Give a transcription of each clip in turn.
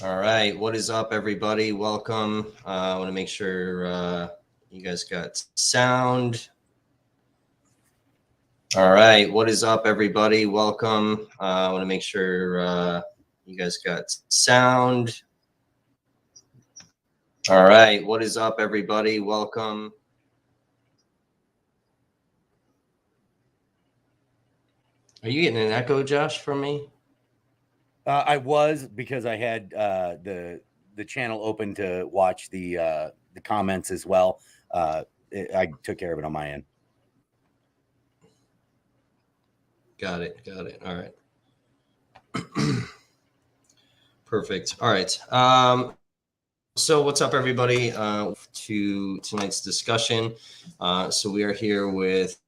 All right, what is up, everybody? Welcome. I want to make sure you guys got sound. All right, what is up, everybody? Welcome. I want to make sure you guys got sound. All right, what is up, everybody? Welcome. Are you getting an echo, Josh, from me? I was, because I had the channel open to watch the comments as well. I took care of it on my end. Got it. All right. Perfect. All right. So what's up, everybody? To tonight's discussion. So we are here with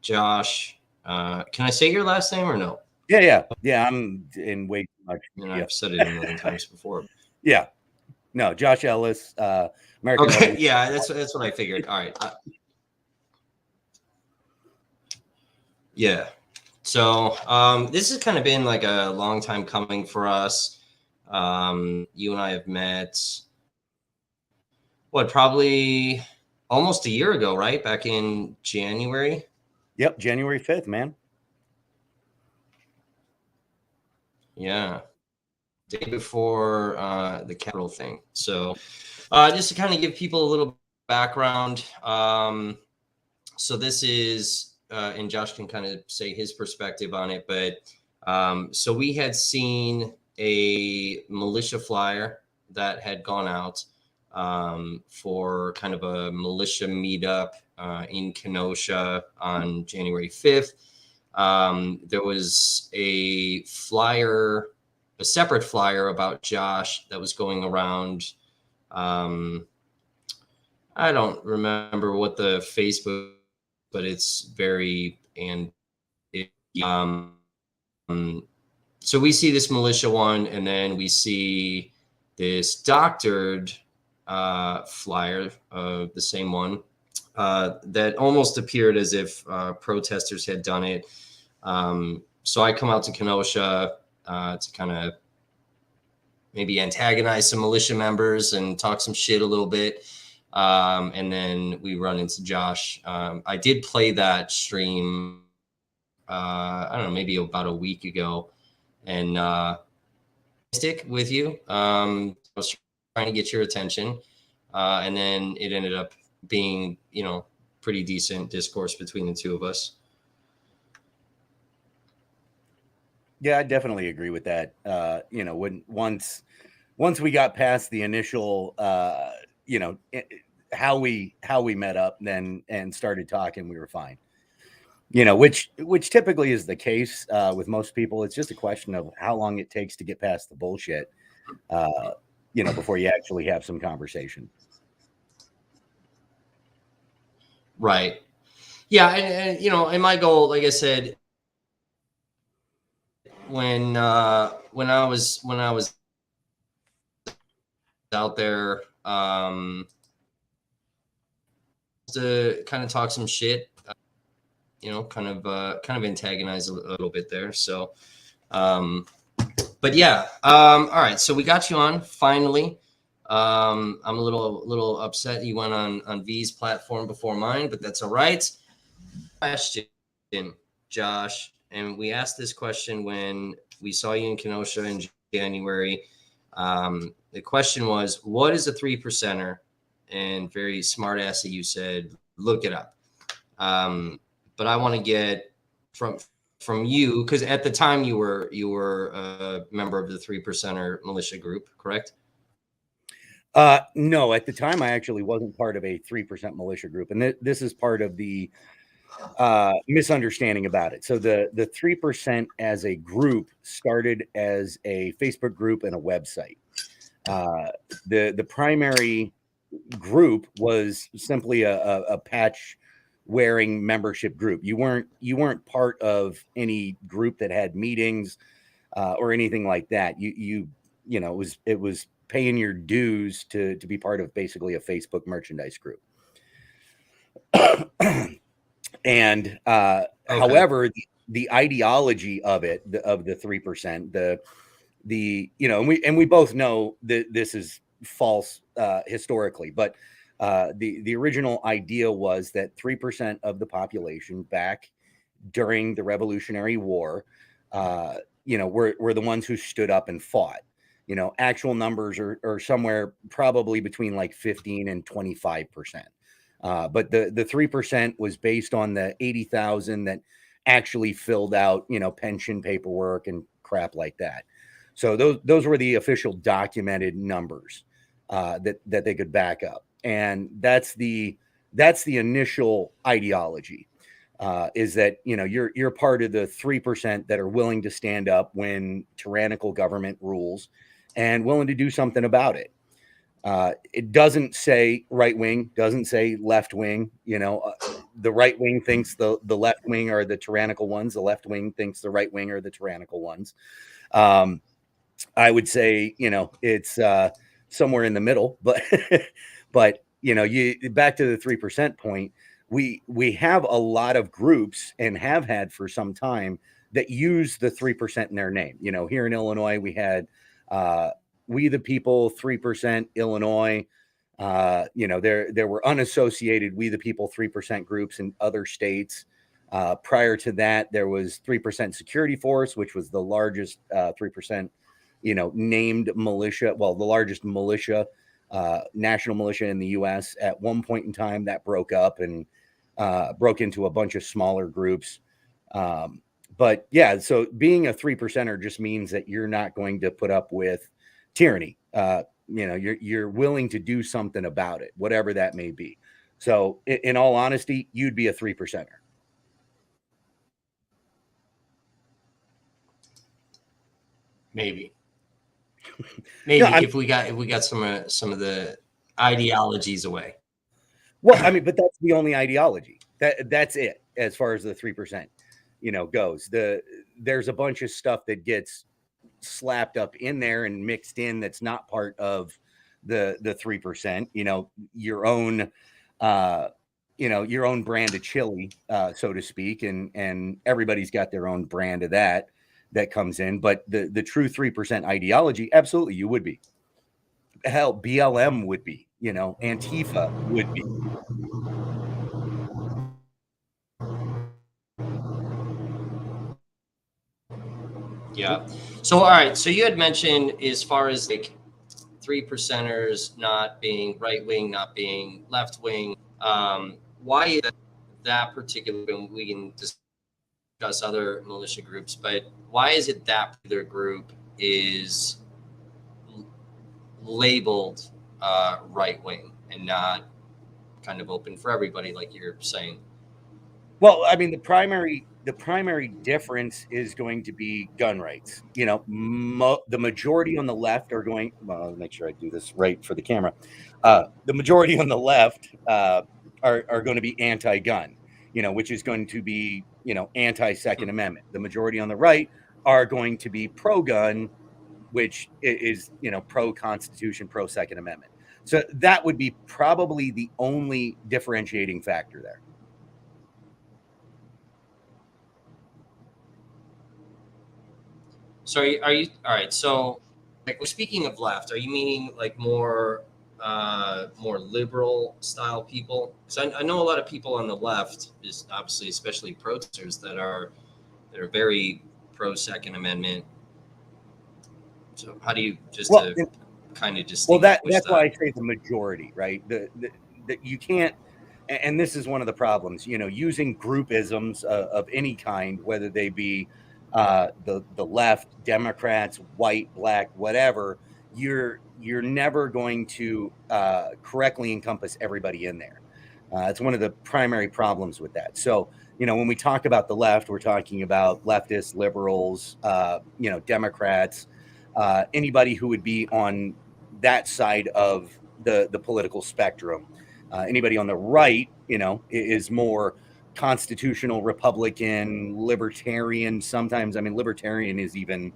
Josh. Can I say your last name or no? Yeah. I'm in way too much. I've said it a million times before. Yeah. No, Josh Ellis, American. Okay. Yeah, that's what I figured. All right. Yeah. So this has kind of been like a long time coming for us. You and I have met, probably almost a year ago, right? Back in January. Yep, January 5th, man. Yeah. Day before the Capitol thing. So just to kind of give people a little background. So this is, and Josh can kind of say his perspective on it, but so we had seen a militia flyer that had gone out for kind of a militia meetup in Kenosha on January 5th. There was a flyer, a separate flyer about Josh that was going around. I don't remember what the Facebook, but it's very, and it, so we see this militia one, and then we see this doctored flyer, the same one, that almost appeared as if protesters had done it. So I come out to Kenosha to kind of maybe antagonize some militia members and talk some shit a little bit. And then we run into Josh. I did play that stream, I don't know, maybe about a week ago, and stick with you. I was trying to get your attention, and then it ended up being, pretty decent discourse between the two of us. Yeah, I definitely agree with that. When once we got past the initial, how we met up, then and started talking, we were fine. Which typically is the case with most people. It's just a question of how long it takes to get past the bullshit, before you actually have some conversation. Right. Yeah, and my goal, like I said, when I was out there, to kind of talk some shit, kind of antagonize a little bit there. So, but yeah, all right. So we got you on finally. I'm a little upset you went on V's platform before mine, but that's all right. Question, Josh, and we asked this question when we saw you in Kenosha in January. The question was, what is a 3%er? And very smart assy, you said, look it up. But I want to get from you, because at the time you were a member of the 3%er militia group, correct? No, at the time I actually wasn't part of a 3% militia group, and this is part of the misunderstanding about it. So the 3% as a group started as a Facebook group and a website. The primary group was simply a patch wearing membership group. You weren't part of any group that had meetings or anything like that. It was paying your dues to be part of basically a Facebook merchandise group. And okay. However, the ideology of it, of the 3%, and we both know that this is false historically, but the original idea was that 3% of the population back during the Revolutionary War, were the ones who stood up and fought. Actual numbers are somewhere probably between like 15 and 25%. But the 3% was based on the 80,000 that actually filled out, pension paperwork and crap like that. So those were the official documented numbers that they could back up, and that's the initial ideology. Is that you're part of the 3% that are willing to stand up when tyrannical government rules and willing to do something about it. It doesn't say right wing, doesn't say left wing. The right wing thinks the left wing are the tyrannical ones. The left wing thinks the right wing are the tyrannical ones. I would say it's somewhere in the middle, but you back to the 3% point. We have a lot of groups and have had for some time that use the 3% in their name. Here in Illinois, we had We the People 3% Illinois. There were unassociated We the People 3% groups in other states. Prior to that, there was 3% Security Force, which was the largest 3%, named militia. Well, the largest militia, national militia in the U.S. At one point in time, that broke up and broke into a bunch of smaller groups. But yeah, so being a 3%er just means that you're not going to put up with tyranny. You're willing to do something about it, whatever that may be. So in all honesty, you'd be a 3%er. Maybe No, if we got some of the ideologies away. Well, I mean, but that's the only ideology. That's it as far as the 3%, goes. There's a bunch of stuff that gets slapped up in there and mixed in that's not part of the 3%. Your own your own brand of chili, so to speak, and everybody's got their own brand of that comes in. But the true 3% ideology, absolutely, you would be. Hell, BLM would be. Antifa would be. Yeah. So all right. So you had mentioned as far as like 3%ers not being right wing, not being left wing. Why is that particular? We can discuss other militia groups, but why is it that particular group is labeled right wing and not kind of open for everybody, like you're saying? Well, I mean, the primary difference is going to be gun rights. The majority on the left are going. Well, I'll make sure I do this right for the camera. The majority on the left are going to be anti-gun. Which is going to be anti-Second Amendment. The majority on the right are going to be pro-gun, which is pro-Constitution, pro-Second Amendment. So that would be probably the only differentiating factor there. So are you all right? So, like, speaking of left, are you meaning like more liberal style people? Because I know a lot of people on the left, is obviously especially protesters that are very pro Second Amendment. So how do you kind of distinguish? Well, that's why I say the majority, right? That you can't. And this is one of the problems, using groupisms of any kind, whether they be the left, Democrats, white, black, whatever. You're never going to correctly encompass everybody in there. It's one of the primary problems with that. So when we talk about the left, we're talking about leftists, liberals, Democrats, anybody who would be on that side of the political spectrum. Anybody on the right, is more constitutional, Republican, libertarian. Sometimes, I mean, libertarian is even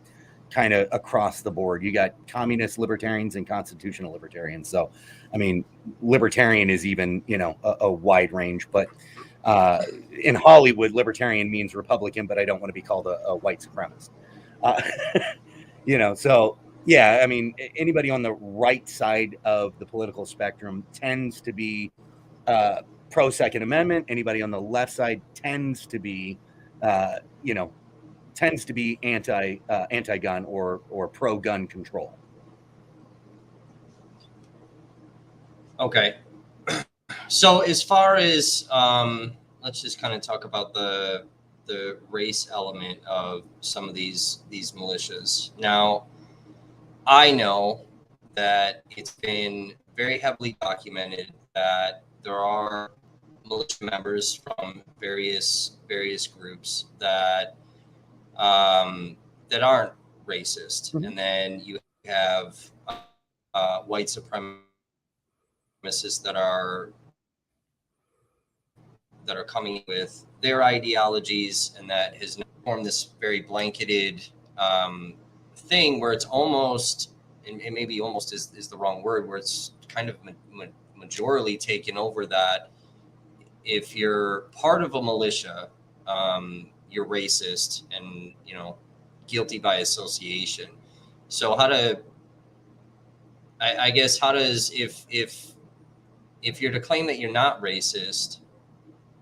kind of across the board. You got communist libertarians and constitutional libertarians. So, I mean, libertarian is even, a wide range. But in Hollywood, libertarian means Republican, but I don't want to be called a white supremacist. So yeah, I mean, anybody on the right side of the political spectrum tends to be uh, pro Second Amendment. Anybody on the left side tends to be, uh, you know, anti gun or pro gun control. Okay. So as far as let's just kind of talk about the race element of some of these militias. Now, I know that it's been very heavily documented that there are militia members from various groups that aren't racist, Mhm. and then you have white supremacists that are coming with their ideologies, and that has formed this very blanketed um, thing where it's almost, and maybe almost is the wrong word, where it's kind of majorly taken over that if you're part of a militia, you're racist and guilty by association. So I guess how does if you're to claim that you're not racist,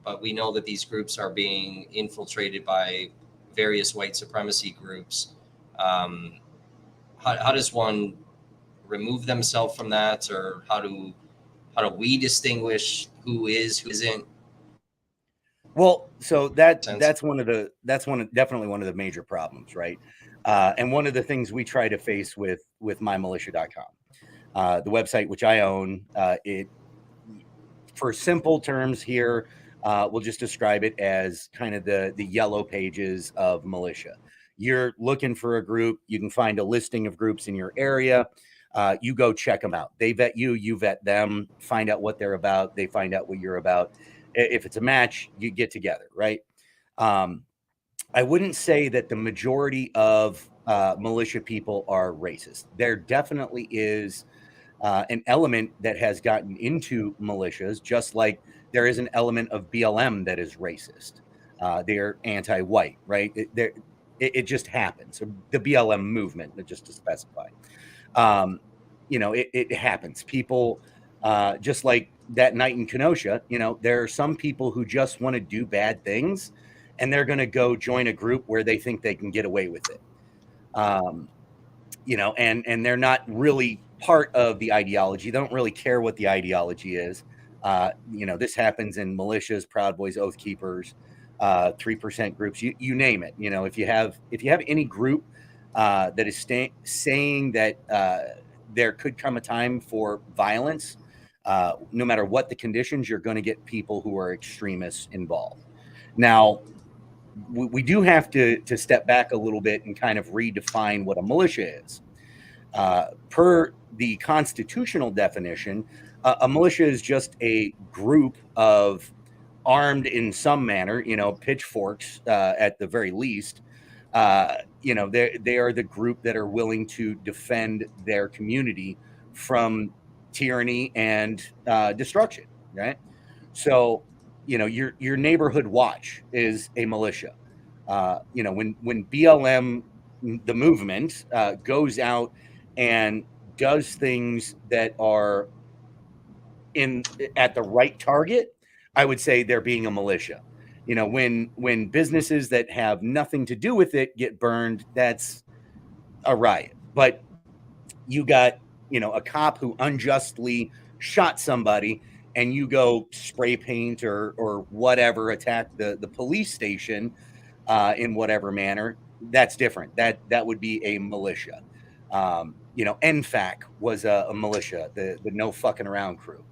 but we know that these groups are being infiltrated by various white supremacy groups. Um, how does one remove themselves from that, or how do we distinguish who is, who isn't? Well, so Sense. definitely one of the major problems, right? And one of the things we try to face with mymilitia.com, the website which I own. It For simple terms here, we'll just describe it as kind of the yellow pages of militia. You're looking for a group, you can find a listing of groups in your area. You go check them out. They vet you, you vet them, find out what they're about, they find out what you're about. If it's a match, you get together, right? Um, I wouldn't say that the majority of militia people are racist. There definitely is an element that has gotten into militias, just like there is an element of BLM that is racist. They're anti-white, right? It just happens. So the BLM movement, just to specify, um, it happens. People, just like that night in Kenosha, there are some people who just want to do bad things, and they're going to go join a group where they think they can get away with it. Um, and they're not really part of the ideology. They don't really care what the ideology is. This happens in militias, Proud Boys, Oath Keepers, 3% groups, you name it. If you have any group that is saying that there could come a time for violence, no matter what the conditions, you're going to get people who are extremists involved. Now, we do have to step back a little bit and kind of redefine what a militia is. Per the constitutional definition, a militia is just a group of armed in some manner, pitchforks at the very least. They are the group that are willing to defend their community from tyranny and destruction, right? So, your neighborhood watch is a militia. When BLM, the movement, goes out and does things that are in at the right target, I would say they're being a militia. When businesses that have nothing to do with it get burned, that's a riot. But you got, a cop who unjustly shot somebody, and you go spray paint or whatever, attack the police station in whatever manner, that's different. That would be a militia. NFAC was a militia, the no fucking around crew,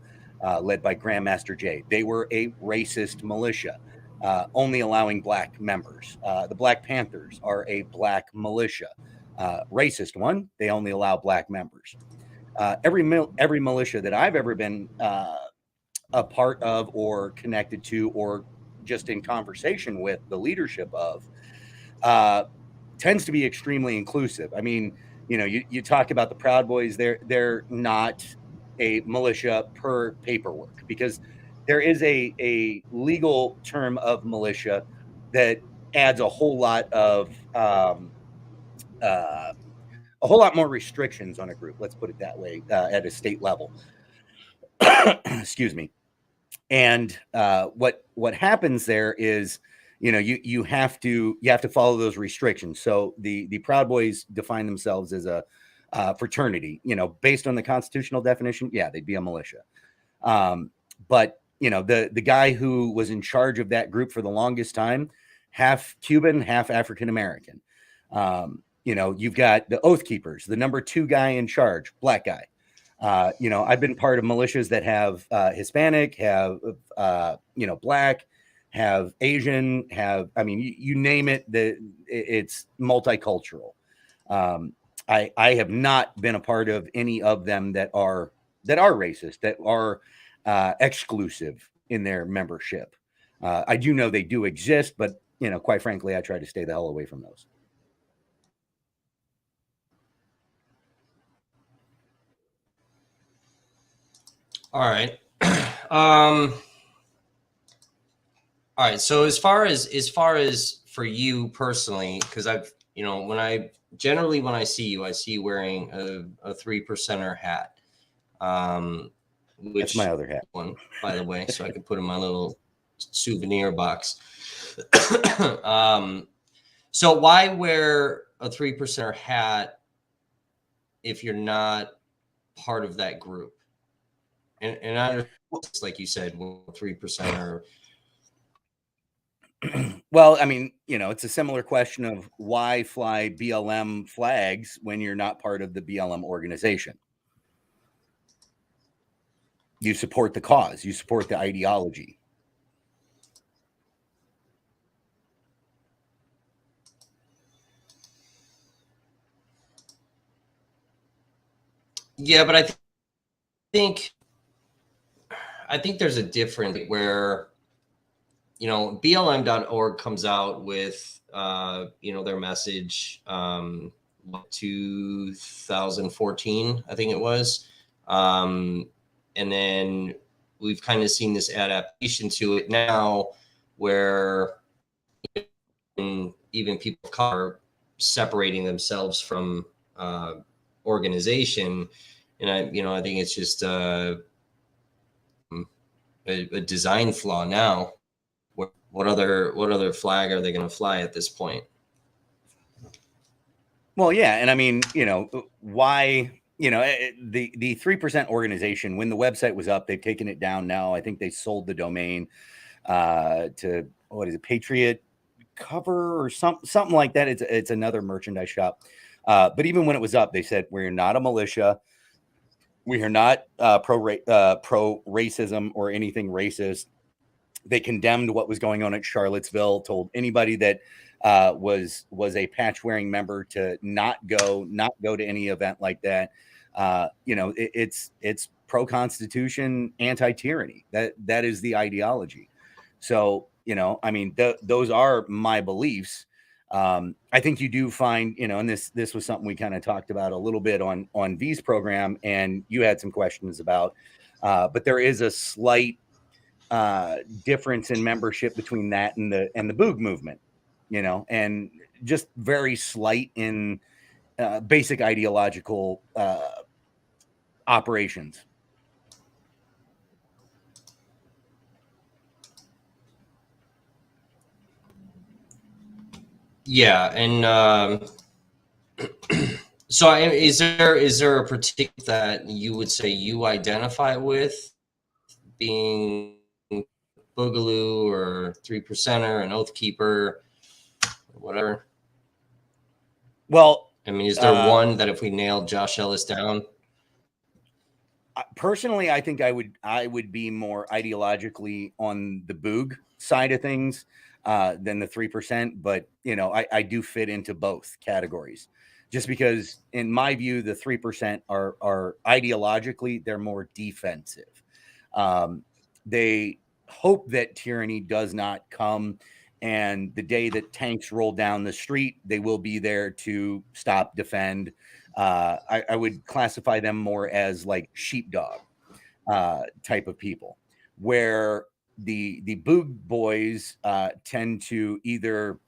led by Grandmaster Jay. They were a racist militia, only allowing black members. The Black Panthers are a black militia, racist one. They only allow black members. Every militia that I've ever been a part of or connected to or just in conversation with the leadership of, uh, tends to be extremely inclusive. I mean, you talk about the Proud Boys, they're not a militia per paperwork, because there is a legal term of militia that adds a whole lot of uh, a whole lot more restrictions on a group. Let's put it that way, at a state level. Excuse me. And what happens there is, you have to follow those restrictions. So the Proud Boys define themselves as a fraternity. Based on the constitutional definition, yeah, they'd be a militia. But the guy who was in charge of that group for the longest time, half Cuban, half African American. You've got the Oath Keepers, the number 2 guy in charge, black guy. I've been part of militias that have Hispanic, have black, have Asian, you name it. It's multicultural. I have not been a part of any of them that are racist, that are exclusive in their membership. I do know they do exist, but quite frankly, I try to stay the hell away from those. All right. All right. So as far as for you personally, because I've when I see you, I see you wearing a 3%er hat. Which That's my other hat, one, by the way, so I could put in my little souvenir box. So why wear a 3%er hat if you're not part of that group? And I, like you said, 3%er. Well, it's a similar question of why fly BLM flags when you're not part of the BLM organization. You support the cause, you support the ideology. Yeah, but I think there's a difference where BLM.org comes out with their message 2014, I think it was, and then we've kind of seen this adaptation to it now where even people of color are separating themselves from organization, and I think it's just a design flaw now. What other flag are they going to fly at this point? Well, yeah, and why? The 3% organization, when the website was up, they've taken it down now. I think they sold the domain to, what is it, Patriot Cover or something like that. It's another merchandise shop. But even when it was up, they said, we're not a militia. We are not pro racism or anything racist. They condemned what was going on at Charlottesville, told anybody that was a patch wearing member to not go to any event like that. It's pro Constitution, anti tyranny. That is the ideology. So those are my beliefs. I think you do find, and this was something we kind of talked about a little bit on V's program, and you had some questions about, but there is a slight difference in membership between that and the Boog movement, and just very slight in basic ideological operations. Yeah, and so is there a particular that you would say you identify with, being Boogaloo or 3%er, an Oath Keeper, or whatever? Well, is there one that if we nailed Josh Ellis down? Personally, I think I would be more ideologically on the Boog side of things than the 3%, but I do fit into both categories, just because in my view the 3% are ideologically, they're more defensive. They hope that tyranny does not come, and the day that tanks roll down the street, they will be there to stop, defend. I would classify them more as like sheepdog type of people, where the Boog boys tend to either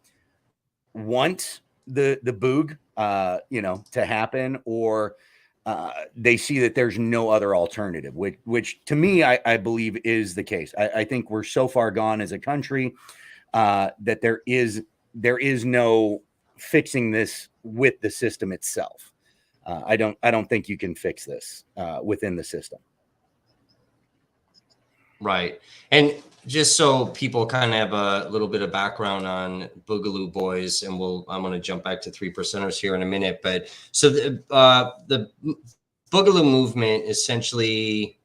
want the boog, to happen, or they see that there's no other alternative, which to me, I believe is the case. I think we're so far gone as a country that there is no fixing this with the system itself. I don't think you can fix this within the system. Right. And just so people kind of have a little bit of background on Boogaloo Boys, and I'm going to jump back to 3%ers here in a minute. But so the Boogaloo movement essentially,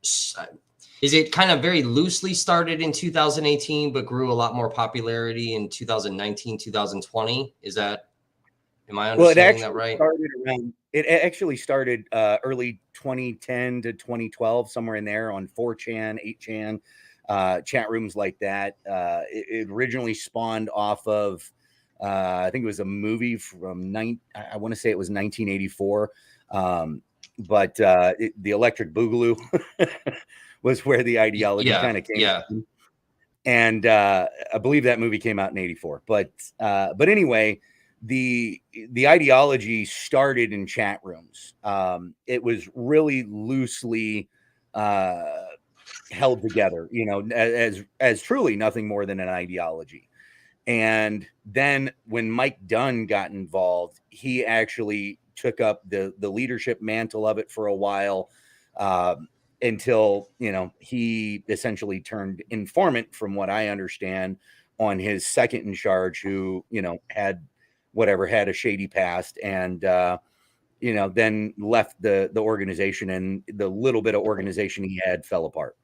is it kind of very loosely started in 2018, but grew a lot more popularity in 2019, 2020? Am I understanding that right? It actually started early 2010 to 2012, somewhere in there, on 4chan, 8chan, chat rooms like that. It originally spawned off of, I think it was a movie from I want to say it was 1984. But the Electric Boogaloo was where the ideology kind of came from. And I believe that movie came out in 84. But anyway, the ideology started in chat rooms. It was really loosely held together, as truly nothing more than an ideology. And then when Mike Dunn got involved, he actually took up the leadership mantle of it for a while, until he essentially turned informant, from what I understand, on his second in charge, who had a shady past, and then left the organization, and the little bit of organization he had fell apart.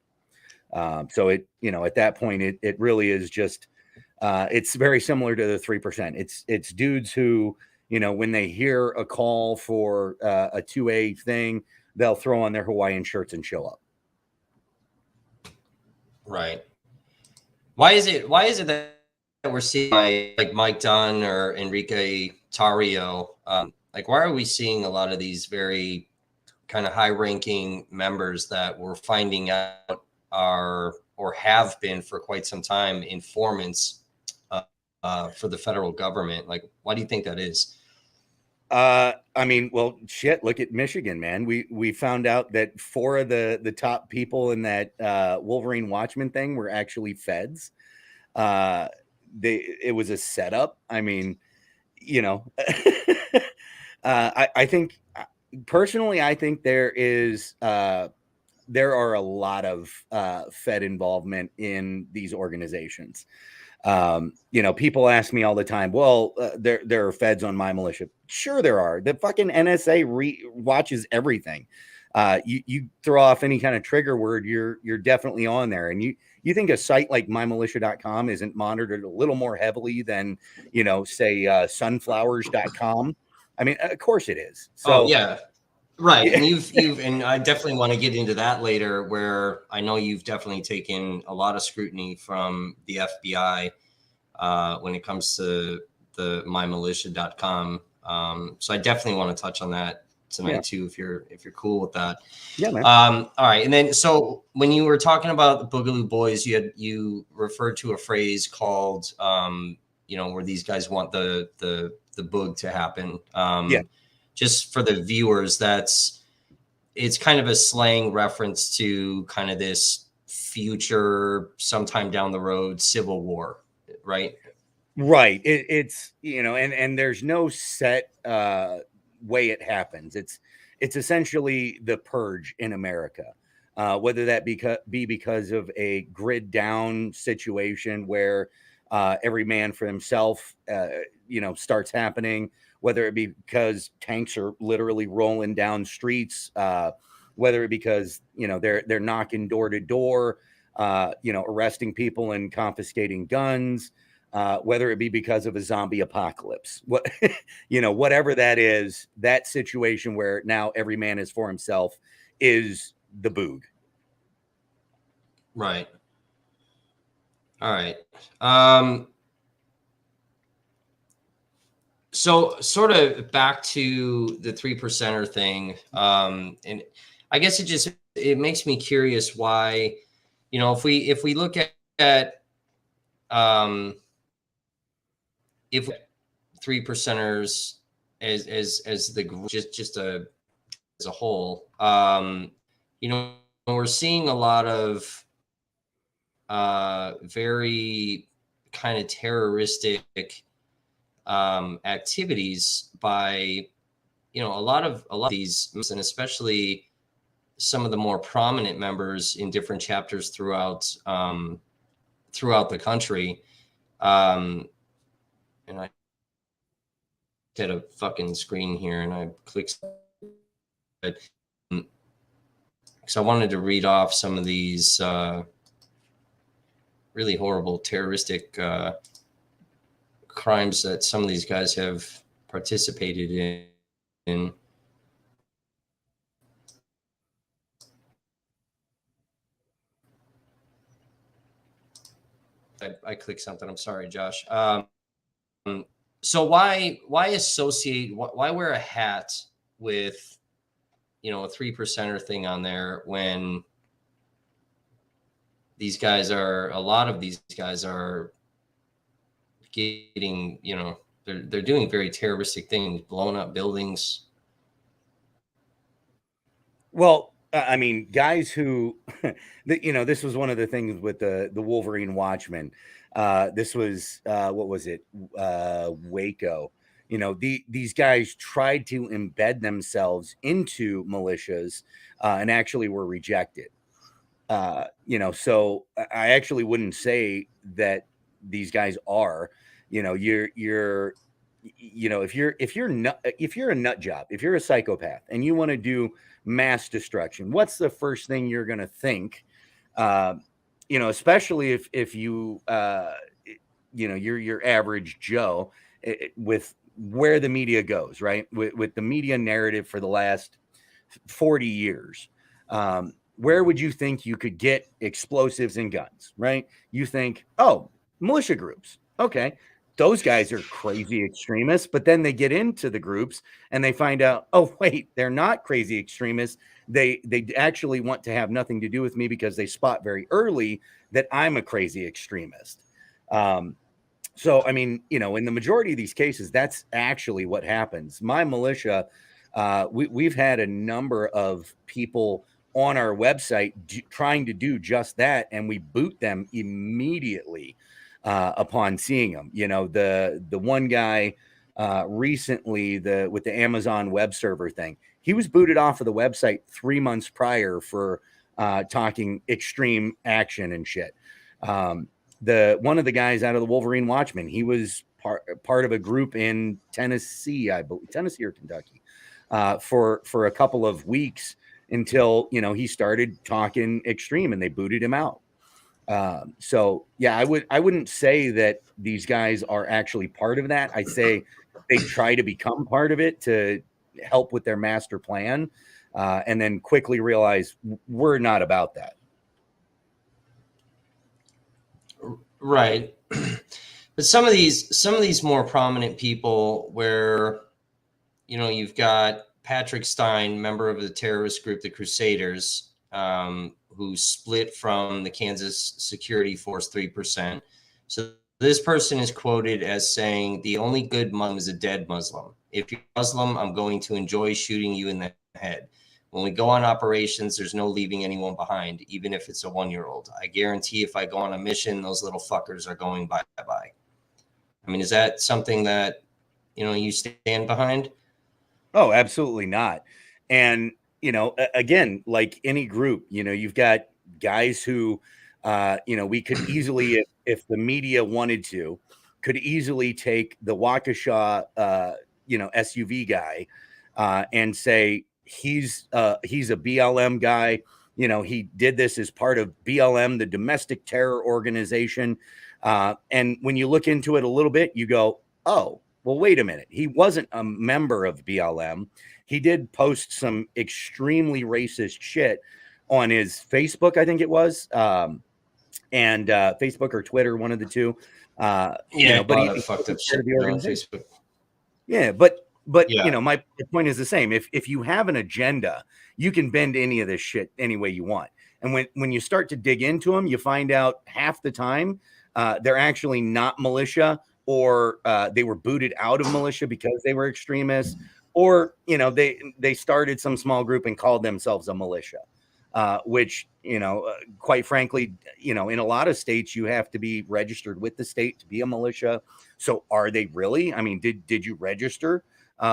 So at that point, it really is just it's very similar to the 3%. It's dudes who, when they hear a call for a 2A thing, they'll throw on their Hawaiian shirts and show up. Right. Why is it that we're seeing like Mike Dunn or Enrique Tarrio? Why are we seeing a lot of these very kind of high-ranking members that we're finding out are, or have been for quite some time, informants for the federal government? Why do you think that is? I mean, well, shit, look at Michigan, man. We found out that 4 of the top people in that Wolverine Watchmen thing were actually feds. It was a setup. I mean, I think personally, I think there are a lot of Fed involvement in these organizations. People ask me all the time, well, there are feds on my militia. Sure, there are. The fucking NSA watches everything. You throw off any kind of trigger word, you're definitely on there. And you think a site like mymilitia.com isn't monitored a little more heavily than, say, sunflowers.com? I mean, of course it is. So, yeah. Right. Yeah. And and I definitely want to get into that later, where I know you've definitely taken a lot of scrutiny from the FBI when it comes to the mymilitia.com. So I definitely want to touch on that tonight too, if you're cool with that. Yeah, man. All right. And then, so when you were talking about the Boogaloo Boys, you referred to a phrase called, where these guys want the boog to happen. Just for the viewers, it's kind of a slang reference to kind of this future, sometime down the road, civil war, right? Right. It's, and there's no set way it happens. It's essentially the purge in America, whether that be because of a grid down situation where every man for himself, starts happening, whether it be because tanks are literally rolling down streets, whether it be because, they're knocking door to door, arresting people and confiscating guns, whether it be because of a zombie apocalypse, whatever that is, that situation where now every man is for himself is the boog. Right. All right. So sort of back to the 3%er thing. And I guess it makes me curious why, if we look at if 3%ers as the group, just as a whole, you know, we're seeing a lot of very kind of terroristic activities by, you know, a lot of these, and especially some of the more prominent members in different chapters throughout the country. And I hit a fucking screen here, and I clicked it because I wanted to read off some of these really horrible terroristic crimes that some of these guys have participated in. I clicked something. I'm sorry, Josh. So why associate? Why wear a hat with, you know, a 3%er thing on there when a lot of these guys are getting, you know, they're doing very terroristic things, blowing up buildings. Well, I mean, guys who, you know, this was one of the things with the Wolverine Watchmen. This was what was it? Waco. You know, these guys tried to embed themselves into militias and actually were rejected. You know, so I actually wouldn't say that these guys are. You know, you know, if you're a nut job, if you're a psychopath and you want to do mass destruction, what's the first thing you're going to think? You know, especially if you you know, you're your average Joe, with where the media goes, right? With the media narrative for the last 40 years. Where would you think you could get explosives and guns, right? You think, oh, militia groups. Okay. Those guys are crazy extremists, but then they get into the groups and they find out, oh, wait, they're not crazy extremists. They actually want to have nothing to do with me because they spot very early that I'm a crazy extremist. So, I mean, you know, in the majority of these cases, that's actually what happens. My militia, we've had a number of people on our website trying to do just that, and we boot them immediately upon seeing them. You know, the one guy recently, with the Amazon web server thing, he was booted off of the website 3 months prior for talking extreme action and shit. The one of the guys out of the Wolverine Watchmen, he was part of a group in Tennessee, I believe, Tennessee or Kentucky, for a couple of weeks until, you know, he started talking extreme and they booted him out. So yeah, I wouldn't say that these guys are actually part of that. I'd say they try to become part of it to help with their master plan, and then quickly realize we're not about that. Right. But some of these more prominent people where, you know, you've got Patrick Stein, member of the terrorist group, the Crusaders, who split from the Kansas Security Force 3%. So this person is quoted as saying, "The only good Muslim is a dead Muslim. If you're Muslim, I'm going to enjoy shooting you in the head. When we go on operations, there's no leaving anyone behind, even if it's a 1-year-old. I guarantee if I go on a mission, those little fuckers are going bye-bye." I mean, is that something that, you know, you stand behind? Oh, absolutely not. And, you know, again, like any group, you know, you've got guys who, you know, we could easily, if the media wanted to, could easily take the Waukesha, you know, SUV guy and say he's a BLM guy. You know, he did this as part of BLM, the domestic terror organization. And when you look into it a little bit, you go, oh, well, wait a minute. He wasn't a member of BLM. He did post some extremely racist shit on his Facebook, I think it was, and Facebook or Twitter, one of the two. You know, but he fucked up shit of the on organization. Facebook. Yeah, but Yeah. you know, my point is the same. If you have an agenda, you can bend any of this shit any way you want. And when you start to dig into them, you find out half the time they're actually not militia. or they were booted out of militia because they were extremists, or they started some small group and called themselves a militia, which quite frankly, in a lot of states you have to be registered with the state to be a militia. So are they really? I mean, did you register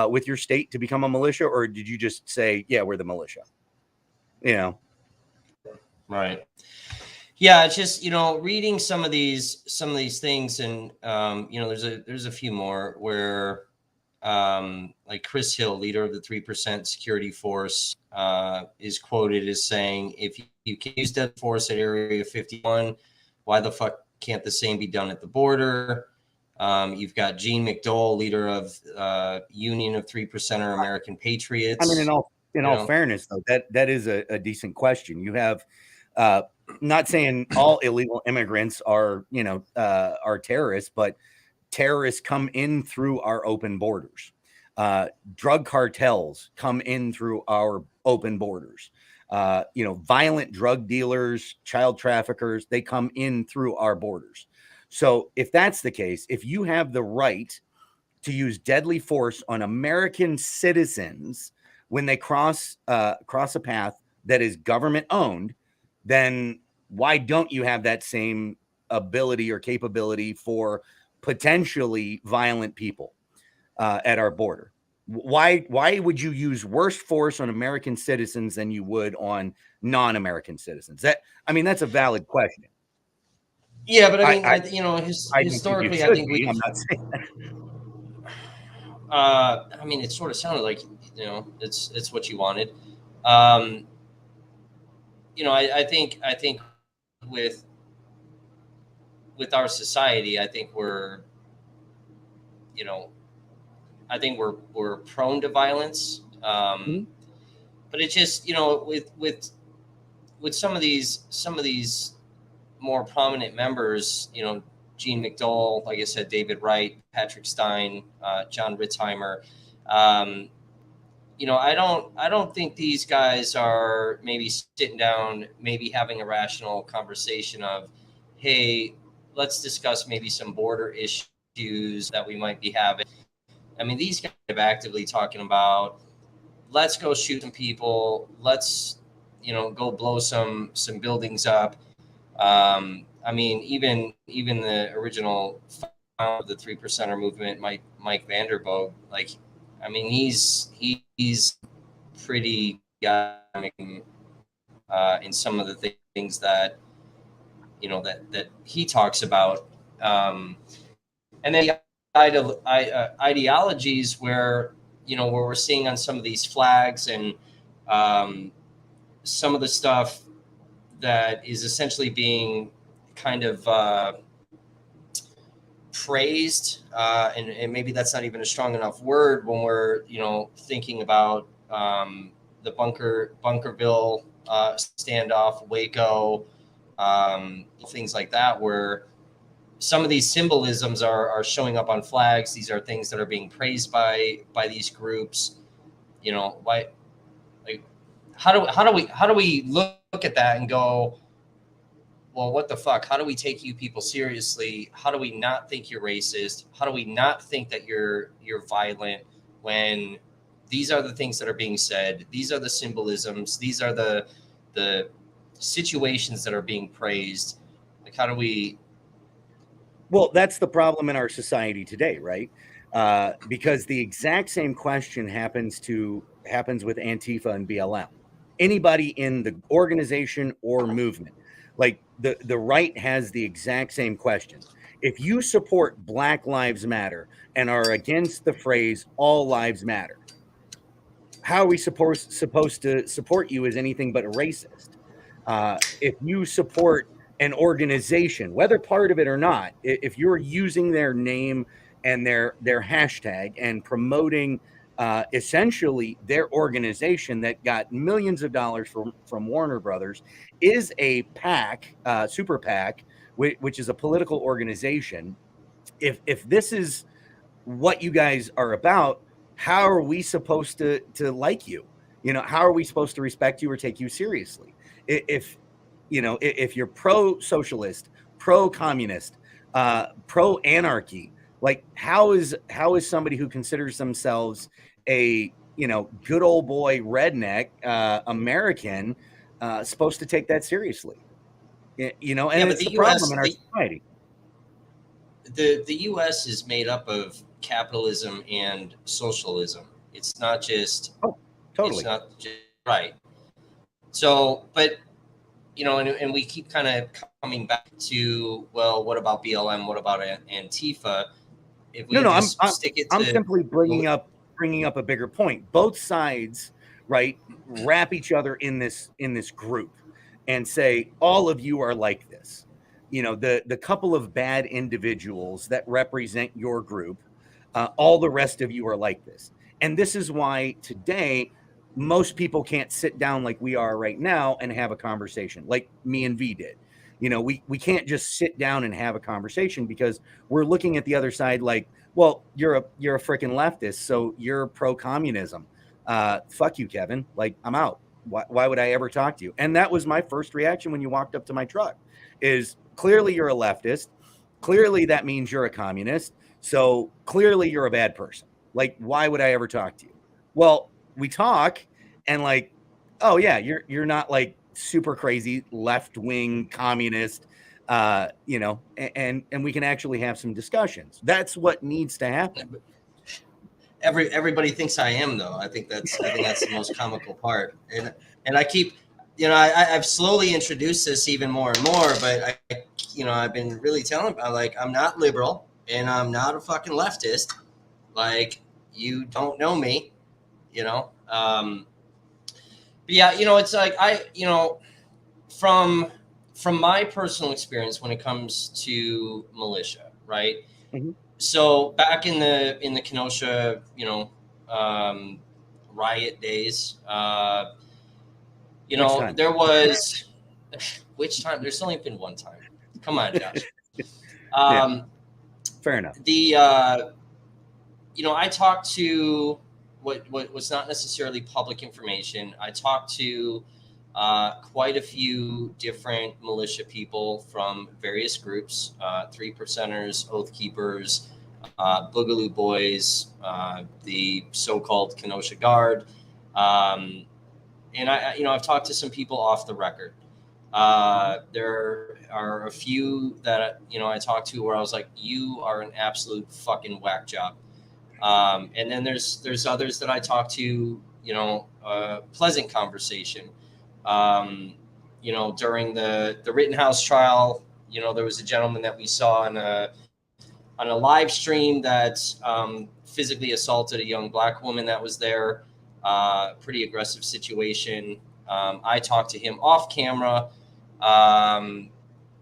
with your state to become a militia, or did you just say, yeah, we're the militia? Right. Yeah, it's just reading some of these things, and there's a few more where like Chris Hill, leader of the 3% security force, is quoted as saying, "If you can use deadly force at Area 51, why the fuck can't the same be done at the border?" You've got Gene McDowell, leader of Union of 3%er American Patriots. I mean, in all fairness, though, that is a decent question. You have, not saying all illegal immigrants are terrorists, but terrorists come in through our open borders. Drug cartels come in through our open borders. Violent drug dealers, child traffickers, they come in through our borders. So if that's the case, if you have the right to use deadly force on American citizens when they cross a path that is government owned, then why don't you have that same ability or capability for potentially violent people at our border? Why would you use worse force on American citizens than you would on non-American citizens? That's a valid question. Yeah, but I mean, I historically, I'm not saying that. I mean, it sort of sounded like it's what you wanted. I think with our society, I think we're prone to violence. But it's just with some of these more prominent members, Gene McDowell, like I said, David Wright, Patrick Stein, John Ritzheimer. I don't think these guys are maybe sitting down, maybe having a rational conversation of, hey, let's discuss maybe some border issues that we might be having. I mean, these guys are actively talking about, let's go shoot some people. Let's, go blow some buildings up. I mean, even the original founder of the 3%er movement, Mike Vanderboog, like, I mean, he's pretty in some of the things that that he talks about, and then the ideologies where where we're seeing on some of these flags and some of the stuff that is essentially being kind of praised, and maybe that's not even a strong enough word when we're thinking about the Bunkerville standoff, Waco, things like that, where some of these symbolisms are showing up on flags. These are things that are being praised by these groups. Why, like, how do we look at that and go, well, what the fuck? How do we take you people seriously? How do we not think you're racist? How do we not think that you're violent when these are the things that are being said? These are the symbolisms. These are the situations that are being praised. Like, how do we? Well, that's the problem in our society today, right? Because the exact same question happens with Antifa and BLM. Anybody in the organization or movement, like the right has the exact same question. If you support Black Lives Matter and are against the phrase "all lives matter," how are we supposed to support you as anything but a racist? If you support an organization, whether part of it or not, if you're using their name and their hashtag and promoting essentially their organization that got millions of dollars from Warner Brothers, is a PAC, super PAC, which is a political organization. If this is what you guys are about, how are we supposed to like you? How are we supposed to respect you or take you seriously? If you're pro-socialist, pro-communist, pro-anarchy, Like, how is somebody who considers themselves a, you know, good old boy redneck American supposed to take that seriously? You know, and Yeah, but it's the problem in our society. the U.S. is made up of capitalism and socialism. It's not just Oh, it's totally. not just right. So, but and we keep kind of coming back to, well, what about BLM? What about Antifa? If we No, can no, just stick it I'm to, simply bringing up a bigger point. Both sides, right, wrap each other in this group and say all of you are like this. You know, the couple of bad individuals that represent your group, all the rest of you are like this. And this is why today most people can't sit down like we are right now and have a conversation like me and V did. You know, we can't just sit down and have a conversation because we're looking at the other side like, well, you're a freaking leftist, so you're pro communism. Fuck you, Kevin. Like, I'm out. Why would I ever talk to you? And that was my first reaction when you walked up to my truck. Is clearly you're a leftist. Clearly that means you're a communist. So clearly you're a bad person. Like, why would I ever talk to you? Well, we talk, and like, oh yeah, you're not like super crazy left wing communist, you know, and we can actually have some discussions. That's what needs to happen. everybody thinks I am, though. I think that's the most comical part, and I keep, I've slowly introduced this even more and more, but I've been really telling about, like, I'm not liberal and I'm not a fucking leftist. Like, you don't know me, you know. But yeah, it's like from my personal experience when it comes to militia, right? Mhm. So back in the Kenosha, um, riot days, Which time? there was which time? There's only been one time. Come on, Josh. Yeah, Um, fair enough. the I talked to what was not necessarily public information. I talked to quite a few different militia people from various groups: Three Percenters, Oath Keepers, Boogaloo Boys, the so-called Kenosha Guard, and I've talked to some people off the record. There are a few that I talked to where I was like, "You are an absolute fucking whack job." And then there's others that I talk to, pleasant conversation. Um, during the Rittenhouse trial, there was a gentleman that we saw on a live stream that physically assaulted a young black woman that was there. Pretty aggressive situation. I talked to him off camera. Um,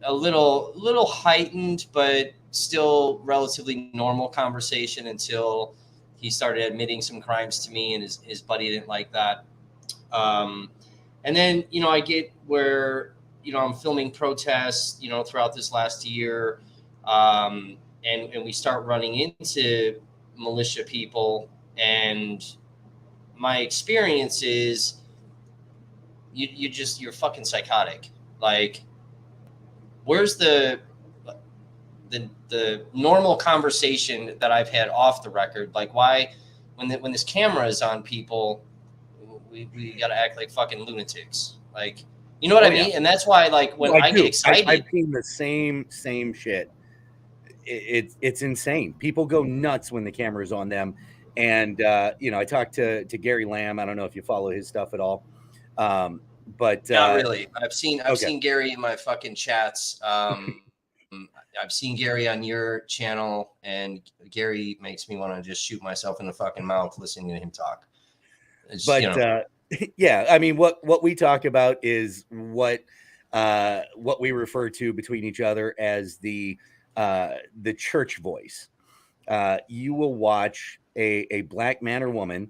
a little heightened, but still relatively normal conversation until he started admitting some crimes to me, and his buddy didn't like that. Um, and then I get where I'm filming protests throughout this last year, and we start running into militia people, and my experience is you're fucking psychotic. Like, where's the normal conversation that I've had off the record? Like, why, when this camera is on people, we got to act like fucking lunatics? Like, you know what Oh I yeah, mean? And that's why, like, when I I get do. I've excited, seen the same shit. It's insane. People go nuts when the camera's on them. And you know, I talked to Gary Lamb. I don't know if you follow his stuff at all. But not really. I've okay. seen Gary in my fucking chats. I've seen Gary on your channel, and Gary makes me want to just shoot myself in the fucking mouth listening to him talk. It's But yeah, I mean, what we talk about is what we refer to between each other as the church voice. You will watch a black man or woman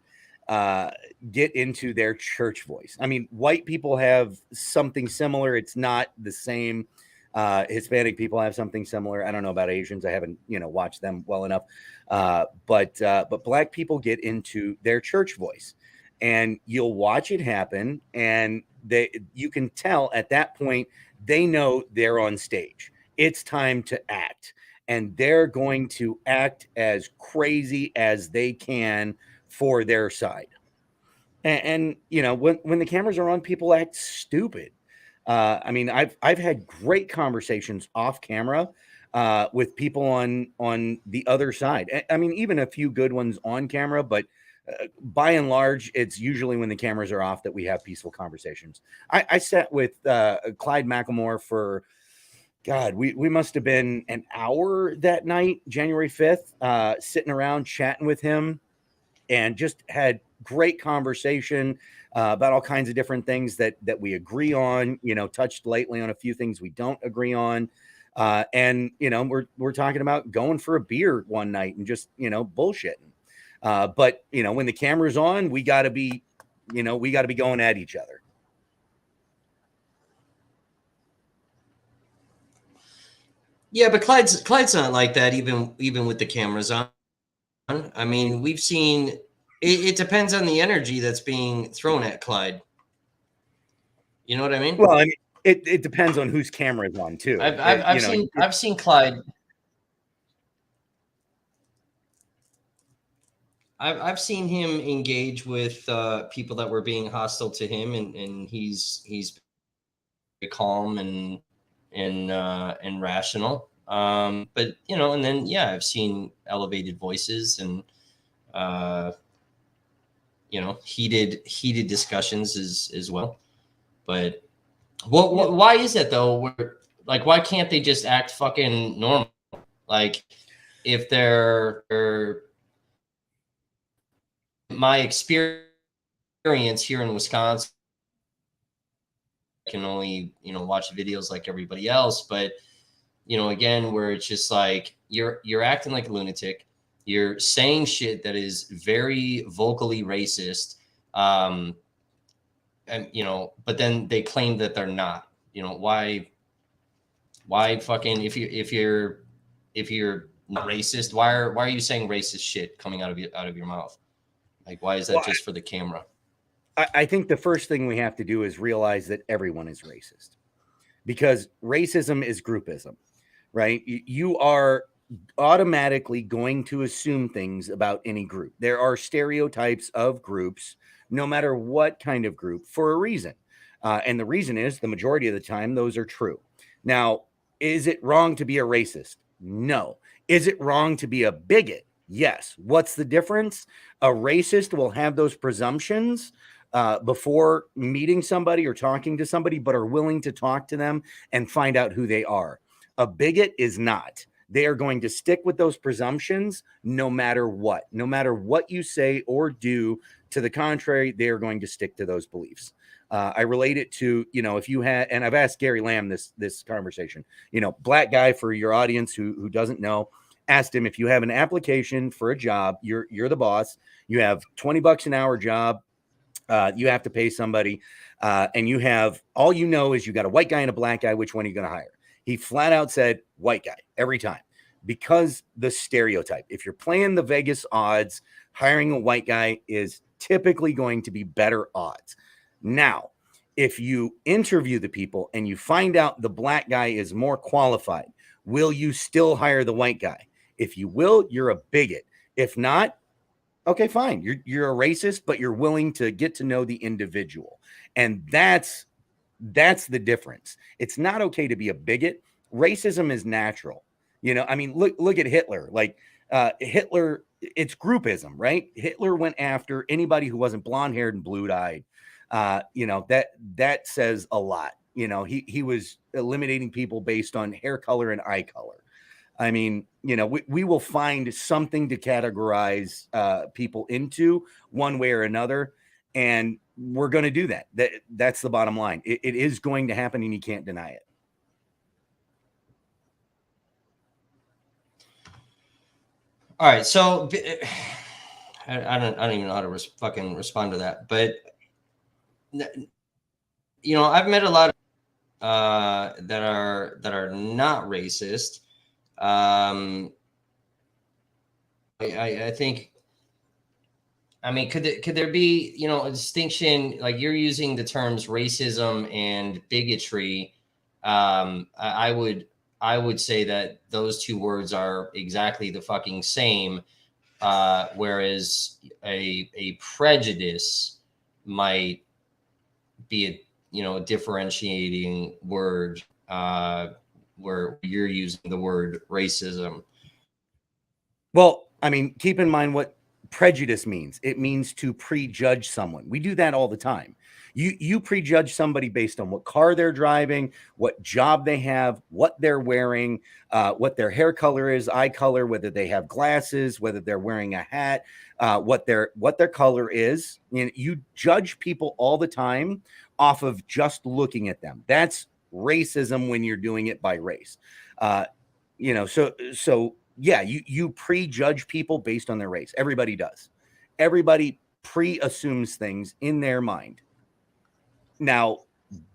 get into their church voice. I mean, white people have something similar. It's not the same. Hispanic people have something similar. I don't know about Asians. I haven't, watched them well enough. But black people get into their church voice, and you'll watch it happen, and you can tell at that point they know they're on stage. It's time to act. and they're going to act as crazy as they can for their side. And you know, when the cameras are on, people act stupid. I mean, I've had great conversations off camera with people on the other side. I mean, even a few good ones on camera, but by and large, it's usually when the cameras are off that we have peaceful conversations. I sat with Clyde McElmore for God, we must have been an hour that night, January 5th, sitting around chatting with him, and just had great conversation about all kinds of different things that we agree on. You know, touched lightly on a few things we don't agree on, and you know, we're talking about going for a beer one night and just bullshitting. But you know, when the camera's on, we got to be, we got to be going at each other. Yeah, but Clyde's not like that, even with the cameras on. I mean, we've seen it depends on the energy that's being thrown at Clyde. You know what I mean? Well, I mean, it depends on whose camera is on too. I've seen Clyde. I've seen him engage with people that were being hostile to him, and he's very calm and rational. But you know, and then yeah, I've seen elevated voices and heated discussions as well. But why is it though? Like, why can't they just act fucking normal? Like, if they're my experience here in Wisconsin, I can only watch videos like everybody else, but again, where it's just like you're acting like a lunatic, you're saying shit that is very vocally racist, and but then they claim that they're not. Why fucking if you're not racist, why are you saying racist shit coming out of your mouth? Like, why is that just for the camera? I think the first thing we have to do is realize that everyone is racist, because racism is groupism, right? You are automatically going to assume things about any group. There are stereotypes of groups, no matter what kind of group, for a reason. And the reason is the majority of the time, those are true. Now, is it wrong to be a racist? No. Is it wrong to be a bigot? Yes. What's the difference? A racist will have those presumptions before meeting somebody or talking to somebody, but are willing to talk to them and find out who they are. A bigot is not. They are going to stick with those presumptions no matter what. No matter what you say or do to the contrary, they are going to stick to those beliefs. I relate it to, if you had, and I've asked Gary Lamb this conversation, black guy, for your audience who doesn't know, asked him, if you have an application for a job, you're the boss, you have $20 an hour job, you have to pay somebody, and you have, all you know is you got a white guy and a black guy, which one are you going to hire? He flat out said white guy every time, because the stereotype. If you're playing the Vegas odds, hiring a white guy is typically going to be better odds. Now, if you interview the people and you find out the black guy is more qualified, will you still hire the white guy? If you will, you're a bigot. If not, okay, fine. You're a racist, but you're willing to get to know the individual. And that's the difference. It's not okay to be a bigot. Racism is natural. I mean, look at Hitler. Like Hitler, it's groupism, right? Hitler went after anybody who wasn't blonde-haired and blue-eyed. That says a lot. He was eliminating people based on hair color and eye color. I mean, we will find something to categorize people into one way or another, and we're going to do that. That's the bottom line. It is going to happen, and you can't deny it. All right, so I don't even know how to fucking respond to that, but I've met a lot of that are not racist. I think. I mean, could there be a distinction? Like, you're using the terms racism and bigotry. I would I would say that those two words are exactly the fucking same. Whereas a prejudice might be a, a differentiating word, where you're using the word racism. Well, I mean, keep in mind what prejudice means. It means to prejudge someone. We do that all the time. You prejudge somebody based on what car they're driving, what job they have, what they're wearing, what their hair color is, eye color, whether they have glasses, whether they're wearing a hat, what their color is. You judge people all the time off of just looking at them. That's racism when you're doing it by race. Uh, so yeah, you prejudge people based on their race. Everybody does. Everybody pre-assumes things in their mind. Now,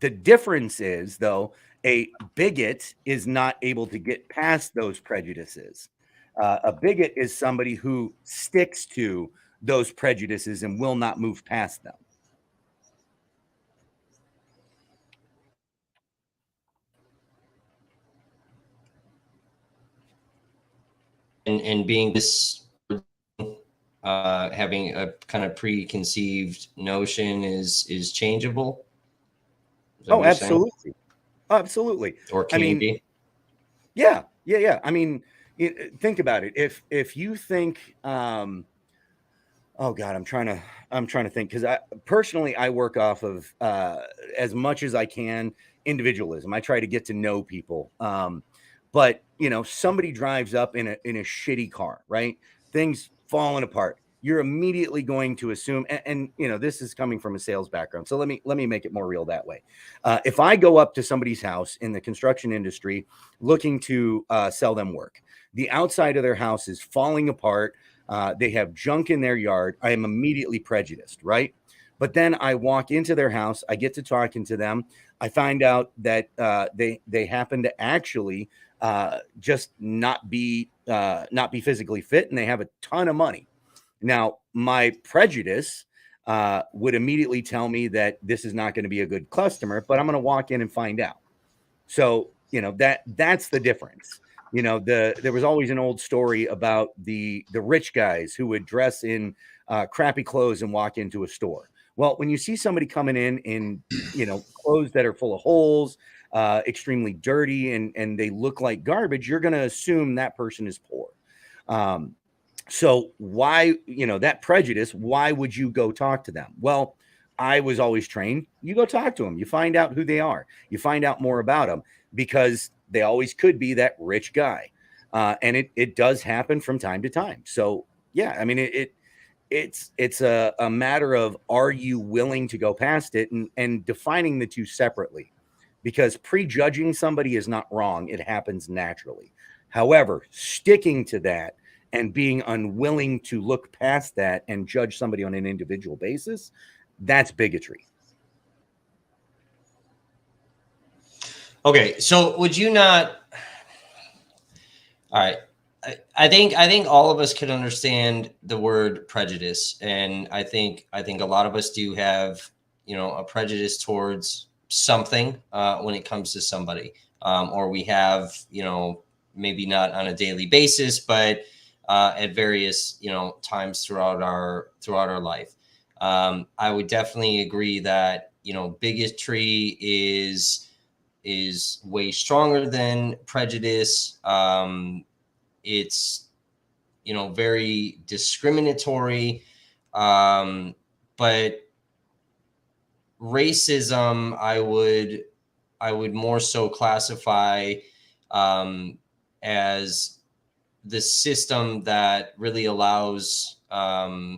the difference is, though, a bigot is not able to get past those prejudices. A bigot is somebody who sticks to those prejudices and will not move past them. And being this, having a kind of preconceived notion is changeable. Is that what Oh, you're saying? absolutely. Absolutely. Or I can mean, be? yeah. I mean, think about it. If you think, oh God, I'm trying to think, because I personally I work off of as much as I can individualism. I try to get to know people. But somebody drives up in a shitty car, right? Things falling apart. You're immediately going to assume, and this is coming from a sales background, so let me make it more real that way. If I go up to somebody's house in the construction industry looking to sell them work, the outside of their house is falling apart. They have junk in their yard. I am immediately prejudiced, right? But then I walk into their house. I get to talking to them. I find out that they happen to actually just not be physically fit, and they have a ton of money. Now, my prejudice would immediately tell me that this is not going to be a good customer, but I'm going to walk in and find out. So, that's the difference. There was always an old story about the rich guys who would dress in crappy clothes and walk into a store. Well, when you see somebody coming in clothes that are full of holes, extremely dirty, and they look like garbage, you're going to assume that person is poor. Um, so why, that prejudice, why would you go talk to them? Well, I was always trained. You go talk to them. You find out who they are. You find out more about them, because they always could be that rich guy. And it does happen from time to time. So yeah, I mean, it's a matter of, are you willing to go past it, and defining the two separately, because prejudging somebody is not wrong. It happens naturally. However, sticking to that and being unwilling to look past that and judge somebody on an individual basis, that's bigotry. Okay, so would you not? All right. I think all of us could understand the word prejudice, and I think a lot of us do have a prejudice towards something when it comes to somebody, or we have maybe not on a daily basis, but at various times throughout our life. I would definitely agree that bigotry is way stronger than prejudice. It's very discriminatory, but racism I would more so classify as the system that really allows a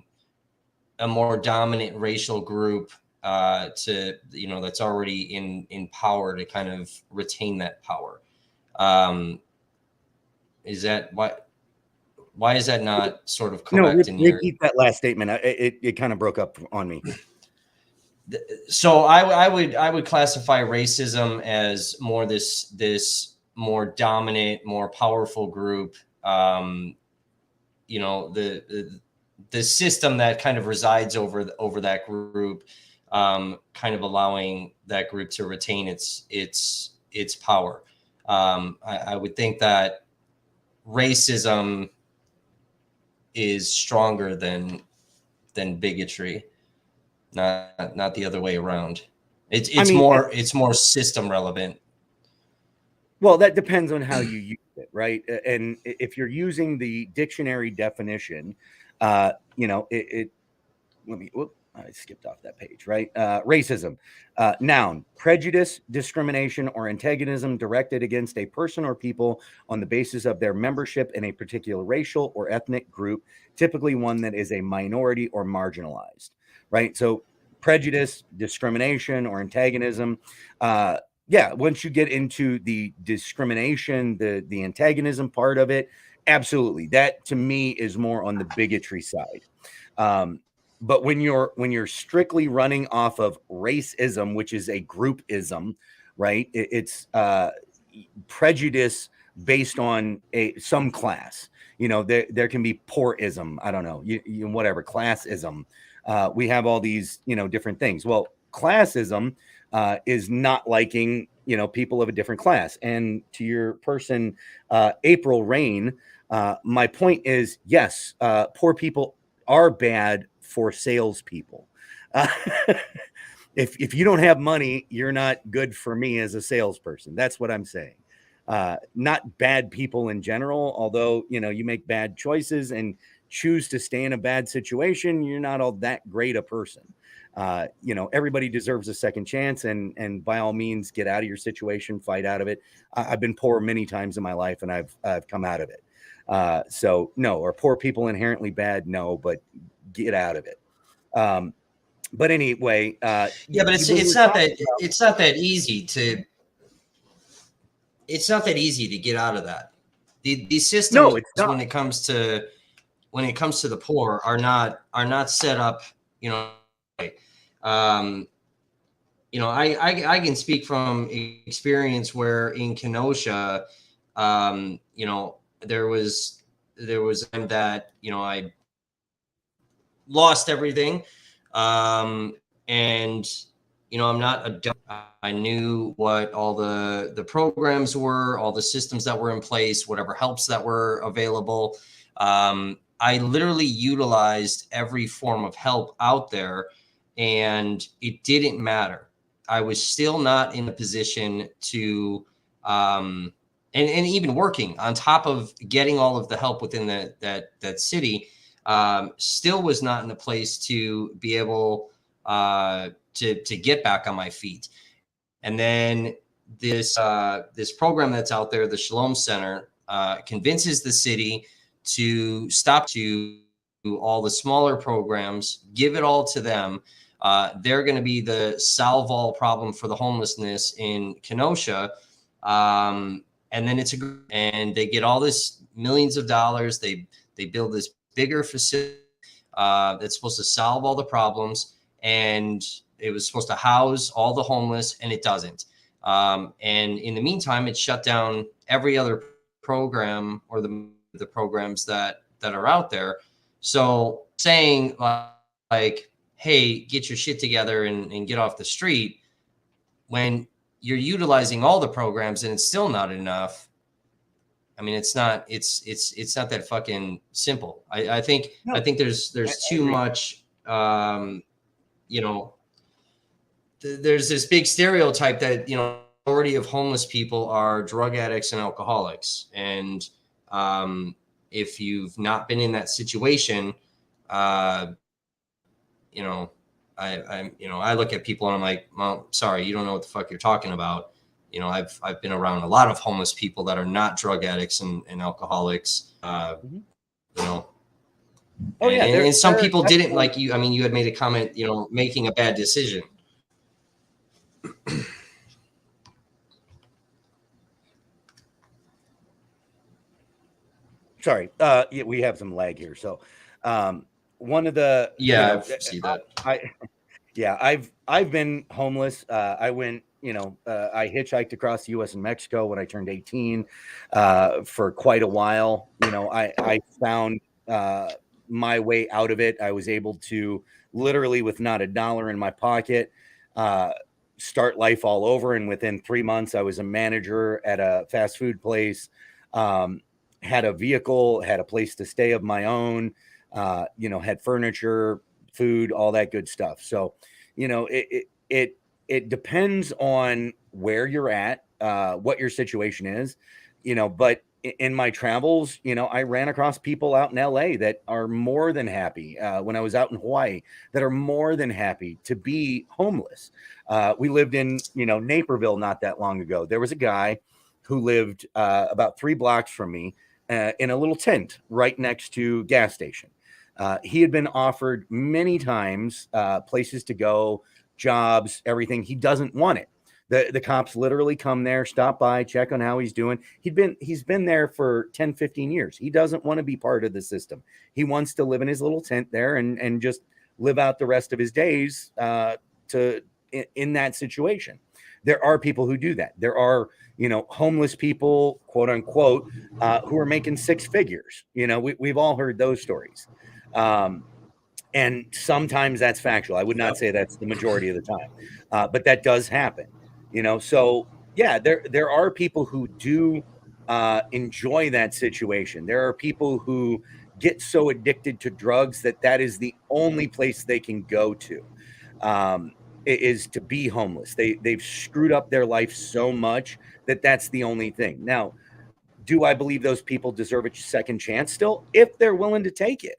more dominant racial group to that's already in power to kind of retain that power. um, is that why is that not sort of No, correct in your? repeat that last statement. It kind of broke up on me. So I would classify racism as more this more dominant, more powerful group. The system that kind of resides over that group, kind of allowing that group to retain its power. I would think that racism is stronger than bigotry, not the other way around. It's more system relevant. Well, that depends on how you use it, right? And if you're using the dictionary definition, it let me, whoop, I skipped off that page, right? Racism, noun, prejudice, discrimination, or antagonism directed against a person or people on the basis of their membership in a particular racial or ethnic group, typically one that is a minority or marginalized, right? So prejudice, discrimination, or antagonism. Yeah, once you get into the discrimination, the antagonism part of it, absolutely. That to me is more on the bigotry side. But when you're strictly running off of racism, which is a groupism, right? It's prejudice based on some class. There can be poorism. I don't know, whatever classism. We have all these different things. Well, classism is not liking people of a different class. And to your person, April Rain, my point is yes, poor people are bad for salespeople. Uh, if you don't have money, you're not good for me as a salesperson. That's what I'm saying. Not bad people in general, although you make bad choices and choose to stay in a bad situation, you're not all that great a person. Everybody deserves a second chance, and by all means, get out of your situation, fight out of it. I've been poor many times in my life, and I've come out of it. So no, are poor people inherently bad? No, but get out of it. But anyway, Yeah, but it's not that easy to get out of that. The systems no, it's not. when it comes to the poor are not set up, um, I can speak from experience where in Kenosha, there was that I lost everything, and I'm not a dumb. I knew what all the programs were, all the systems that were in place, whatever helps that were available. I literally utilized every form of help out there, and it didn't matter. I was still not in a position to, and even working on top of getting all of the help within that city, still was not in a place to be able to get back on my feet. And then this program that's out there, the Shalom Center, convinces the city to stop to all the smaller programs, give it all to them. They're going to be the solve all problem for the homelessness in Kenosha. And then and they get all this millions of dollars. They build this bigger facility that's supposed to solve all the problems, and it was supposed to house all the homeless, and it doesn't. And in the meantime, it shut down every other program or the programs that are out there. So saying like, hey, get your shit together and get off the street, when you're utilizing all the programs and it's still not enough. I mean, it's not that fucking simple. I think there's too much, there's this big stereotype that, majority of homeless people are drug addicts and alcoholics. And if you've not been in that situation, I look at people and I'm like, well, sorry, you don't know what the fuck you're talking about. I've been around a lot of homeless people that are not drug addicts and alcoholics. Oh yeah, and some people didn't, like you. I mean, you had made a comment, making a bad decision. Sorry, yeah, we have some lag here. So, one of the I see that. I've been homeless. I went, I hitchhiked across the U.S. and Mexico when I turned 18 for quite a while. I found my way out of it. I was able to literally, with not a dollar in my pocket, start life all over. And within 3 months, I was a manager at a fast food place, had a vehicle, had a place to stay of my own, had furniture, food, all that good stuff. So, it depends on where you're at, what your situation is, but in my travels, I ran across people out in LA that are more than happy. When I was out in Hawaii, that are more than happy to be homeless. We lived in, Naperville not that long ago. There was a guy who lived about 3 blocks from me in a little tent right next to gas station. He had been offered many times places to go, jobs, everything. He doesn't want it. The cops literally come there, stop by, check on how he's doing. He's been there for 10, 15 years. He doesn't want to be part of the system. He wants to live in his little tent there and just live out the rest of his days in that situation. There are people who do that. There are, homeless people, quote unquote, who are making 6 figures. We've all heard those stories. And sometimes that's factual. I would not say that's the majority of the time, but that does happen. So yeah, there are people who do enjoy that situation. There are people who get so addicted to drugs that is the only place they can go to, is to be homeless. They've screwed up their life so much that's the only thing. Now, do I believe those people deserve a second chance still, if they're willing to take it?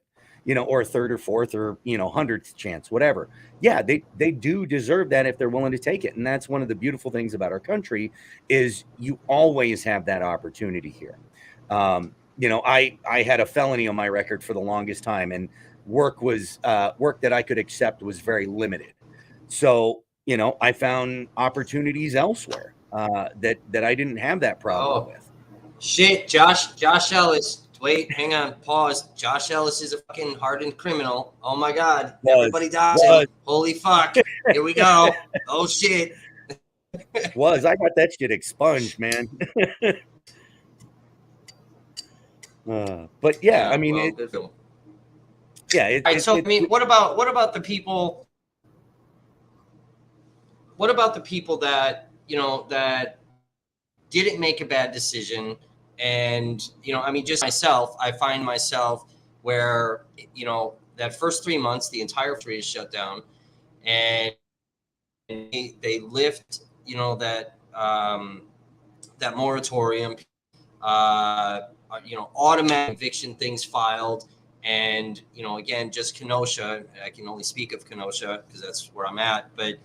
Or a third or fourth or, 100th chance, whatever. Yeah, they do deserve that if they're willing to take it. And that's one of the beautiful things about our country is you always have that opportunity here. I had a felony on my record for the longest time, and work that I could accept was very limited. So, I found opportunities elsewhere that I didn't have that problem with. Shit, Josh Ellis. Wait, hang on, pause. Josh Ellis is a fucking hardened criminal. Oh my God, everybody dies him. Holy fuck! Here we go. Oh shit. I got that shit expunged, man. But yeah, I mean, well, yeah. What about the people? What about the people that that didn't make a bad decision? And, just myself, I find myself where, that first 3 months, the entire country is shut down, and they lift, that moratorium, automatic eviction things filed. And, again, just Kenosha, I can only speak of Kenosha because that's where I'm at, but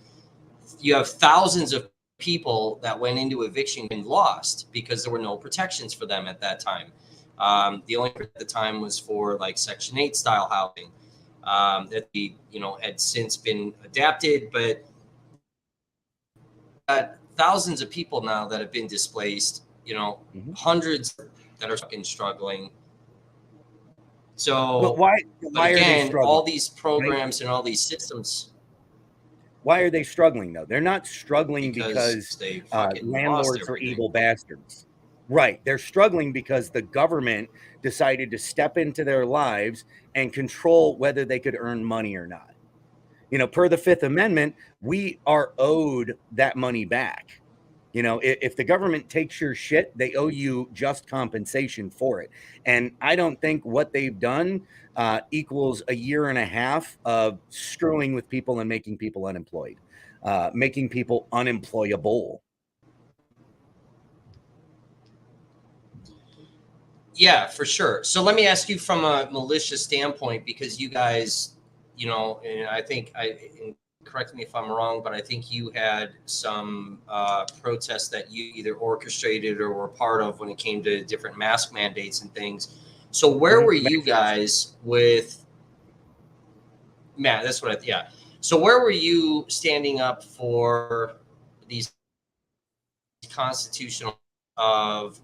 you have thousands of people that went into eviction and lost because there were no protections for them at that time. The only at the time was for like Section 8 style housing that had since been adapted, but thousands of people now that have been displaced, hundreds that are fucking struggling. So but why again, are they struggling? All these programs, right? And all these systems. Why are they struggling, though? They're not struggling because landlords are evil bastards. Right. They're struggling because the government decided to step into their lives and control whether they could earn money or not. Per the Fifth Amendment, we are owed that money back. If the government takes your shit, they owe you just compensation for it. And I don't think what they've done equals a year and a half of screwing with people and making people unemployed, making people unemployable. Yeah, for sure. So let me ask you from a militia standpoint, because you guys, and I think and correct me if I'm wrong, but I think you had some protests that you either orchestrated or were part of when it came to different mask mandates and things. So where were you guys with Matt? That's what yeah. So where were you standing up for these constitutional of,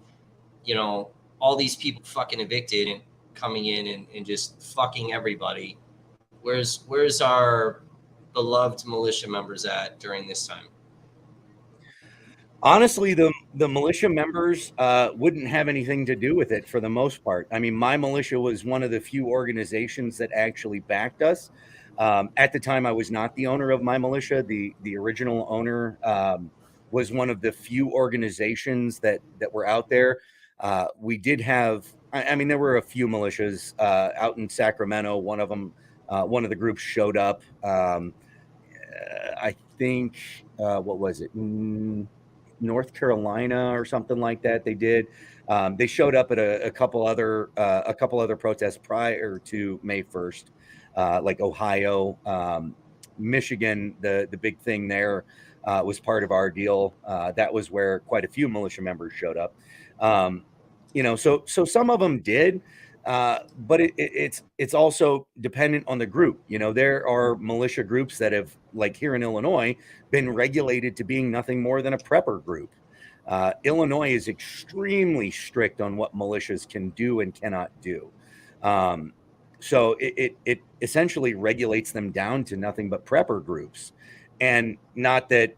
all these people fucking evicted and coming in and just fucking everybody? Where's our beloved militia members at during this time? Honestly, the militia members wouldn't have anything to do with it for the most part. I mean, my militia was one of the few organizations that actually backed us. At the time, I was not the owner of my militia. The original owner was one of the few organizations that were out there. We did have, I mean, there were a few militias out in Sacramento. One of them, one of the groups showed up. I think, what was it? North Carolina or something like that. They did. They showed up at a couple other protests prior to May 1st, like Ohio, Michigan. The big thing there was part of our deal. That was where quite a few militia members showed up. So some of them did. But it's also dependent on the group. There are militia groups that have, like here in Illinois, been regulated to being nothing more than a prepper group. Illinois is extremely strict on what militias can do and cannot do. So it essentially regulates them down to nothing but prepper groups. And not that,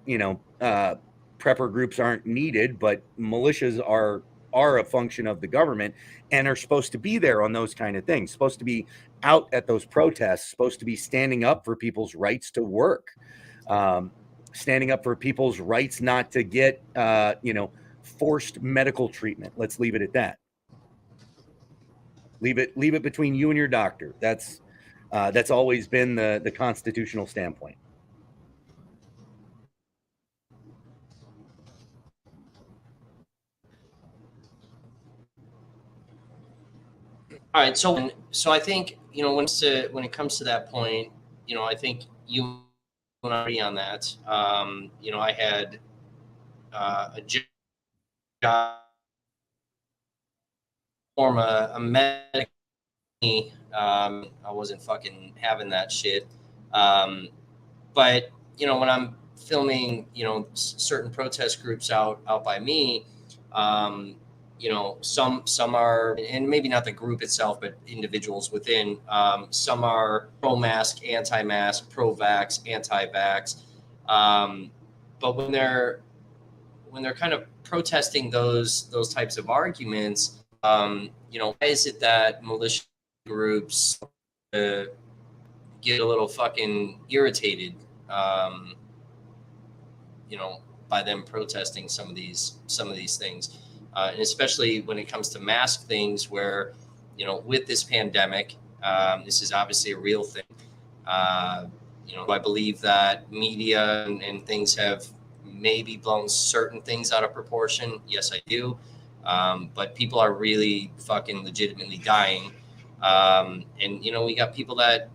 prepper groups aren't needed, but militias are a function of the government and are supposed to be there on those kind of things, supposed to be out at those protests, supposed to be standing up for people's rights to work, standing up for people's rights not to get, forced medical treatment. Let's leave it at that. Leave it between you and your doctor. That's always been the constitutional standpoint. All right, so I think when it comes to that point, I think you and I agree on that. I had a job form a medic. I wasn't fucking having that shit. But when I'm filming, certain protest groups out by me, some are, and maybe not the group itself, but individuals within. Some are pro-mask, anti-mask, pro-vax, anti-vax. But when they're kind of protesting those types of arguments, why is it that militia groups get a little fucking irritated, by them protesting some of these things, and especially when it comes to mask things, where with this pandemic, this is obviously a real thing. I believe that media and things have maybe blown certain things out of proportion. Yes, I do. But people are really fucking legitimately dying. And we got people that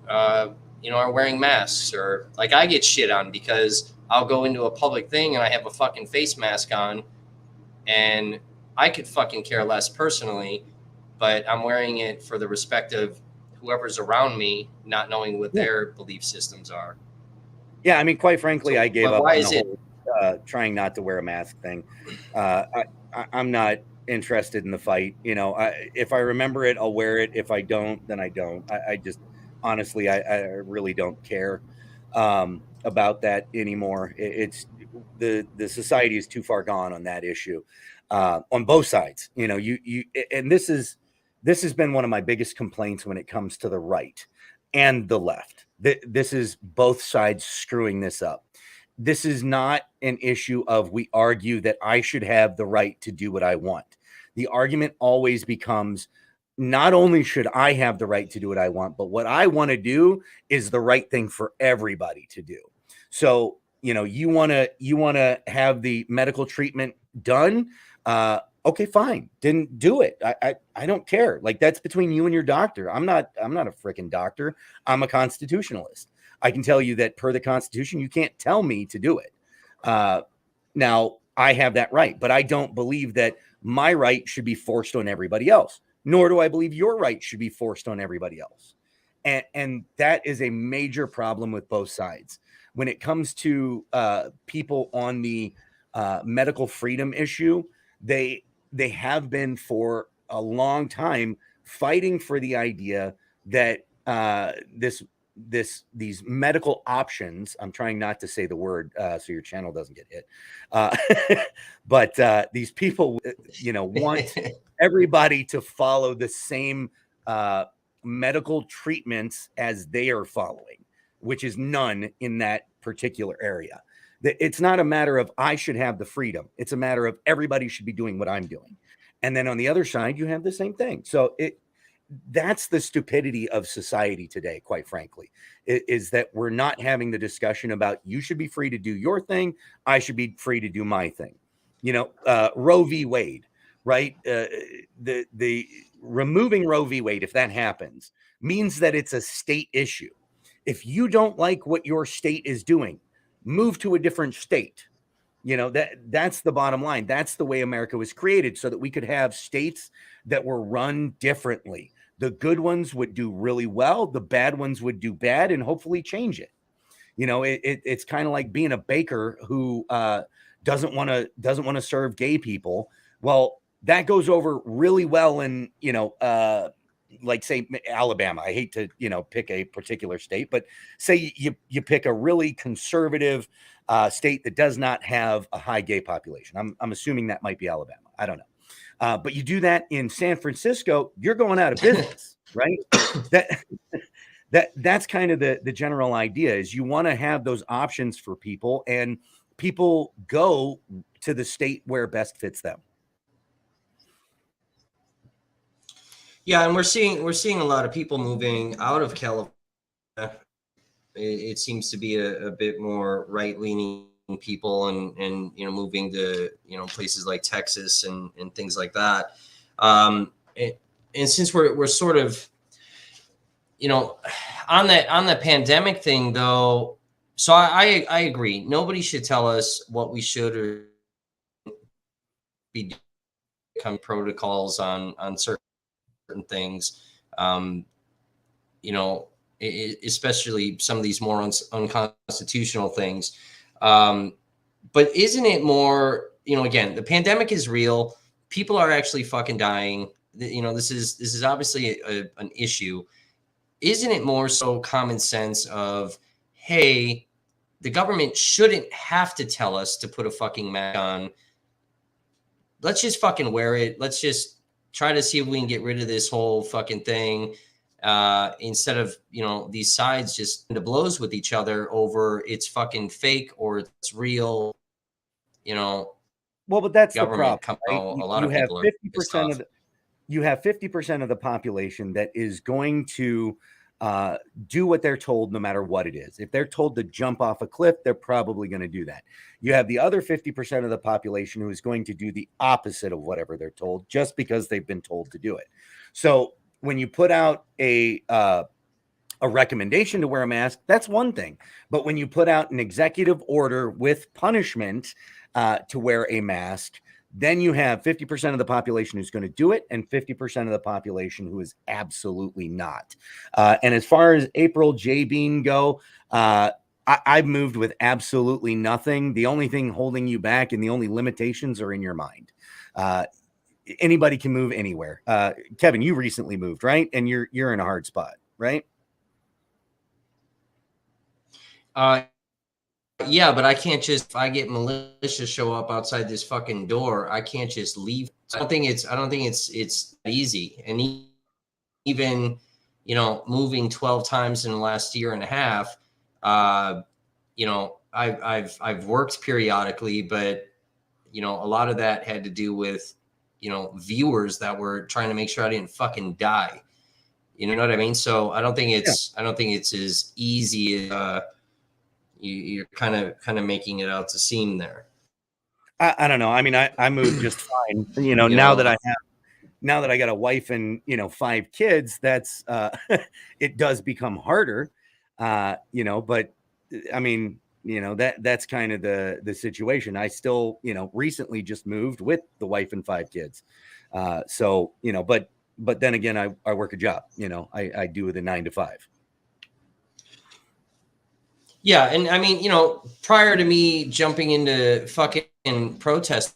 are wearing masks, or like I get shit on because I'll go into a public thing and I have a fucking face mask on, and I could fucking care less personally, but I'm wearing it for the respect of whoever's around me, not knowing what their belief systems are. Yeah, I mean, quite frankly, I gave up why on is the it whole trying not to wear a mask thing. I'm not interested in the fight. If I remember it, I'll wear it. If I don't, then I don't. I just honestly, I really don't care about that anymore. It's the society is too far gone on that issue, on both sides. And this has been one of my biggest complaints when it comes to the right and the left. This is both sides screwing this up. This is not an issue of we argue that I should have the right to do what I want. The argument always becomes, not only should I have the right to do what I want, but what I want to do is the right thing for everybody to do. So, you want to have the medical treatment done. Okay, fine. Didn't do it. I don't care. Like, that's between you and your doctor. I'm not a freaking doctor. I'm a constitutionalist. I can tell you that per the Constitution, you can't tell me to do it. Now, I have that right, but I don't believe that my right should be forced on everybody else, nor do I believe your right should be forced on everybody else. And that is a major problem with both sides. When it comes to people on the medical freedom issue, they have been for a long time fighting for the idea that these medical options, I'm trying not to say the word so your channel doesn't get hit, but these people want everybody to follow the same medical treatments as they are following, which is none in that particular area. It's not a matter of I should have the freedom. It's a matter of everybody should be doing what I'm doing. And then on the other side, you have the same thing. So that's the stupidity of society today, quite frankly, is that we're not having the discussion about you should be free to do your thing. I should be free to do my thing. Roe v. Wade, right? The removing Roe v. Wade, if that happens, means that it's a state issue. If you don't like what your state is doing, move to a different state. That's the bottom line. That's the way America was created, so that we could have states that were run differently. The good ones would do really well, the bad ones would do bad, and hopefully change it. It's kind of like being a baker who doesn't want to serve gay people. Well, that goes over really well in like say Alabama. I hate to pick a particular state, but say you pick a really conservative state that does not have a high gay population. I'm assuming that might be Alabama. I don't know. But you do that in San Francisco, you're going out of business, right? That's kind of the general idea, is you want to have those options for people, and people go to the state where best fits them. Yeah, and we're seeing a lot of people moving out of California. It seems to be a bit more right-leaning people, and moving to places like Texas and things like that. And since we're sort of on the pandemic thing though, so I agree. Nobody should tell us what we should or be doing, protocols on certain things, especially some of these more unconstitutional things. But isn't it more, again, the pandemic is real. People are actually fucking dying. This is obviously an issue. Isn't it more so common sense of, hey, the government shouldn't have to tell us to put a fucking mask on. Let's just fucking wear it. Let's just try to see if we can get rid of this whole fucking thing, instead of these sides just into blows with each other over it's fucking fake or it's real. Well, but that's the problem. Right? A lot of people are 50% of you have 50% of the population that is going to do what they're told, no matter what it is. If they're told to jump off a cliff, they're probably going to do that. You have the other 50% of the population who is going to do the opposite of whatever they're told, just because they've been told to do it. So when you put out a recommendation to wear a mask, that's one thing. But when you put out an executive order with punishment to wear a mask, then you have 50% of the population who's going to do it and 50% of the population who is absolutely not. And as far as April J. Bean go, I've moved with absolutely nothing. The only thing holding you back and the only limitations are in your mind. Anybody can move anywhere. Kevin, you recently moved, right? And you're in a hard spot, right? Yeah, but I can't just, if I get militia show up outside this fucking door, I can't just leave. I don't think it's easy. And even, moving 12 times in the last year and a half, I've worked periodically, but a lot of that had to do with, viewers that were trying to make sure I didn't fucking die. You know what I mean? So I don't think it's as easy as, you're kind of making it out to seem there. I don't know. I mean, I moved just fine. Now that I got a wife and 5 kids, that's it does become harder. But I mean, that's kind of the situation. I still, recently just moved with the wife and 5 kids. So, but then again, I work a job. I do the 9 to 5. Yeah, and I mean, prior to me jumping into fucking protests,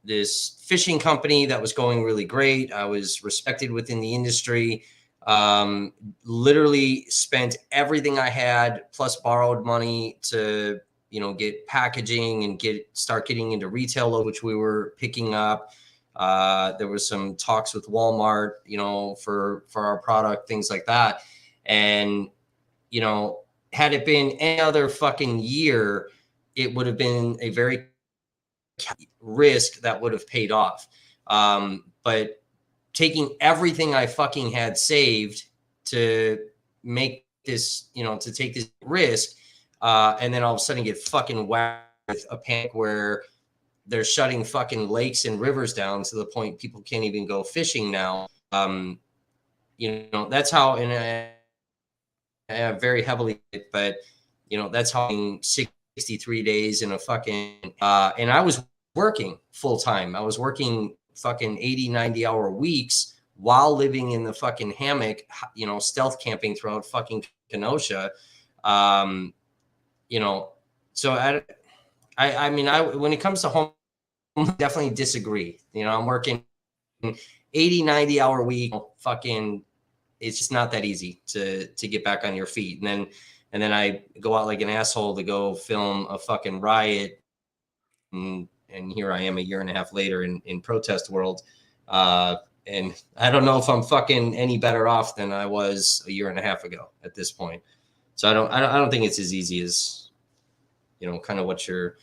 this fishing company that was going really great. I was respected within the industry. Literally spent everything I had, plus borrowed money to, get packaging and start getting into retail, which we were picking up. There was some talks with Walmart, for our product, things like that. And, had it been any other fucking year, it would have been a very risk that would have paid off. But taking everything I fucking had saved to make this, to take this risk, and then all of a sudden get fucking whacked with a panic where they're shutting fucking lakes and rivers down to the point people can't even go fishing now. That's how, and I very heavily, but that's how in 63 days in a fucking, and I was working full time. I was working fucking 80, 90-hour weeks while living in the fucking hammock, stealth camping throughout fucking Kenosha. So I mean, when it comes to home, I definitely disagree. I'm working 80, 90-hour week, fucking, it's just not that easy to get back on your feet. And then I go out like an asshole to go film a fucking riot. And here I am a year and a half later in protest world. And I don't know if I'm fucking any better off than I was a year and a half ago at this point. So I don't think it's as easy as, kind of what you're,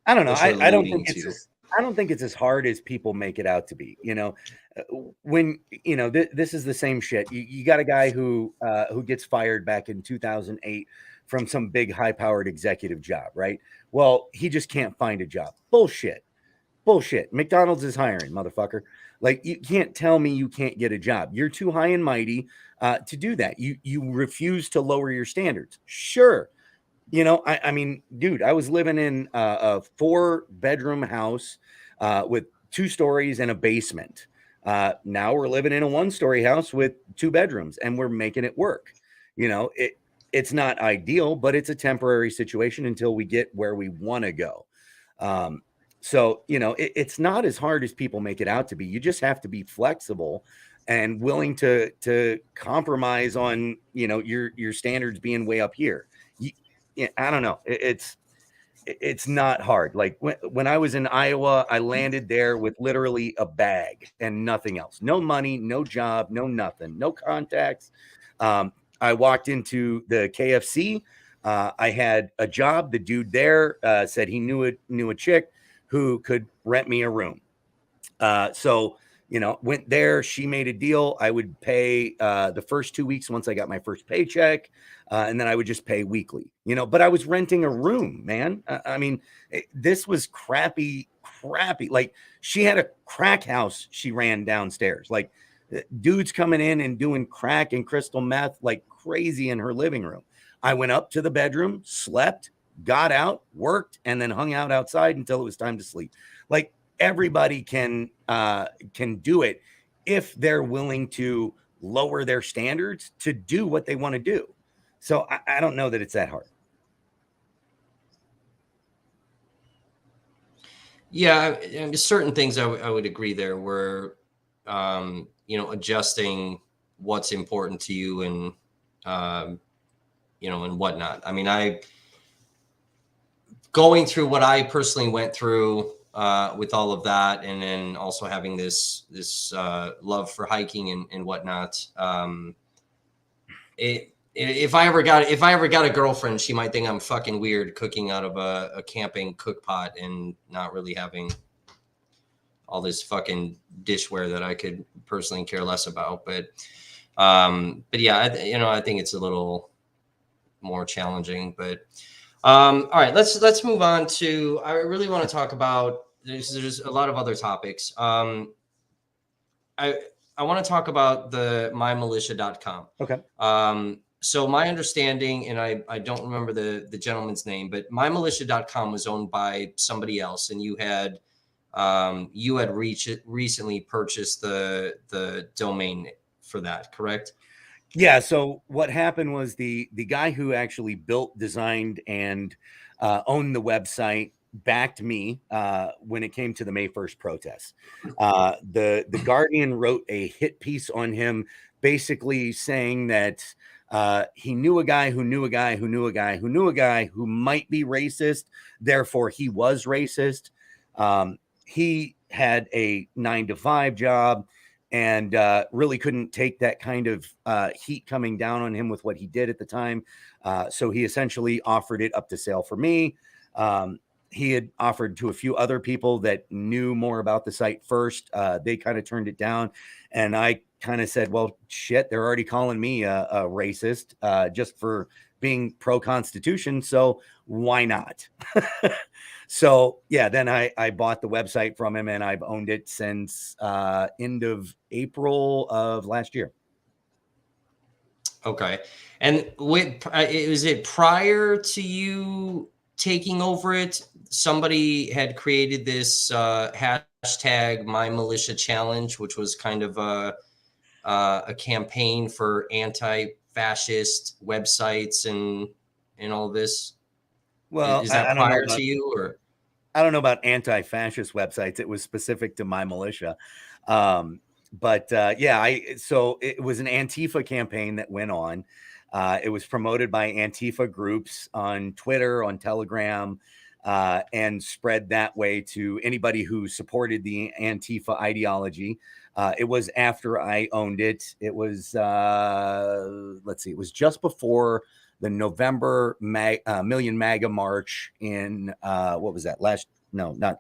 I don't know. I don't alluding think to. I don't think it's as hard as people make it out to be. When this is the same shit. You got a guy who gets fired back in 2008 from some big high-powered executive job, right? Well, he just can't find a job. Bullshit. McDonald's is hiring, motherfucker. Like, you can't tell me you can't get a job. You're too high and mighty to do that. You refuse to lower your standards. Sure. I mean, dude, I was living in a 4-bedroom house with 2 stories and a basement. Now we're living in a 1-story house with 2 bedrooms, and we're making it work. It's not ideal, but it's a temporary situation until we get where we want to go. So, it's not as hard as people make it out to be. You just have to be flexible and willing to compromise on, your standards being way up here. Yeah, I don't know. It's not hard. Like when I was in Iowa, I landed there with literally a bag and nothing else. No money, no job, no nothing, no contacts. I walked into the KFC. I had a job. The dude there said he knew a chick who could rent me a room. So went there. She made a deal. I would pay the first 2 weeks once I got my first paycheck, and then I would just pay weekly. But I was renting a room, man. I mean, this was crappy. Like, she had a crack house she ran downstairs. Like, dudes coming in and doing crack and crystal meth like crazy in her living room. I went up to the bedroom, slept, got out, worked, and then hung out outside until it was time to sleep. Like, everybody can do it if they're willing to lower their standards to do what they want to do. So I don't know that it's that hard. Yeah, certain things I would agree there were, adjusting what's important to you and, and whatnot. I mean, going through what I personally went through with all of that, and then also having this love for hiking and whatnot. If I ever got a girlfriend, she might think I'm fucking weird cooking out of a camping cook pot and not really having all this fucking dishware that I could personally care less about. But yeah, I think it's a little more challenging. But all right, let's move on to. I really want to talk about. There's a lot of other topics. I want to talk about the mymilitia.com. Okay. So my understanding, and I don't remember the gentleman's name, but mymilitia.com was owned by somebody else, and you had recently purchased the domain for that, correct? Yeah. So what happened was the guy who actually built, designed, and owned the website backed me when it came to the May 1st protests. The Guardian wrote a hit piece on him, basically saying that he knew a guy who knew a guy who knew a guy who knew a guy who might be racist. Therefore, he was racist. he had a 9 to 5 job and really couldn't take that kind of heat coming down on him with what he did at the time. So he essentially offered it up to sale for me. He had offered to a few other people that knew more about the site first. They kind of turned it down. And I kind of said, well, shit, they're already calling me a racist just for being pro-Constitution. So why not? So yeah, then I bought the website from him and I've owned it since end of April of last year. Okay. And was it prior to you taking over it? Somebody had created this hashtag My Militia Challenge, which was kind of a campaign for anti-fascist websites and all this. Well, Is that I don't know prior about to you, or? I don't know about anti-fascist websites. It was specific to my militia. But yeah, so it was an Antifa campaign that went on. It was promoted by Antifa groups on Twitter, on Telegram, and spread that way to anybody who supported the Antifa ideology. It was after I owned it. It was, let's see, it was just before the November Million MAGA March in, what was that? No, not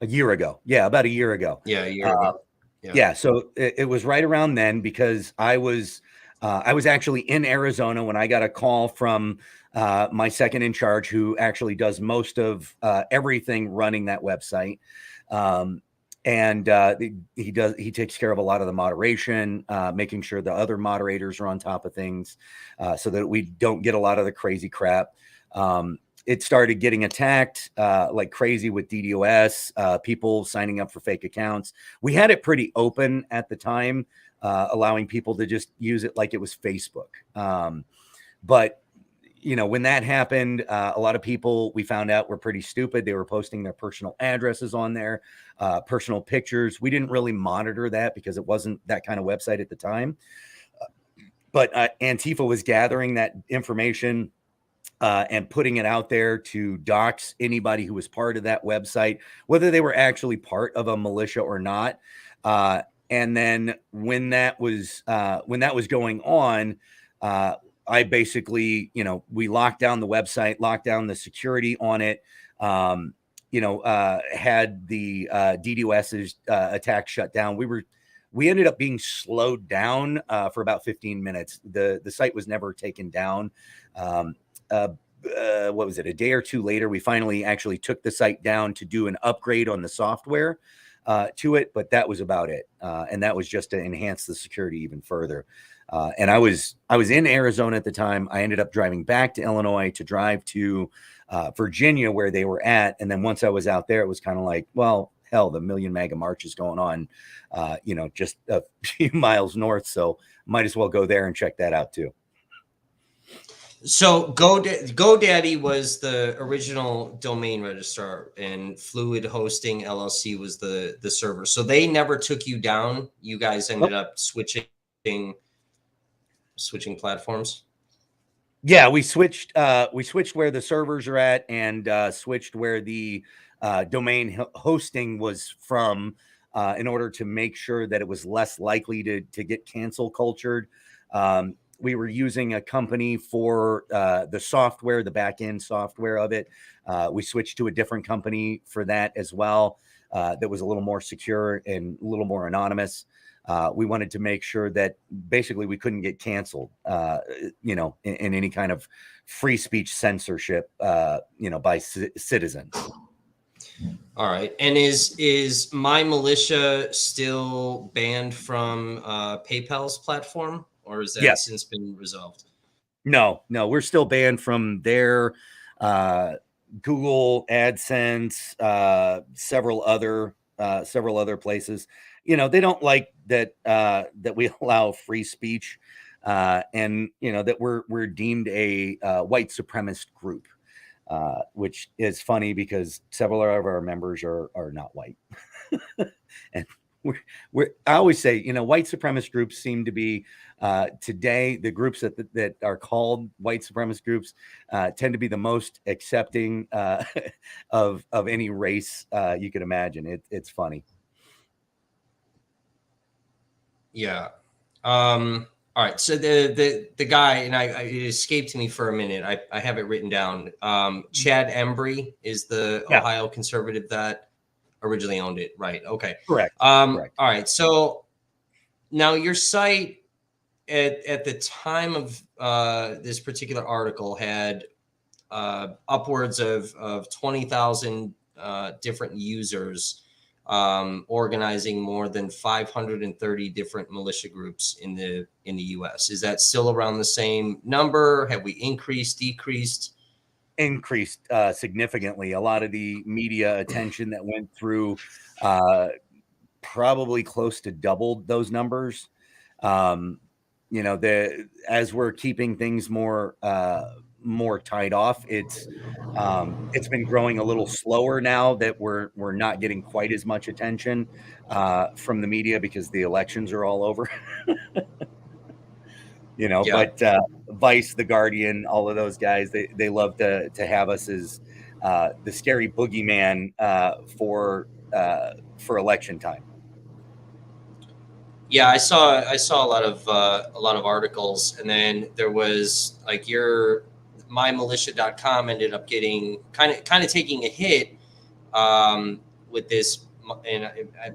a year ago. Yeah, about a year ago. Yeah, a year ago. Yeah, so it was right around then because I was actually in Arizona when I got a call from my second in charge, who actually does most of everything running that website. And he takes care of a lot of the moderation, making sure the other moderators are on top of things, so that we don't get a lot of the crazy crap. It started getting attacked like crazy with DDoS, people signing up for fake accounts. We had it pretty open at the time, allowing people to just use it like it was Facebook. But you know, when that happened, a lot of people, we found out, were pretty stupid. They were posting their personal addresses on there, personal pictures. We didn't really monitor that because it wasn't that kind of website at the time. But Antifa was gathering that information and putting it out there to dox anybody who was part of that website, whether they were actually part of a militia or not. And then when that was going on, I basically, you know, we locked down the website, locked down the security on it, had the DDoS attack shut down. We ended up being slowed down for about 15 minutes. The site was never taken down. What was it? A day or two later, we finally actually took the site down to do an upgrade on the software to it, but that was about it. And that was just to enhance the security even further. And I was in Arizona at the time. I ended up driving back to Illinois to drive to Virginia where they were at. And then once I was out there, it was kind of like, well, hell, the Million MAGA March is going on, just a few miles north. So might as well go there and check that out too. So GoDaddy was the original domain registrar, and Fluid Hosting LLC was the server. So they never took you down. You guys ended up switching platforms. Yeah, we switched where the servers are at, and switched where the domain hosting was from, in order to make sure that it was less likely to get cancel cultured. We were using a company for the software, the back end software of it. We switched to a different company for that as well, that was a little more secure and a little more anonymous. We wanted to make sure that basically we couldn't get canceled, in any kind of free speech censorship, by citizens. All right. And is My Militia still banned from PayPal's platform, or has that since been resolved? No, we're still banned from their Google AdSense, several other places. They don't like that we allow free speech, and that we're deemed a white supremacist group, which is funny because several of our members are not white. And I always say, white supremacist groups seem to be today, the groups that are called white supremacist groups tend to be the most accepting of any race you could imagine. It's funny. Yeah. All right. So the guy, and it escaped me for a minute. I have it written down. Chad Embry is the Yeah, Ohio conservative that originally owned it. Right. Okay. correct, correct. All right. So now your site at the time of this particular article had upwards of 20,000 different users, organizing more than 530 different militia groups in the U.S. Is that still around the same number? Have we increased, decreased? Increased significantly. A lot of the media attention that went through uh, probably close to doubled those numbers. Um, as we're keeping things more tied off, it's been growing a little slower now that we're not getting quite as much attention from the media because the elections are all over. Yeah. But Vice, The Guardian, all of those guys, they love to have us as the scary boogeyman for election time. Yeah, I saw a lot of articles, and then there was like your mymilitia.com ended up getting kind of taking a hit with this, and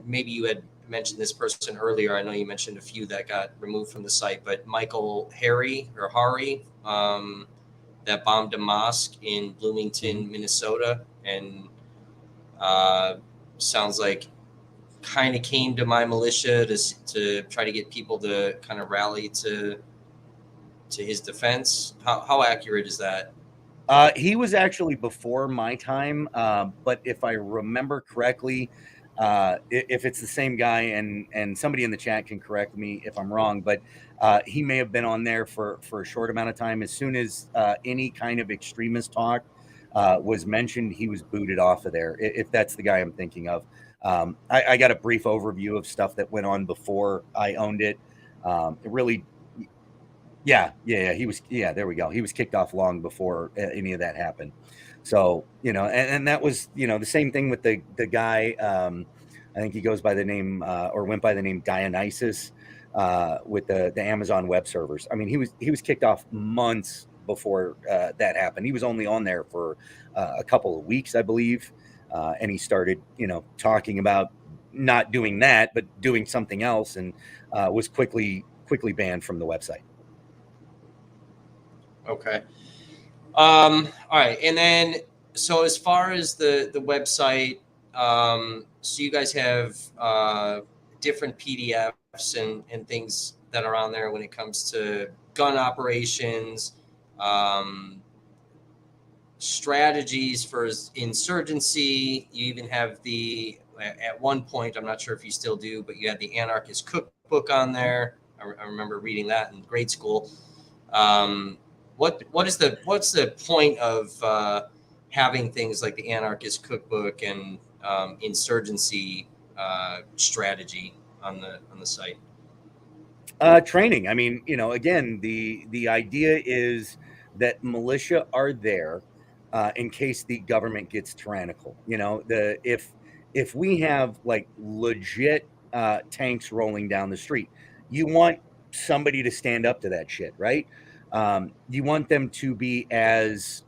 maybe you had mentioned this person earlier. I know you mentioned a few that got removed from the site, but Michael Hari, that bombed a mosque in Mhm. Bloomington, Minnesota, and uh, sounds like kind of came to my militia to try to get people to kind of rally to his defense. How accurate is that? He was actually before my time, but if I remember correctly, if it's the same guy, and somebody in the chat can correct me if I'm wrong, but he may have been on there for a short amount of time. As soon as any kind of extremist talk was mentioned, he was booted off of there. If that's the guy I'm thinking of, I got a brief overview of stuff that went on before I owned it. It really yeah. He was, yeah. There we go. He was kicked off long before any of that happened. So and that was the same thing with the guy. I think he goes by the name or went by the name Dionysus with the Amazon web servers. I mean, he was kicked off months before that happened. He was only on there for a couple of weeks, I believe, and he started talking about not doing that, but doing something else, and was quickly banned from the website. Okay. All right, and then so as far as the website, so you guys have different PDFs and things that are on there when it comes to gun operations, um, strategies for insurgency. You even have at one point, I'm not sure if you still do, but you had the anarchist cookbook on there. I remember reading that in grade school. Um, what's the point of having things like the anarchist cookbook and insurgency strategy on the site? Training. I mean, again, the idea is that militia are there in case the government gets tyrannical. The if we have like legit tanks rolling down the street, you want somebody to stand up to that shit, right? You want them to be as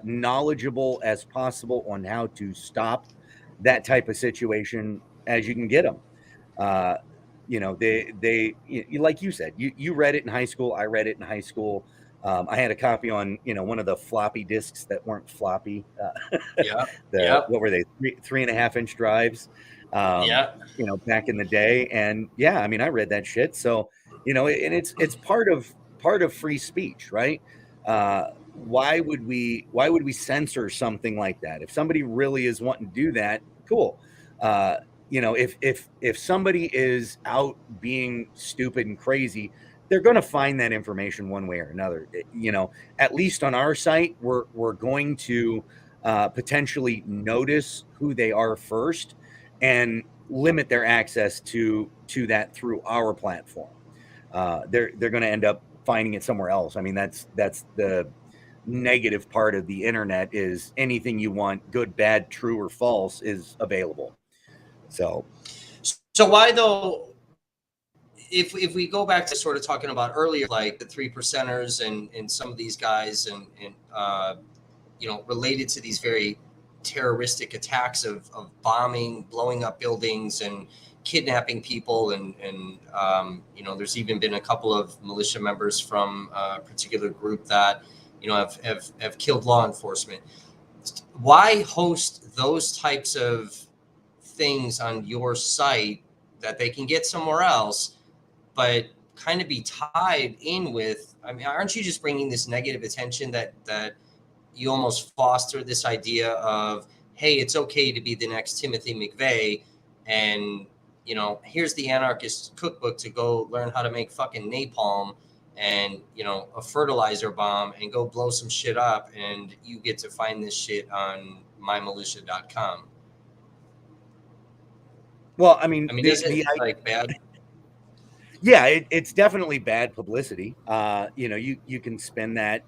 knowledgeable as possible on how to stop that type of situation as you can get them. Uh, like you said, you read it in high school. I read it in high school. I had a copy on one of the floppy disks that weren't floppy. Yeah, The yeah, what were they, 3.5 inch drives? yeah. Back in the day, and yeah, I mean, I read that shit. So and it's part of free speech, right? Why would we censor something like that? If somebody really is wanting to do that, cool. Uh, if somebody is out being stupid and crazy, they're going to find that information one way or another. At least on our site, we're going to potentially notice who they are first, and limit their access to that through our platform. They're going to end up finding it somewhere else. I mean, that's the negative part of the internet, is anything you want, good, bad, true, or false, is available. So why though? If we go back to sort of talking about earlier, like the three percenters and some of these guys and related to these very terroristic attacks of bombing, blowing up buildings, and kidnapping people, and there's even been a couple of militia members from a particular group that have killed law enforcement. Why host those types of things on your site that they can get somewhere else, but kind of be tied in with? I mean, aren't you just bringing this negative attention that you almost foster this idea of, hey, it's okay to be the next Timothy McVeigh, and here's the anarchist cookbook to go learn how to make fucking napalm and a fertilizer bomb and go blow some shit up, and you get to find this shit on mymilitia.com. well, I mean, Is it like bad? Yeah, it's definitely bad publicity. You can spin that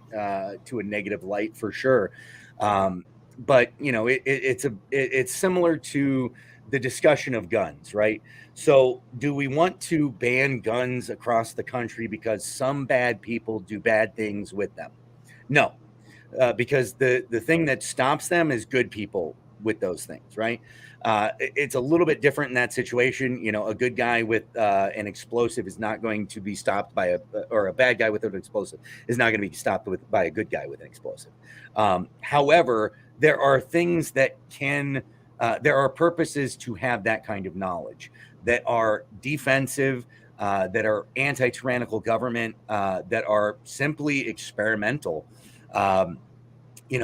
to a negative light for sure. But it's similar to the discussion of guns, right? So, do we want to ban guns across the country because some bad people do bad things with them? No, because the thing that stops them is good people with those things, right? It's a little bit different in that situation. A good guy with an explosive is not going to be stopped by or a bad guy with an explosive is not going to be stopped by a good guy with an explosive. However, there are things that there are purposes to have that kind of knowledge that are defensive, that are anti-tyrannical government, that are simply experimental. Um,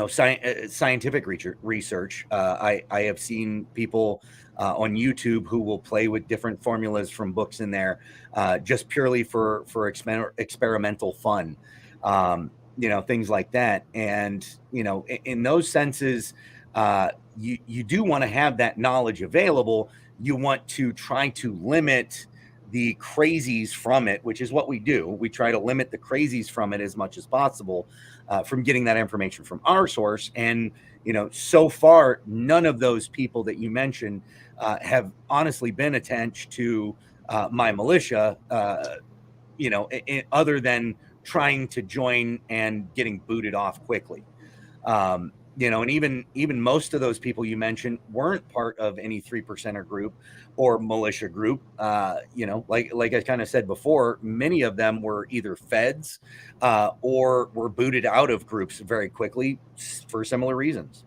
Scientific research. I have seen people on YouTube who will play with different formulas from books in there, just purely for experimental fun, things like that. And in those senses, you do want to have that knowledge available. You want to try to limit the crazies from it, which is what we do. We try to limit the crazies from it as much as possible, from getting that information from our source. And so far, none of those people that you mentioned have honestly been attached to my militia, other than trying to join and getting booted off quickly. And even most of those people you mentioned weren't part of any 3%er group or militia group. Like I kind of said before, many of them were either feds or were booted out of groups very quickly for similar reasons.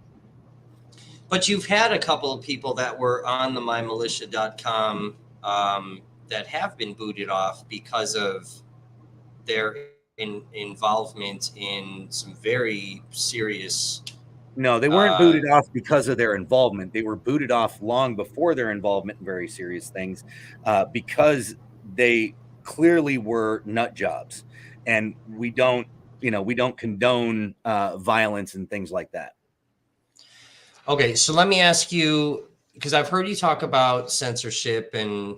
But you've had a couple of people that were on the mymilitia.com that have been booted off because of their involvement in some very serious. No, they weren't booted off because of their involvement. They were booted off long before their involvement in very serious things, because they clearly were nut jobs, and we don't condone violence and things like that. Okay, so let me ask you, because I've heard you talk about censorship and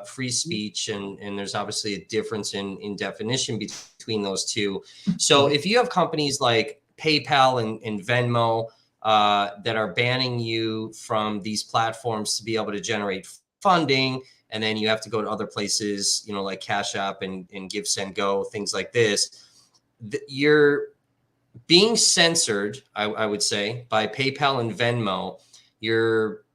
free speech, and there's obviously a difference in definition between those two. So if you have companies like PayPal and Venmo that are banning you from these platforms to be able to generate funding, and then you have to go to other places, like Cash App and Give, Send, Go, things like this, you're being censored, I would say, by PayPal and Venmo. You're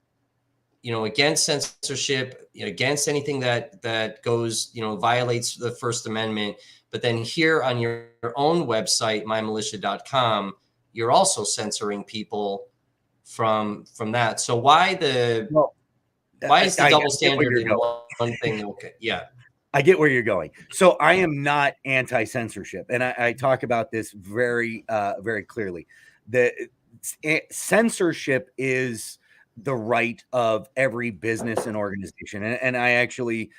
against censorship, against anything that goes, violates the First Amendment. But then here on your own website, mymilitia.com, you're also censoring people from that. So why is the double standard in one thing? Okay, yeah. I get where you're going. So I am not anti-censorship, and I talk about this very, very clearly. The censorship is the right of every business and organization, and I actually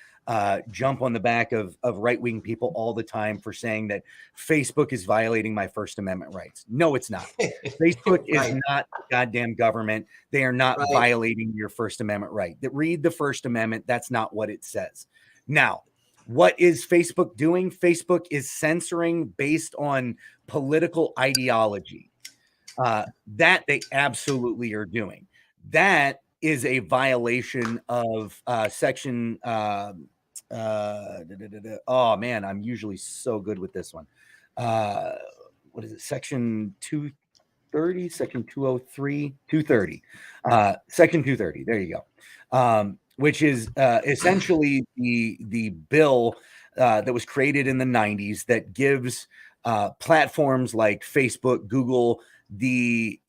jump on the back of right-wing people all the time for saying that Facebook is violating my First Amendment rights. No, it's not. Facebook is Right. not the goddamn government. They are not Right. violating your First Amendment right. Read the First Amendment. That's not what it says. Now, what is Facebook doing? Facebook is censoring based on political ideology. That they absolutely are doing. That is a violation of section. Oh man, I'm usually so good with this one. What is it? Section 230, section 203, 230, section 230. There you go. Which is essentially the bill that was created in the 90s that gives platforms like Facebook, Google, the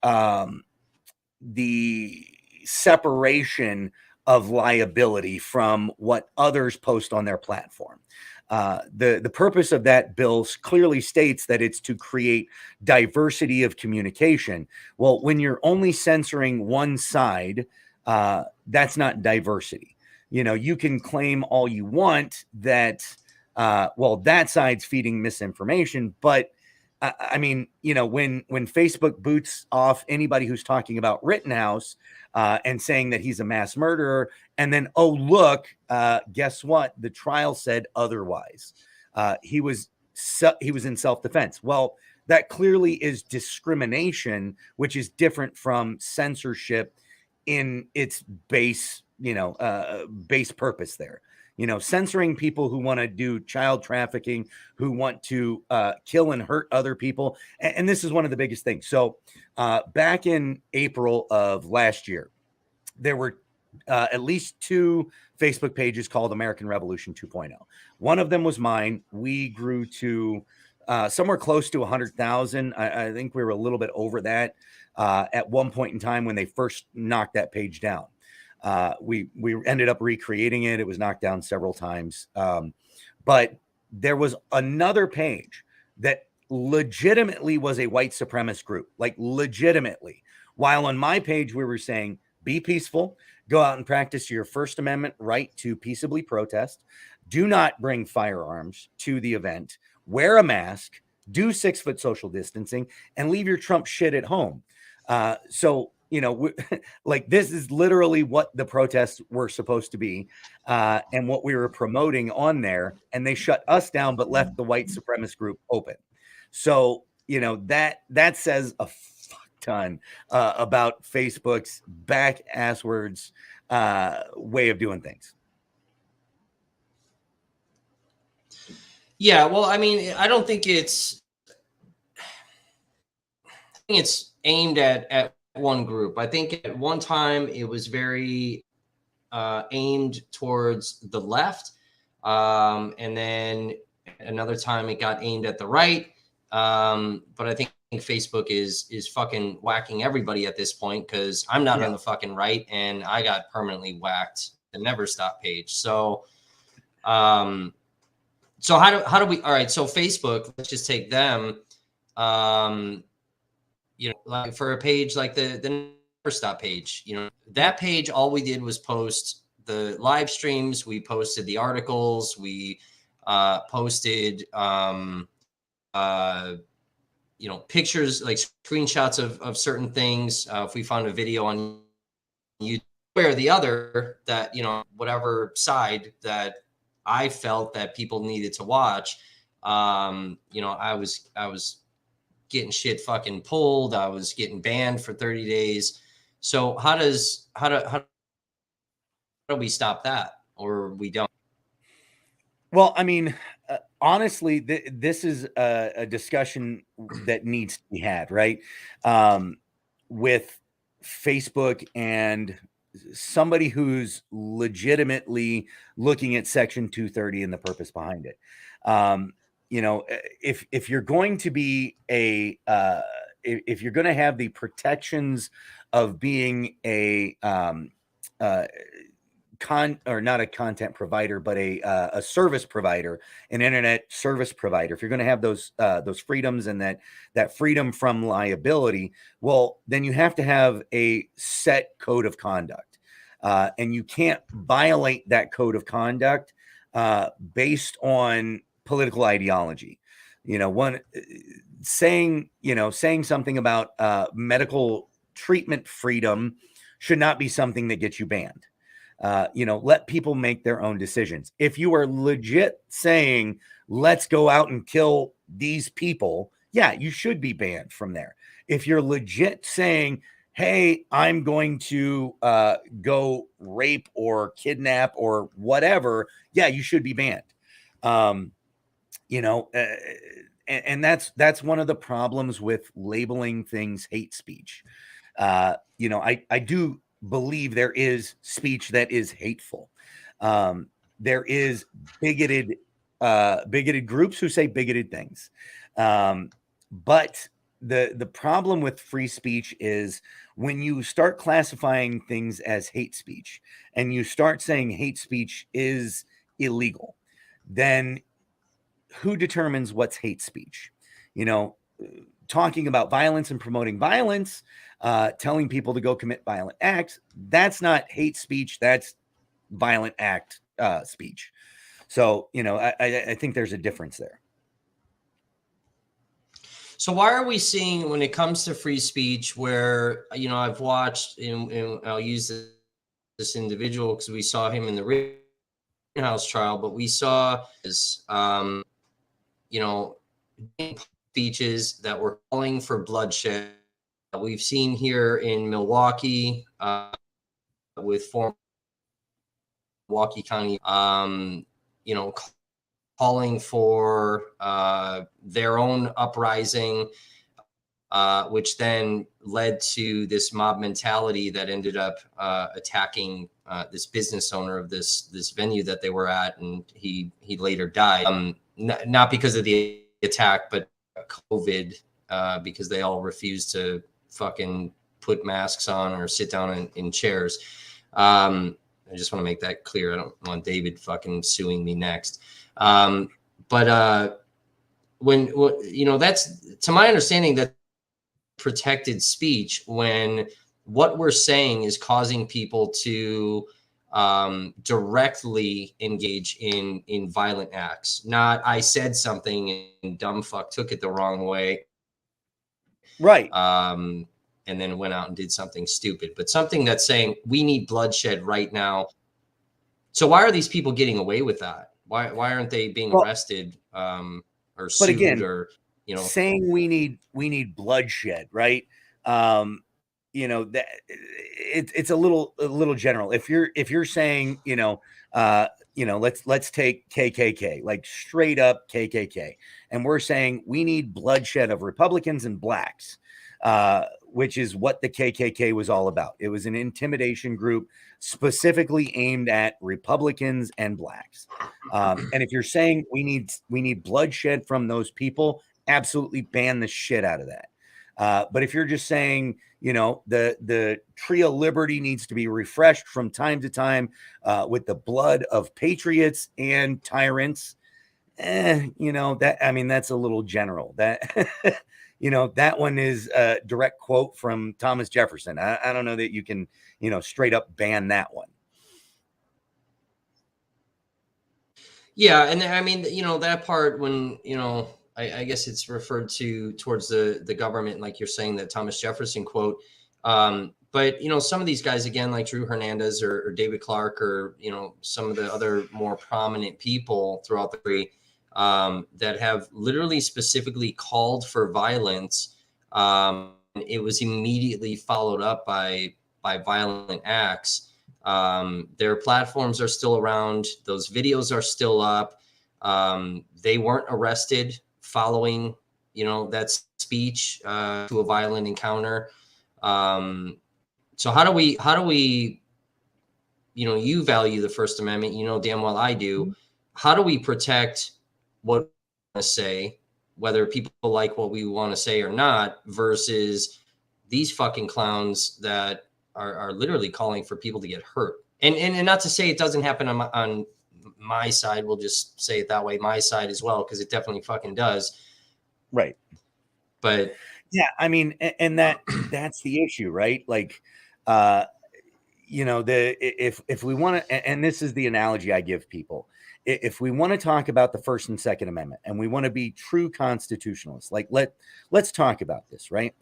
separation of liability from what others post on their platform. The purpose of that bill clearly states that it's to create diversity of communication. Well, when you're only censoring one side, that's not diversity. You know, you can claim all you want that, well, that side's feeding misinformation, but I mean, you know, when Facebook boots off anybody who's talking about Rittenhouse and saying that he's a mass murderer, and then look, guess what? The trial said otherwise. He was in self-defense. Well, that clearly is discrimination, which is different from censorship in its base, base purpose there. You know, censoring people who want to do child trafficking, who want to kill and hurt other people. And this is one of the biggest things. So back in April of last year, there were at least 2 Facebook pages called American Revolution 2.0. One of them was mine. We grew to somewhere close to 100,000. I think we were a little bit over that at one point in time when they first knocked that page down. We ended up recreating it. It was knocked down several times. But there was another page that legitimately was a white supremacist group, like legitimately. While on my page, we were saying, be peaceful, go out and practice your First Amendment right to peaceably protest. Do not bring firearms to the event, wear a mask, do 6-foot social distancing, and leave your Trump shit at home. So, you know, like this is literally what the protests were supposed to be and what we were promoting on there. And they shut us down, but left the white supremacist group open. So, you know, that says a fuck ton about Facebook's back asswards way of doing things. Yeah, well, I mean, I don't think it's aimed at one group. I think at one time it was very aimed towards the left, and then another time it got aimed at the right. But I think Facebook is fucking whacking everybody at this point because I'm not on the fucking right and I got permanently whacked the Never Stop page. So, so how do we? All right, so Facebook, let's just take them. You know, like for a page like the Never Stop page, you know, that page, all we did was post the live streams. We posted the articles. We posted, you know, pictures, like screenshots of certain things. If we found a video on YouTube or the other that, you know, whatever side that I felt that people needed to watch, you know, I was getting shit fucking pulled. I was getting banned for 30 days. So how do we stop that, or we don't? Well, I mean, honestly, this is a discussion that needs to be had, right? With Facebook and somebody who's legitimately looking at Section 230 and the purpose behind it. You know, if you're going to be if you're going to have the protections of being a or not a content provider, but a service provider, an internet service provider. If you're going to have those freedoms and that freedom from liability, well, then you have to have a set code of conduct, and you can't violate that code of conduct based on political ideology. One saying something about medical treatment freedom should not be something that gets you banned. Let people make their own decisions. If you are legit saying, let's go out and kill these people, yeah, you should be banned from there. If you're legit saying, hey, I'm going to go rape or kidnap or whatever, yeah, you should be banned. And that's one of the problems with labeling things hate speech. I do believe there is speech that is hateful. There is bigoted groups who say bigoted things. But the problem with free speech is when you start classifying things as hate speech and you start saying hate speech is illegal, then who determines what's hate speech? Talking about violence and promoting violence, telling people to go commit violent acts, that's not hate speech. That's violent act speech. So, I think there's a difference there. So why are we seeing, when it comes to free speech, where, I've watched, and I'll use this individual because we saw him in the Rittenhouse trial, but we saw his, speeches that were calling for bloodshed. We've seen here in Milwaukee with former Milwaukee County, calling for their own uprising, which then led to this mob mentality that ended up attacking this business owner of this venue that they were at, and he later died. Not because of the attack, but COVID, because they all refused to fucking put masks on or sit down in chairs. I just want to make that clear. I don't want David fucking suing me next. But when that's, to my understanding, that protected speech when what we're saying is causing people to directly engage in violent acts. Not, I said something and dumb fuck took it the wrong way, right? And then went out and did something stupid, but something that's saying we need bloodshed right now. So why are these people getting away with that? Why aren't they being arrested or sued? But again, or saying we need bloodshed, right? That it's a little general. If you're saying, let's take KKK, like straight up KKK, and we're saying we need bloodshed of Republicans and blacks, which is what the KKK was all about. It was an intimidation group specifically aimed at Republicans and blacks. And if you're saying we need bloodshed from those people, absolutely ban the shit out of that. But if you're just saying, the tree of liberty needs to be refreshed from time to time with the blood of patriots and tyrants, that's a little general. That that one is a direct quote from Thomas Jefferson. I don't know that you can, straight up ban that one. Yeah. And I mean, that part when, I guess it's referred to towards the government, like you're saying, that Thomas Jefferson quote. But, some of these guys, again, like Drew Hernandez or David Clark, or, some of the other more prominent people throughout the country that have literally specifically called for violence. It was immediately followed up by violent acts. Their platforms are still around. Those videos are still up. They weren't arrested following, that speech to a violent encounter. So how do we, you value the First Amendment, damn well I do. How do we protect what we want to say, whether people like what we want to say or not, versus these fucking clowns that are literally calling for people to get hurt? And not to say it doesn't happen on my side. We'll just say it that way. My side as well, because it definitely fucking does. Right. But yeah, I mean, and that's the issue, right? Like, if we want to, and this is the analogy I give people. if we want to talk about the First and Second Amendment and we want to be true constitutionalists, like let's talk about this, right?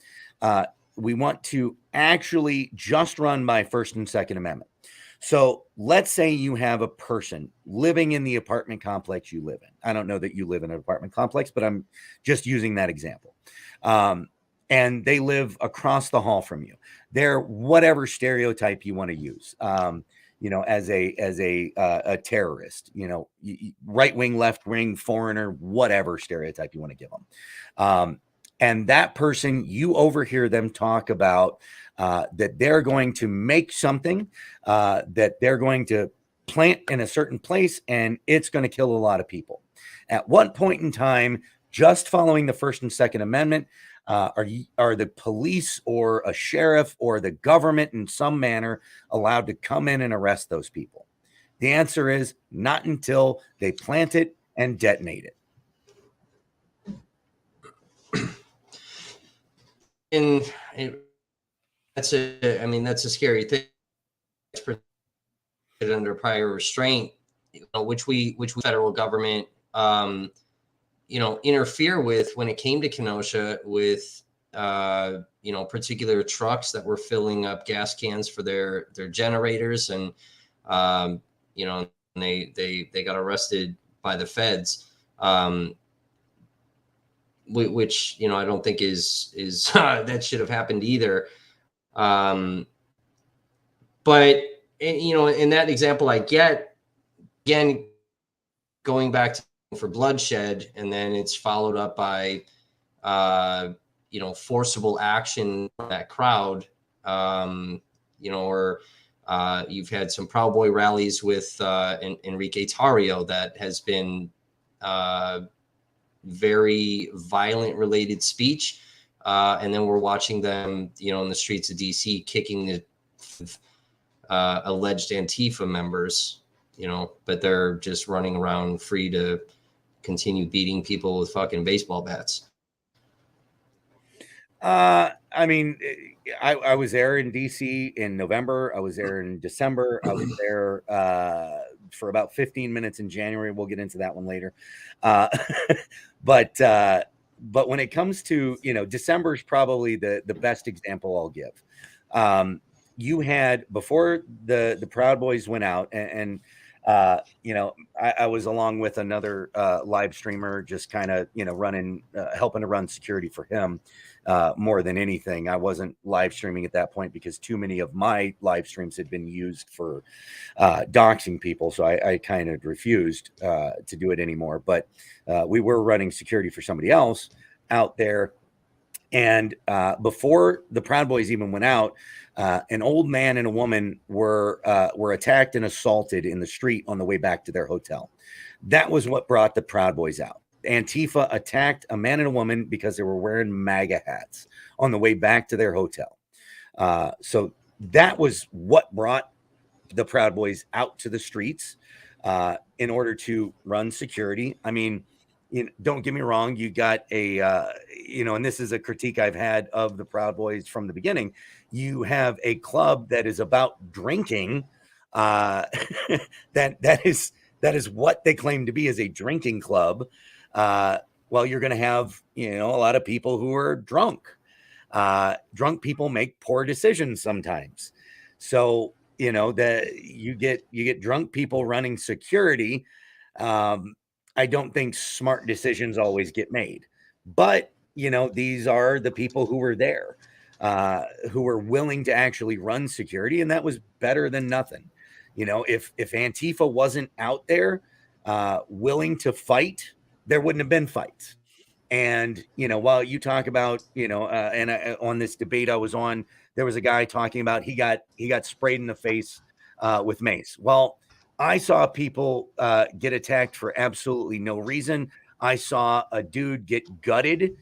We want to actually just run by First and Second Amendment. So let's say you have a person living in the apartment complex you live in. I don't know that you live in an apartment complex, but I'm just using that example. And they live across the hall from you. They're whatever stereotype you want to use. As a terrorist, right wing, left wing, foreigner, whatever stereotype you want to give them. And that person, you overhear them talk about that they're going to make something, that they're going to plant in a certain place, and it's going to kill a lot of people. At what point in time, just following the First and Second Amendment, are the police or a sheriff or the government in some manner allowed to come in and arrest those people? The answer is not until they plant it and detonate it. And that's a scary thing. It's protected under prior restraint, which we federal government, interfere with when it came to Kenosha with, particular trucks that were filling up gas cans for their generators, and they got arrested by the feds. Which I don't think is that should have happened either. But in that example, I get, again, going back to for bloodshed, and then it's followed up by forcible action from that crowd. Or you've had some Proud Boy rallies with Enrique Tarrio that has been very violent related speech, and then we're watching them in the streets of DC kicking the alleged Antifa members, but they're just running around free to continue beating people with fucking baseball bats. I was there in DC in November. I was there in December. I was there for about 15 minutes in January. We'll get into that one later. But when it comes to, December is probably the best example I'll give. You had, before the Proud Boys went out, and I was along with another live streamer, just kind of, running, helping to run security for him. More than anything, I wasn't live streaming at that point because too many of my live streams had been used for doxing people. So I kind of refused to do it anymore. But we were running security for somebody else out there. And before the Proud Boys even went out, an old man and a woman were attacked and assaulted in the street on the way back to their hotel. That was what brought the Proud Boys out. Antifa attacked a man and a woman because they were wearing MAGA hats on the way back to their hotel. So that was what brought the Proud Boys out to the streets in order to run security. I mean, don't get me wrong. You got and this is a critique I've had of the Proud Boys from the beginning. You have a club that is about drinking. That is what they claim to be, as a drinking club. Well, you're going to have, a lot of people who are drunk. Drunk people make poor decisions sometimes. So, you get drunk people running security. I don't think smart decisions always get made, but these are the people who were there, who were willing to actually run security, and that was better than nothing. If Antifa wasn't out there willing to fight, there wouldn't have been fights. And while you talk about on this debate I was on, there was a guy talking about he got sprayed in the face with mace. Well, I saw people get attacked for absolutely no reason. I saw a dude get gutted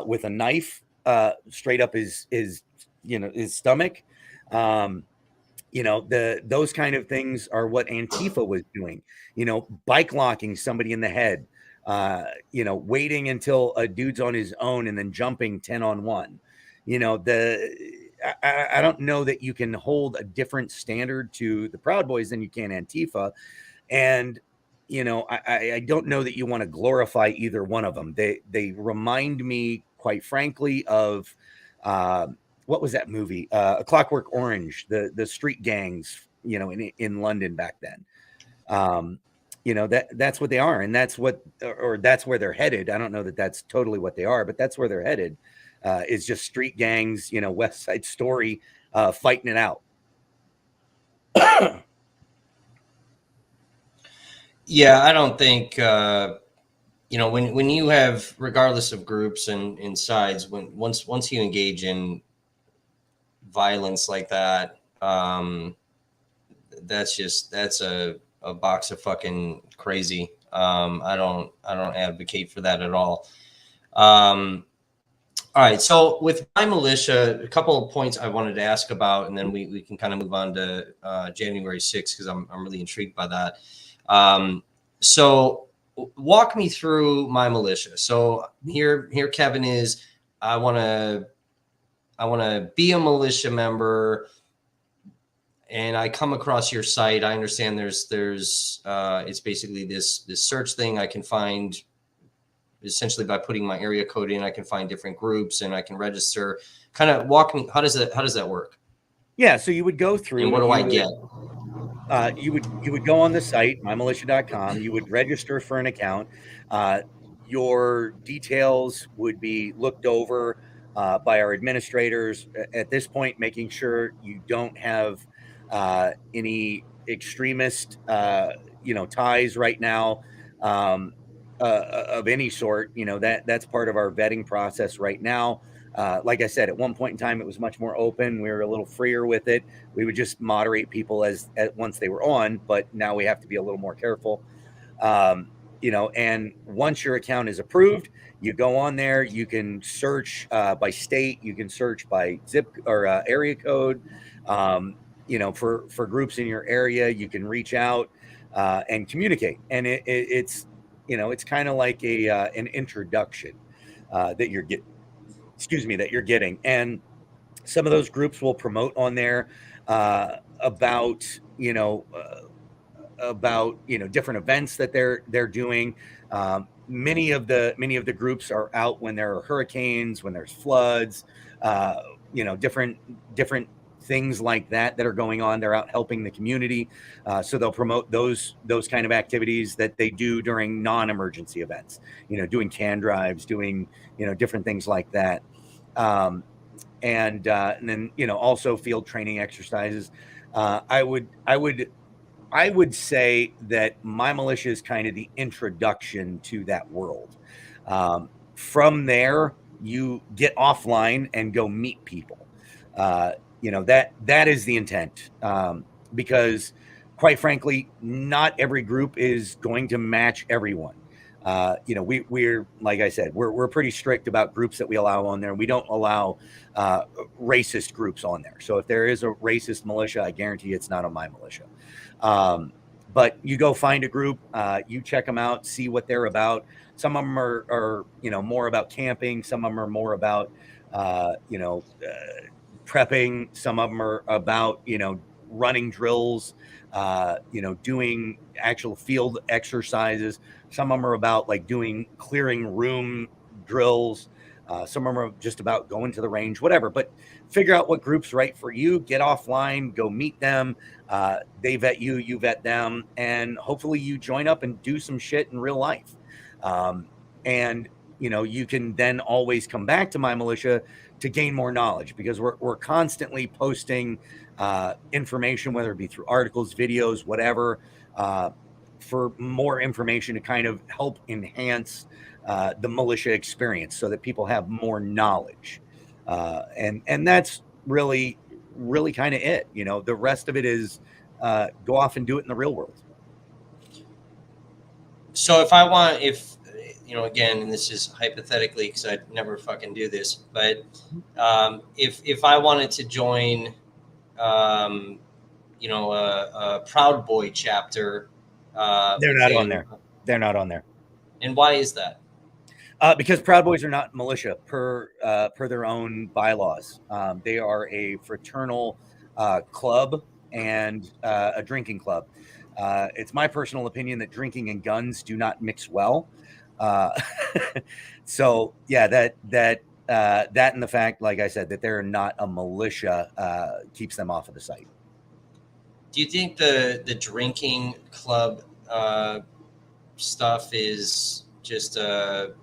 with a knife straight up his stomach. Those kind of things are what Antifa was doing. Bike locking somebody in the head. Waiting until a dude's on his own and then jumping 10-on-1. I don't know that you can hold a different standard to the Proud Boys than you can Antifa. And I don't know that you want to glorify either one of them. They remind me, quite frankly, of uh, what was that movie? A Clockwork Orange, the street gangs, in London back then. Um, that's what they are, and that's what, or that's where they're headed. I don't know that that's totally what they are, but that's where they're headed. Is just street gangs, West Side Story, fighting it out. Yeah, I don't think when you have, regardless of groups and sides, when once you engage in violence like that, that's a box of fucking crazy. I don't advocate for that at all. All right, so with my militia, a couple of points I wanted to ask about, and then we can kind of move on to January 6th, because I'm really intrigued by that. So walk me through my militia. So here Kevin is. I want to be a militia member, and I come across your site. I understand there's it's basically this search thing. I can find, essentially, by putting my area code in, I can find different groups and I can register. Kind of walk me, how does that work? Yeah, so you would go And through, what do I get? You would go on the site mymilitia.com. You would register for an account. Uh, your details would be looked over by our administrators at this point, making sure you don't have any extremist ties right now, of any sort. That's part of our vetting process right now. Like I said, at one point in time, it was much more open. We were a little freer with it. We would just moderate people as once they were on, but now we have to be a little more careful. And once your account is approved, you go on there. You can search by state. You can search by zip or area code. For groups in your area, you can reach out and communicate. And it's kind of like an introduction that you're getting. Excuse me, that you're getting. And some of those groups will promote on there about different events that they're doing. Many of the groups are out when there are hurricanes, when there's floods, different things like that are going on. They're out helping the community, so they'll promote those kind of activities that they do during non-emergency events. Doing can drives, doing different things like that. Um, and then also field training exercises. I would say that my militia is kind of the introduction to that world. From there, you get offline and go meet people. That is the intent, because, quite frankly, not every group is going to match everyone. We're, like I said, we're pretty strict about groups that we allow on there. We don't allow racist groups on there. So if there is a racist militia, I guarantee it's not on my militia. But you go find a group, you check them out, see what they're about. Some of them are more about camping. Some of them are more about prepping. Some of them are about running drills, doing actual field exercises. Some of them are about like doing clearing room drills. Some of them are just about going to the range, whatever. But figure out what group's right for you. Get offline, go meet them. They vet you, you vet them, and hopefully you join up and do some shit in real life. And you can then always come back to my militia to gain more knowledge, because we're constantly posting information, whether it be through articles, videos, whatever, for more information to kind of help enhance the militia experience, so that people have more knowledge. And that's really, really kind of it. The rest of it is go off and do it in the real world. So if again, and this is hypothetically, because I'd never fucking do this, but if I wanted to join, a Proud Boy chapter, They're not on there. They're not on there. And why is that? Because Proud Boys are not militia per their own bylaws. They are a fraternal club and a drinking club. It's my personal opinion that drinking and guns do not mix well. Uh, so yeah, that and the fact, like I said, that they're not a militia keeps them off of the site. Do you think the drinking club stuff is just a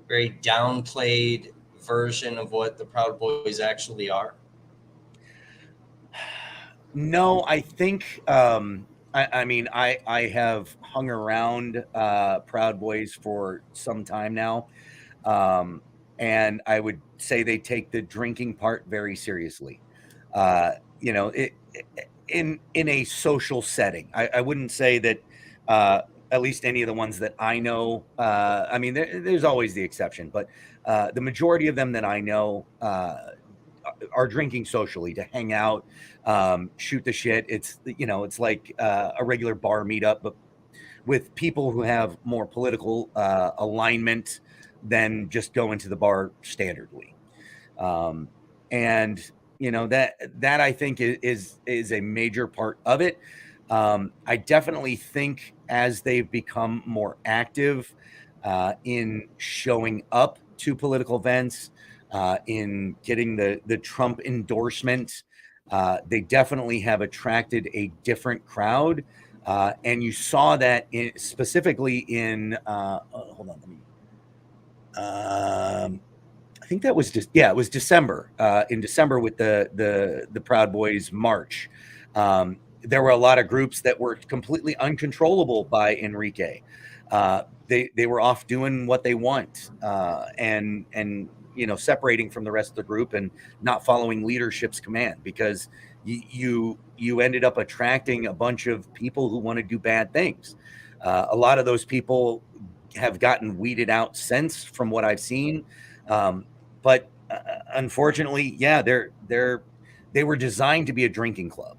very downplayed version of what the Proud Boys actually are? No, I think I mean I have hung around Proud Boys for some time now. Um, and I would say they take the drinking part very seriously. Uh, you know, in a social setting. I wouldn't say that at least any of the ones that I know. I mean, there's always the exception, but the majority of them that I know are drinking socially to hang out, shoot the shit. It's like a regular bar meetup, but with people who have more political alignment than just going to the bar standardly. Um, and that I think is a major part of it. I definitely think as they've become more active in showing up to political events, in getting the Trump endorsement, they definitely have attracted a different crowd. And you saw that specifically in hold on, let me I think that was just it was December. In December with the Proud Boys march, there were a lot of groups that were completely uncontrollable by Enrique. They were off doing what they want, and separating from the rest of the group and not following leadership's command, because you ended up attracting a bunch of people who want to do bad things. A lot of those people have gotten weeded out since, from what I've seen. But unfortunately, yeah, they were designed to be a drinking club,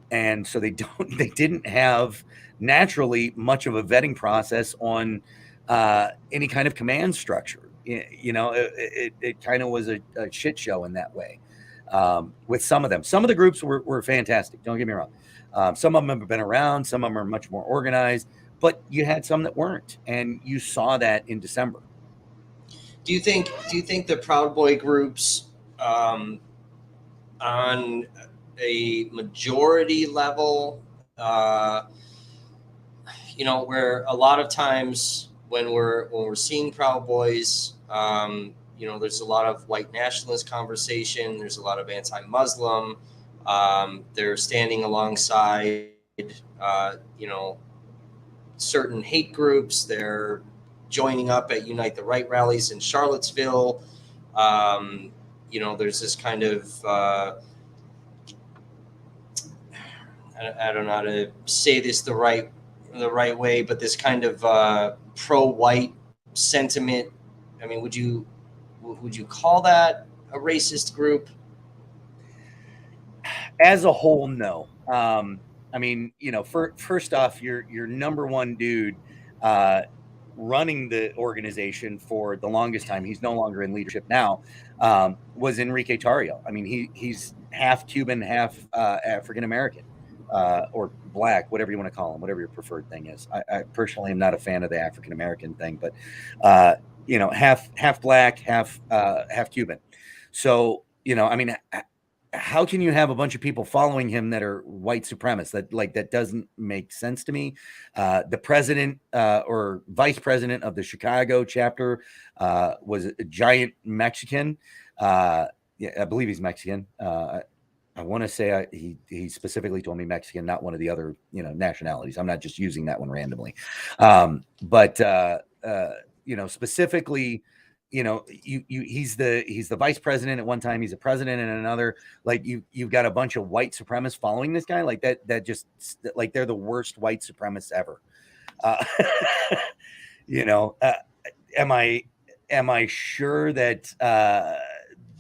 and so they didn't have naturally much of a vetting process on any kind of command structure. It kind of was a shit show in that way. With some of them, some of the groups were fantastic. Don't get me wrong. Some of them have been around. Some of them are much more organized. But you had some that weren't, and you saw that in December. Do you think the Proud Boy groups, um, on a majority level, where a lot of times when we're seeing Proud Boys, there's a lot of white nationalist conversation. There's a lot of anti-Muslim. They're standing alongside, uh, you know, certain hate groups. They're joining up at Unite the Right rallies in Charlottesville. There's this kind of I don't know how to say this the right way, but this kind of pro-white sentiment. I mean, would you call that a racist group? As a whole, no. I mean, first off, your number one dude uh, running the organization for the longest time, he's no longer in leadership now, was Enrique Tarrio. I mean, he's half Cuban, half African American, or black, whatever you want to call him, whatever your preferred thing is. I personally am not a fan of the African American thing, but half black, half Cuban. So I mean, how can you have a bunch of people following him that are white supremacists? That doesn't make sense to me. The president or vice president of the Chicago chapter was a giant Mexican. Yeah, I believe he's Mexican. I want to say he specifically told me Mexican, not one of the other nationalities. I'm not just using that one randomly. But specifically, he's the vice president at one time, he's a president in another. Like you've got a bunch of white supremacists following this guy, like that just like they're the worst white supremacists ever. uh, you know uh, am I sure that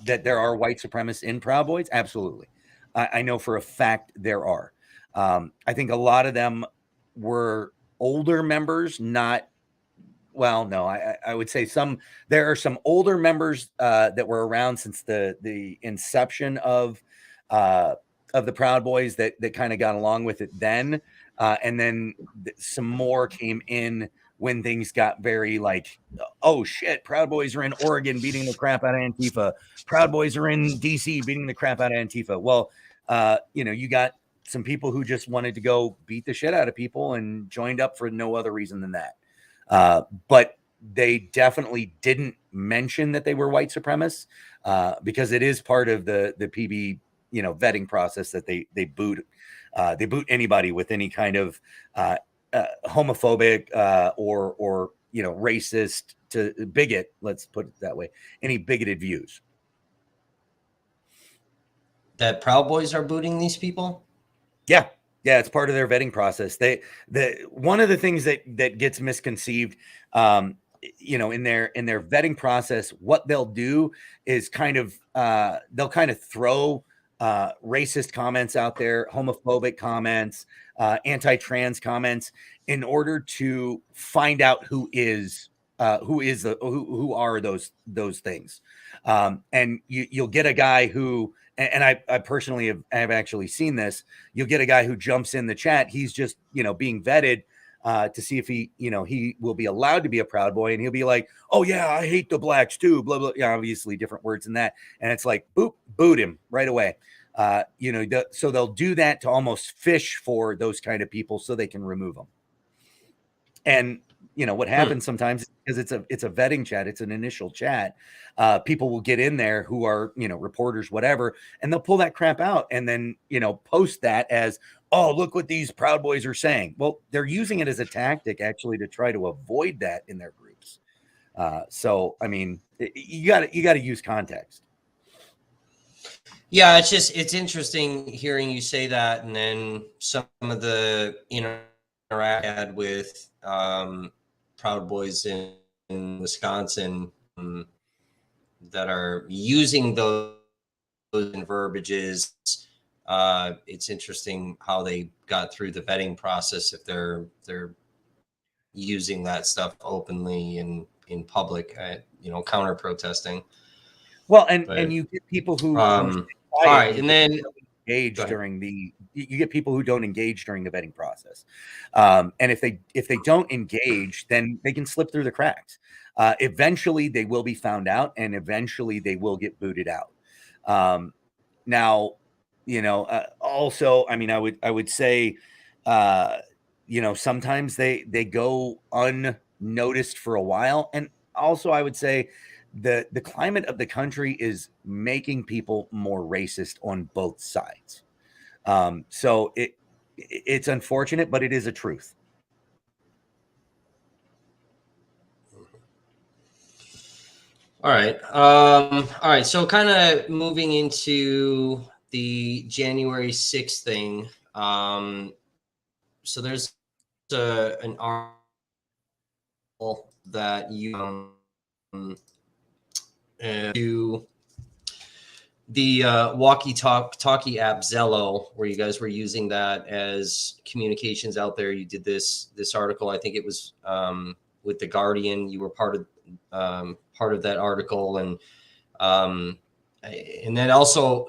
there are white supremacists in Proud Boys? Absolutely. I know for a fact there are. I think a lot of them were older members, not well, no, I would say there are some older members that were around since the inception of the Proud Boys that kind of got along with it then. And then some more came in when things got very like, oh shit, Proud Boys are in Oregon beating the crap out of Antifa. Proud Boys are in DC beating the crap out of Antifa. Well, you got some people who just wanted to go beat the shit out of people and joined up for no other reason than that. But they definitely didn't mention that they were white supremacists, because it is part of the PB vetting process that they boot anybody with any kind of homophobic or racist to bigot, let's put it that way, any bigoted views. That Proud Boys are booting these people? Yeah, it's part of their vetting process. One of the things that gets misconceived, in their vetting process, what they'll do is they'll kind of throw racist comments out there, homophobic comments, anti-trans comments, in order to find out who are those things. And you'll get a guy who, and I personally have actually seen this. You'll get a guy who jumps in the chat. He's just, being vetted to see if he will be allowed to be a Proud Boy. And he'll be like, oh yeah, I hate the blacks too, blah, blah. Yeah, obviously different words than that. And it's like, boot him right away. So they'll do that to almost fish for those kind of people so they can remove them. And what happens sometimes, because it's a vetting chat, it's an initial chat, people will get in there who are reporters, whatever, and they'll pull that crap out and then post that as, oh, look what these Proud Boys are saying. Well, they're using it as a tactic actually to try to avoid that in their groups. So I mean, you got to use context. Yeah, it's interesting hearing you say that, and then some of the interaction I had with Proud Boys in Wisconsin that are using those verbiages. It's interesting how they got through the vetting process if they're using that stuff openly in public, counter protesting. Well, and you get people who all right, and then engage you get people who don't engage during the vetting process, and if they don't engage, then they can slip through the cracks. Eventually they will be found out, and eventually they will get booted out. Now, also, I mean, I would say, sometimes they go unnoticed for a while, and also I would say the climate of the country is making people more racist on both sides. So it's unfortunate, but it is a truth. All right. All right. So kind of moving into the January 6th thing. So there's an article that you to the walkie-talkie app Zello, where you guys were using that as communications out there. You did this article. I think it was with the Guardian. You were part of that article, and then also.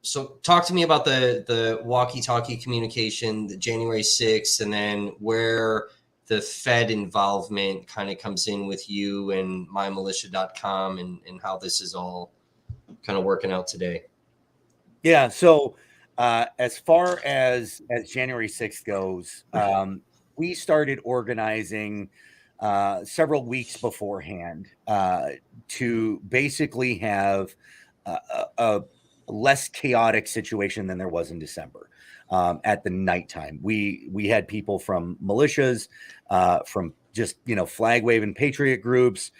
So talk to me about the walkie-talkie communication, the January 6th, and then where the Fed involvement kind of comes in with you and mymilitia.com and how this is all kind of working out today. Yeah. So as far as January 6th goes, we started organizing several weeks beforehand to basically have a less chaotic situation than there was in December. At the nighttime, we had people from militias, from just flag waving patriot groups,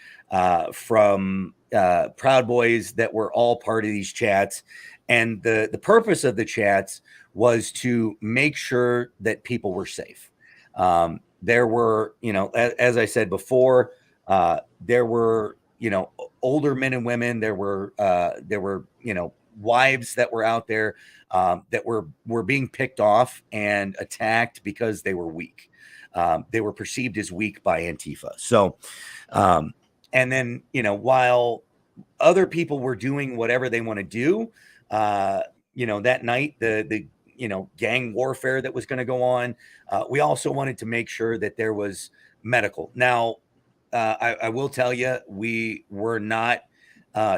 from Proud Boys that were all part of these chats, and the purpose of the chats was to make sure that people were safe. There were, as I said before, there were older men and women. There were wives that were out there that were being picked off and attacked because they were weak. They were perceived as weak by Antifa. So, and then, while other people were doing whatever they want to do, that night, the gang warfare that was going to go on. We also wanted to make sure that there was medical. Now, I will tell you, we were not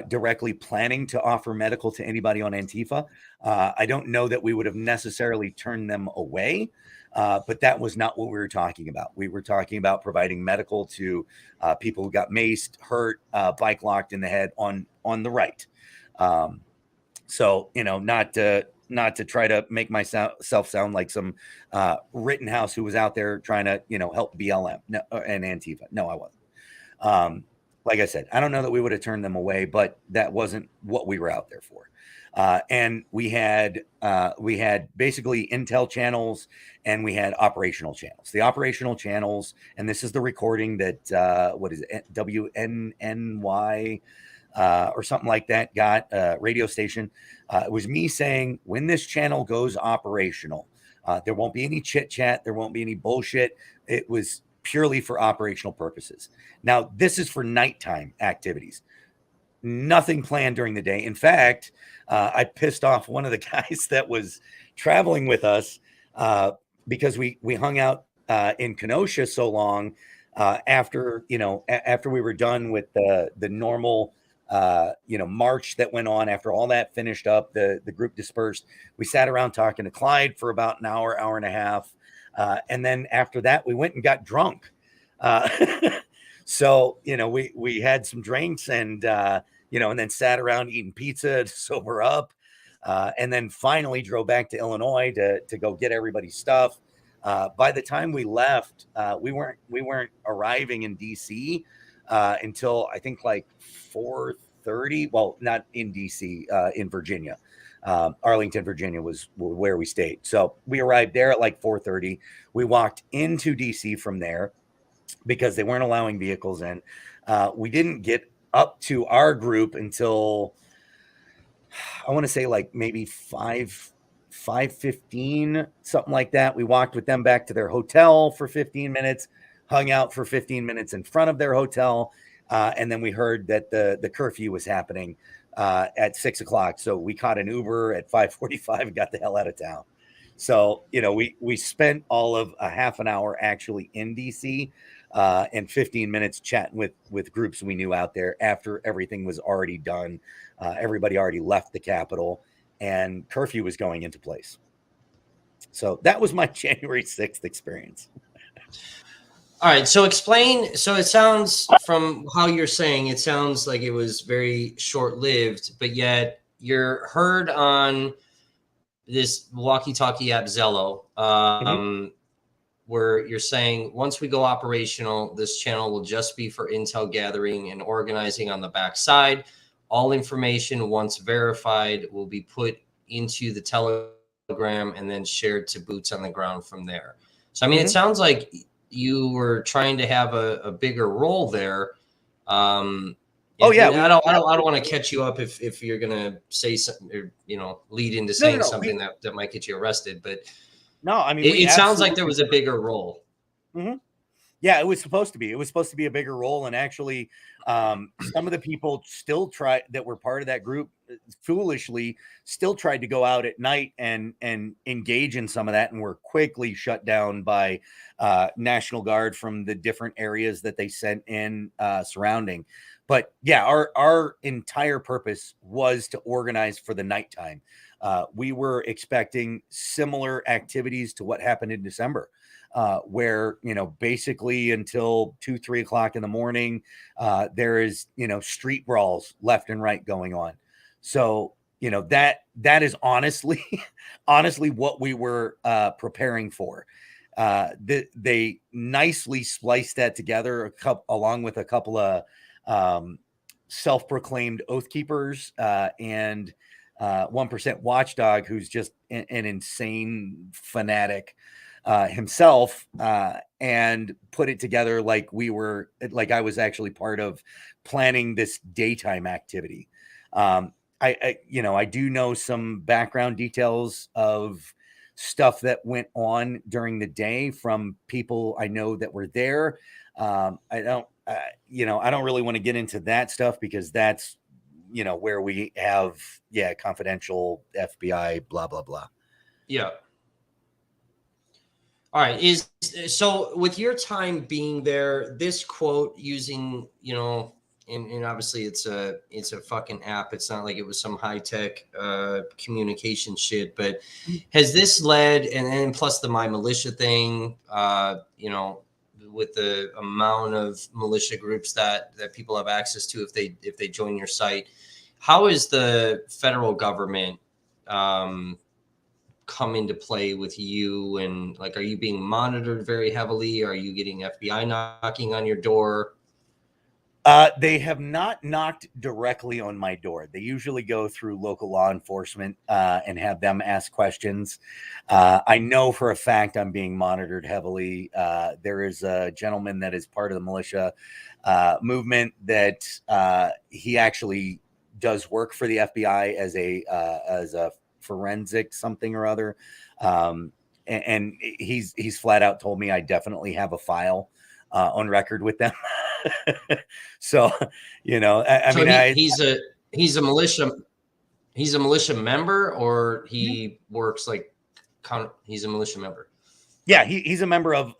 directly planning to offer medical to anybody on Antifa. I don't know that we would have necessarily turned them away, but that was not what we were talking about. We were talking about providing medical to people who got maced, hurt, bike locked in the head on the right. So, not to try to make myself sound like some Rittenhouse who was out there trying to, help BLM and Antifa. No, I wasn't. Like I said, I don't know that we would have turned them away, but that wasn't what we were out there for. And we had basically intel channels and we had operational channels. The operational channels, and this is the recording that what is it, WNNY or something like that, got a radio station. It was me saying, when this channel goes operational, there won't be any chit chat, there won't be any bullshit. It was purely for operational purposes. Now, this is for nighttime activities. Nothing planned during the day. In fact, I pissed off one of the guys that was traveling with us because we hung out in Kenosha so long after we were done with the normal march that went on. After all that finished up, the group dispersed. We sat around talking to Clyde for about an hour and a half. And then after that, we went and got drunk. So, we had some drinks and then sat around eating pizza to sober up. And then finally drove back to Illinois to go get everybody's stuff. By the time we left, we weren't arriving in DC until I think like 4:30. Well, not in DC, in Virginia. Arlington, Virginia was where we stayed. So we arrived there at like 4:30. We walked into DC from there because they weren't allowing vehicles in. We didn't get up to our group until I want to say like maybe 5:15, something like that. We walked with them back to their hotel for 15 minutes, hung out for 15 minutes in front of their hotel. And then we heard that the curfew was happening at 6:00. So we caught an Uber at 5:45 and got the hell out of town. So, we spent all of a half an hour actually in DC and 15 minutes chatting with groups we knew out there after everything was already done. Everybody already left the Capitol and curfew was going into place. So that was my January 6th experience. All right. So explain. So it sounds, from how you're saying, it sounds like it was very short-lived, but yet you're heard on this walkie-talkie app Zello, where you're saying, once we go operational, this channel will just be for intel gathering and organizing on the backside. All information, once verified, will be put into the Telegram and then shared to boots on the ground from there. So, I mean, it sounds like you were trying to have a bigger role there. I don't want to catch you up if you're gonna say something or lead into saying something that might get you arrested. But no, I mean, it sounds like there was a bigger role. Yeah, it was supposed to be. It was supposed to be a bigger role, and actually, some of the people that were part of that group foolishly still tried to go out at night and engage in some of that, and were quickly shut down by National Guard from the different areas that they sent in surrounding. But yeah, our entire purpose was to organize for the nighttime. We were expecting similar activities to what happened in December. Where, basically until 2-3 o'clock in the morning, there is, street brawls left and right going on. So, that is honestly what we were preparing for. They nicely spliced that together along with a couple of self-proclaimed oath keepers and 1% watchdog, who's just an insane fanatic himself, and put it together like I was actually part of planning this daytime activity. I do know some background details of stuff that went on during the day from people I know that were there. I don't really want to get into that stuff because that's, where we have, confidential FBI, blah, blah, blah. Yeah. All right. Is so with your time being there, this quote using, and obviously it's a fucking app. It's not like it was some high tech communication shit. But has this led, and plus the My Militia thing, with the amount of militia groups that people have access to if they join your site, how is the federal government come into play with you? And like, are you being monitored very heavily? Are you getting FBI knocking on your door? They have not knocked directly on my door. They usually go through local law enforcement and have them ask questions. I know for a fact I'm being monitored heavily. There is a gentleman that is part of the militia movement that he actually does work for the FBI as a forensic something or other. And he's flat out told me I definitely have a file on record with them. So, I So mean, he's a militia member, or he works like he's a militia member. yeah, he's a member of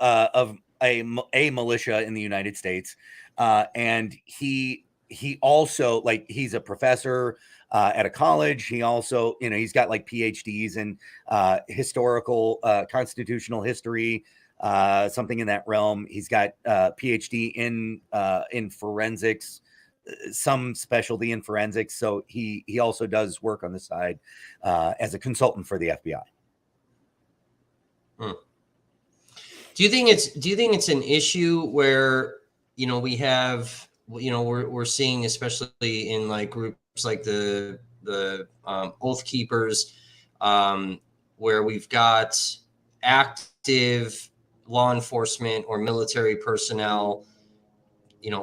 a militia in the United States, and he also, like, he's a professor at a college. He also, he's got like PhDs in historical constitutional history, something in that realm. He's got PhD in forensics, some specialty in forensics. So he also does work on the side as a consultant for the FBI. Hmm. Do you think it's an issue where we have we're seeing, especially in like groups like the Oath Keepers, where we've got active law enforcement or military personnel,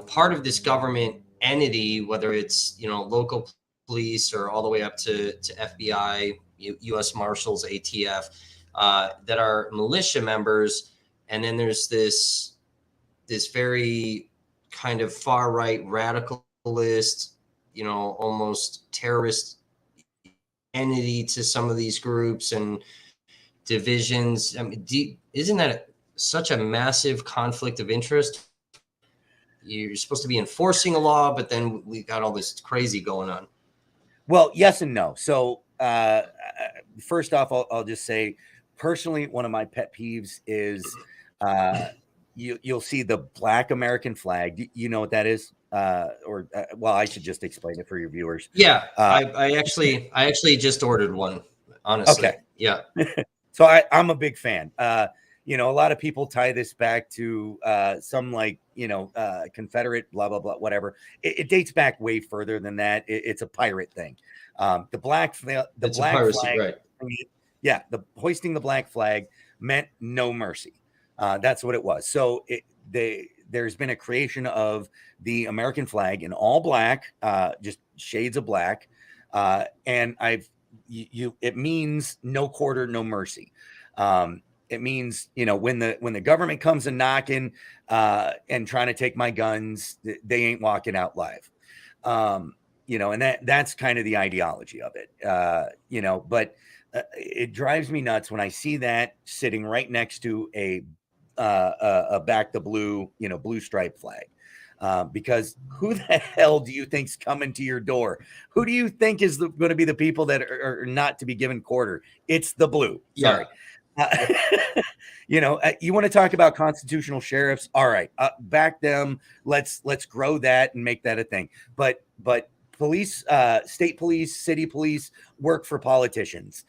part of this government entity, whether it's local police or all the way up to FBI, U.S. Marshals, ATF, that are militia members. And then there's this very kind of far right radicalist, almost terrorist entity to some of these groups and divisions. I mean, isn't that such a massive conflict of interest? You're supposed to be enforcing a law, but then we got all this crazy going on. Well, yes and no. So first off, I'll just say, personally, one of my pet peeves is you'll see the Black American flag. You know what that is? Well, I should just explain it for your viewers. Yeah, I actually just ordered one, honestly. Okay. Yeah. So I'm a big fan. A lot of people tie this back to some Confederate, blah, blah, blah, whatever. It dates back way further than that. It's a pirate thing. The black flag, right? Yeah, the hoisting the black flag meant no mercy. That's what it was. So there's been a creation of the American flag in all black, just shades of black, and it means no quarter, no mercy. It means, when the government comes and knocking and trying to take my guns, they ain't walking out live. And that's kind of the ideology of it. But it drives me nuts when I see that sitting right next to a back the blue, blue stripe flag. Because who the hell do you think's coming to your door? Who do you think is going to be the people that are not to be given quarter? It's the blue. Sorry. Yeah. You want to talk about constitutional sheriffs? All right, back them. Let's grow that and make that a thing. But police, state police, city police work for politicians.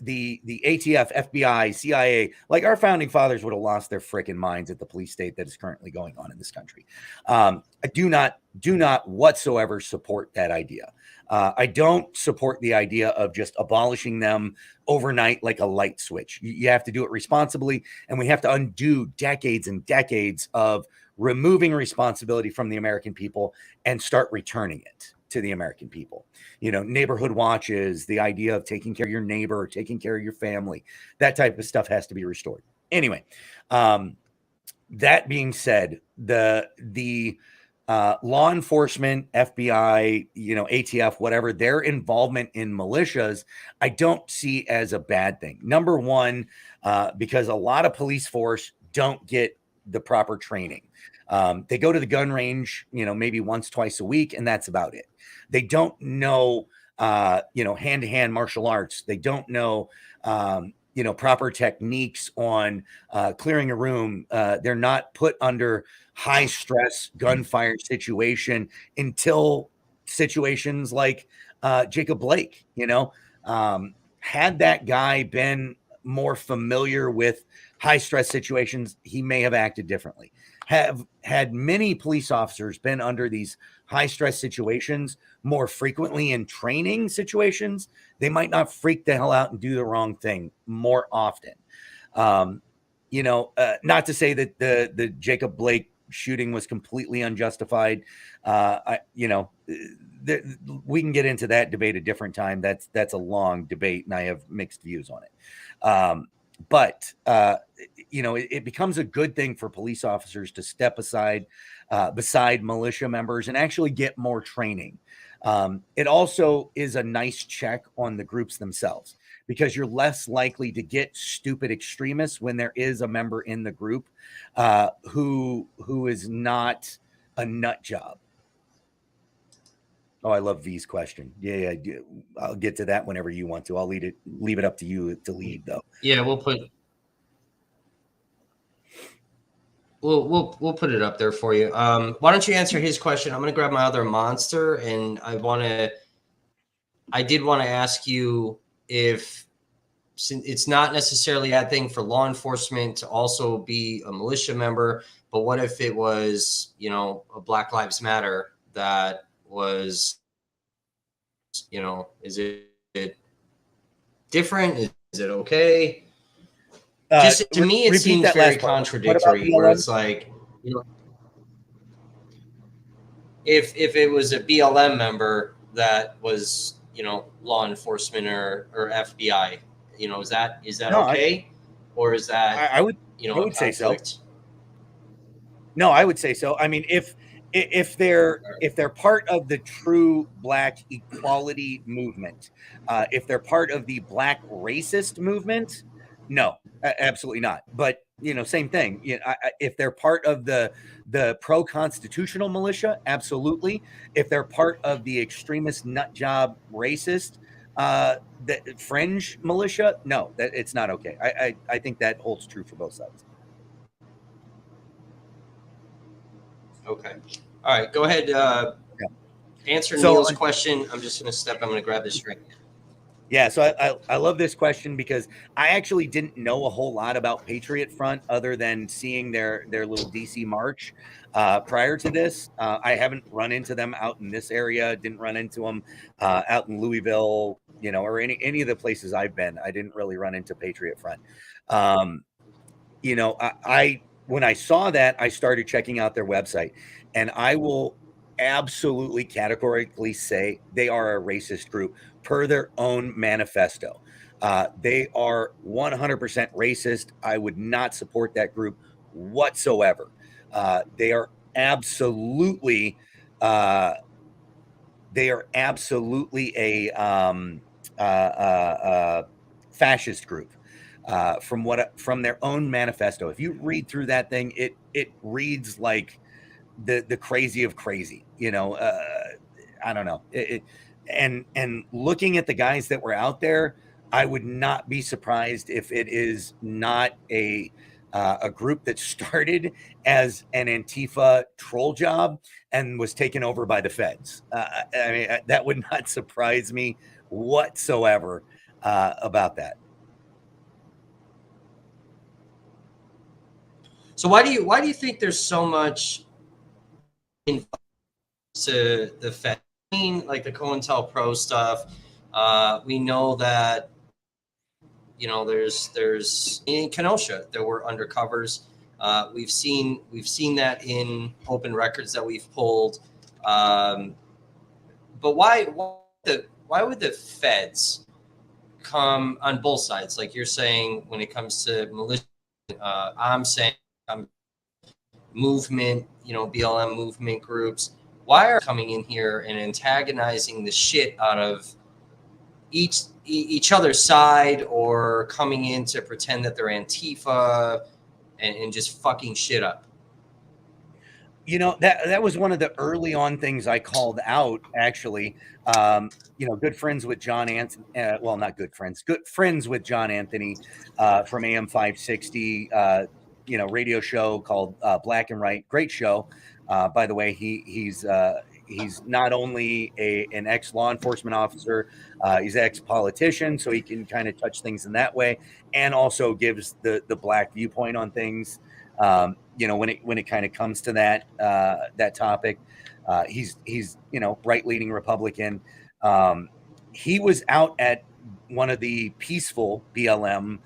The ATF, FBI, CIA, like our founding fathers would have lost their freaking minds at the police state that is currently going on in this country. I do not whatsoever support that idea. I don't support the idea of just abolishing them overnight like a light switch. You have to do it responsibly, and we have to undo decades and decades of removing responsibility from the American people and start returning it to the American people. Neighborhood watches, the idea of taking care of your neighbor, taking care of your family, that type of stuff has to be restored. Anyway, that being said, the law enforcement, FBI, ATF, whatever, their involvement in militias, I don't see as a bad thing. Number one, because a lot of police force don't get the proper training. They go to the gun range, maybe once, twice a week, and that's about it. They don't know, hand-to-hand martial arts. They don't know, proper techniques on clearing a room. They're not put under high stress gunfire situation until situations like Jacob Blake, had that guy been more familiar with high stress situations, he may have acted differently. Have had many police officers been under these high stress situations more frequently in training situations, they might not freak the hell out and do the wrong thing more often. Not to say that the Jacob Blake shooting was completely unjustified. We can get into that debate a different time. That's a long debate, and I have mixed views on it. But it becomes a good thing for police officers to step aside beside militia members and actually get more training. It also is a nice check on the groups themselves, because you're less likely to get stupid extremists when there is a member in the group who is not a nut job. Oh, I love V's question. Yeah, I'll get to that whenever you want to. I'll leave it up to you to lead, though. Yeah, we'll put it up there for you. Why don't you answer his question? I'm gonna grab my other monster, and I did want to ask you if it's not necessarily a bad thing for law enforcement to also be a militia member, but what if it was, a Black Lives Matter that was, is it different? Is it okay? Just to me, it seems very contradictory. Where it's like, if it was a BLM member that was, law enforcement or FBI, is that okay, or is that I would say so. No, I would say so. I mean, if they're part of the true Black equality movement, if they're part of the Black racist movement, no, absolutely not. But same thing. If they're part of the pro-constitutional militia, absolutely. If they're part of the extremist nut job racist the fringe militia, no, that it's not okay. I think that holds true for both sides. Okay. All right. Go ahead. Answer Neil's question. I'm just going to I'm going to grab this drink. Yeah, so I love this question because I actually didn't know a whole lot about Patriot Front other than seeing their little DC march prior to this. I haven't run into them out in this area. Didn't run into them out in Louisville, or any of the places I've been. I didn't really run into Patriot Front. When I saw that, I started checking out their website, and I will absolutely categorically say they are a racist group per their own manifesto. They are 100% racist. I would not support that group whatsoever. They are absolutely a fascist group. From their own manifesto. If you read through that thing, it reads like the crazy of crazy. I don't know. And looking at the guys that were out there, I would not be surprised if it is not a group that started as an Antifa troll job and was taken over by the feds. I mean, that would not surprise me whatsoever about that. So why do you think there's so much to the Fed? Like the COINTELPRO stuff, we know that there's in Kenosha there were undercovers. We've seen that in open records that we've pulled. But why would the feds come on both sides? Like you're saying, when it comes to militia, I'm saying movement, BLM movement groups, why are coming in here and antagonizing the shit out of each other's side, or coming in to pretend that they're Antifa and just fucking shit up? That was one of the early on things I called out, actually. Good friends with John Anthony. Well, not good friends. Good friends with John Anthony from AM 560. Radio show called Black and Right. Great show. By the way, he's not only an ex law enforcement officer, he's ex politician, so he can kind of touch things in that way, and also gives the black viewpoint on things. When it kind of comes to that topic, he's right leaning Republican. He was out at one of the peaceful BLM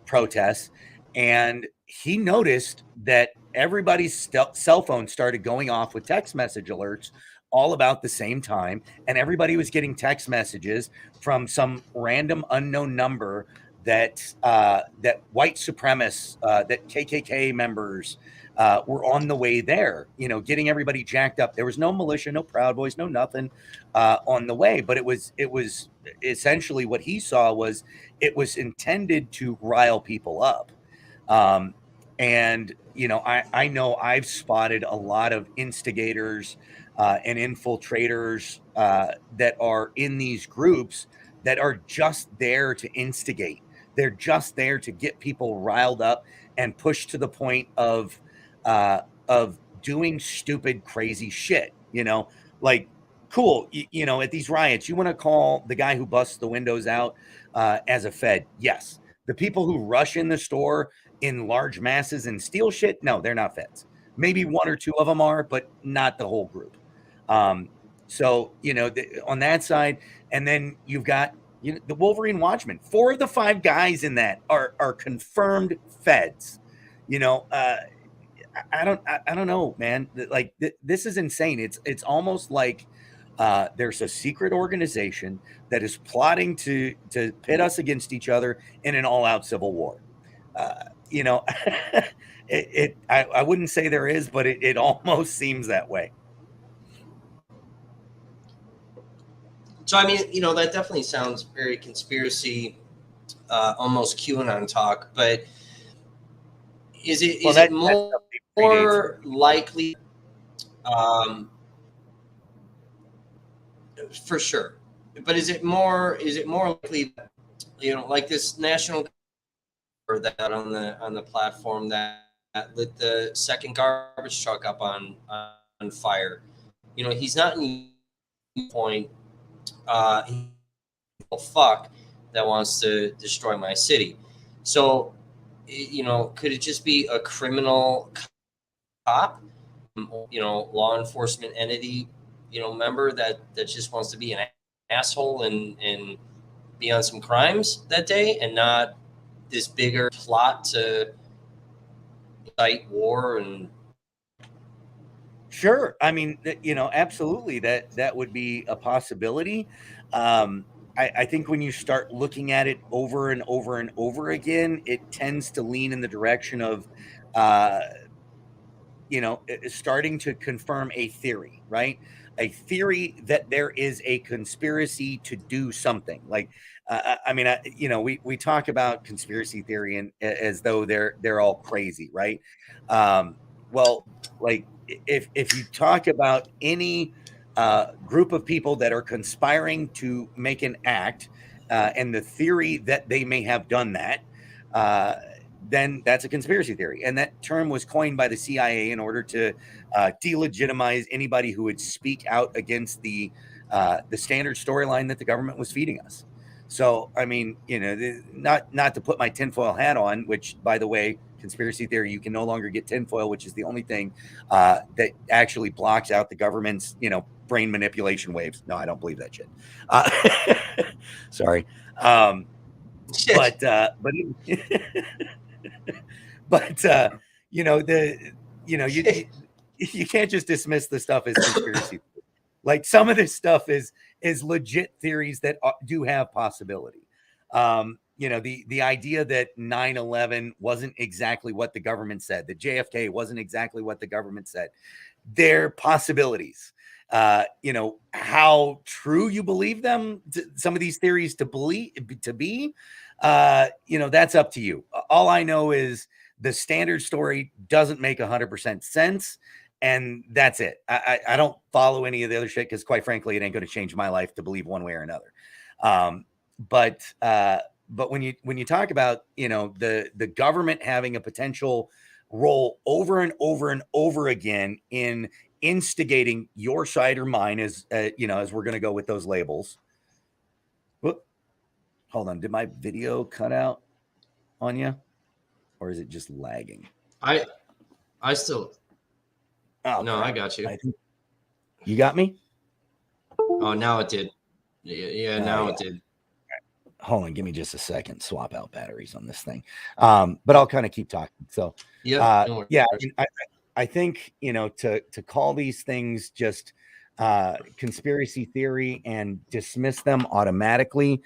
protests, and he noticed that everybody's cell phone started going off with text message alerts all about the same time, and everybody was getting text messages from some random unknown number that white supremacists, that KKK members were on the way there, getting everybody jacked up. There was no militia, no Proud Boys, no nothing on the way, but it was essentially what he saw was it was intended to rile people up. And I know I've spotted a lot of instigators and infiltrators that are in these groups that are just there to instigate. They're just there to get people riled up and pushed to the point of doing stupid, crazy shit. Like, cool. At these riots, you want to call the guy who busts the windows out as a Fed? Yes. The people who rush in the store in large masses and steal shit, no, they're not Feds. Maybe one or two of them are, but not the whole group. So on that side, and then you've got the Wolverine Watchmen. 4 of the 5 guys in that are confirmed Feds. I don't know, man. Like this is insane. It's almost like there's a secret organization that is plotting to pit us against each other in an all-out civil war. I wouldn't say there is, but it almost seems that way. So, I mean, that definitely sounds very conspiracy, almost QAnon talk. But is it more likely? For sure. But is it more likely, like this national that on the platform that lit the second garbage truck up on fire? He's not in point. Fuck that wants to destroy my city. So, could it just be a criminal cop, law enforcement entity, member that just wants to be an asshole and be on some crimes that day, and not this bigger plot to incite war? And sure, I mean, absolutely, that would be a possibility. I think when you start looking at it over and over and over again, it tends to lean in the direction of starting to confirm a theory, right? A theory that there is a conspiracy to do something. Like, I mean, we talk about conspiracy theory and as though they're all crazy, right? Well, like if you talk about any group of people that are conspiring to make an act, and the theory that they may have done that, then that's a conspiracy theory. And that term was coined by the CIA in order to delegitimize anybody who would speak out against the standard storyline that the government was feeding us. So, I mean, not to put my tinfoil hat on, which, by the way, conspiracy theory, you can no longer get tinfoil, which is the only thing that actually blocks out the government's, brain manipulation waves. No, I don't believe that shit. Sorry. But you can't just dismiss the stuff as conspiracy. Like, some of this stuff is legit theories that do have possibility. the idea that 9/11 wasn't exactly what the government said, that JFK wasn't exactly what the government said. They're possibilities. How true you believe them, some of these theories to be, that's up to you. All I know is the standard story doesn't make 100% sense, and that's it. I don't follow any of the other shit because, quite frankly, it ain't going to change my life to believe one way or another. But when you talk about the government having a potential role over and over and over again in instigating your side or mine, as as we're going to go with those labels. Whoop. Hold on, did my video cut out on you, or is it just lagging? I still. Oh no, crap. I got you. I think you got me. Oh, now it did. Yeah, now it did. Hold on, give me just a second. Swap out batteries on this thing. But I'll kind of keep talking. So Yeah, I think to call these things just conspiracy theory and dismiss them automatically,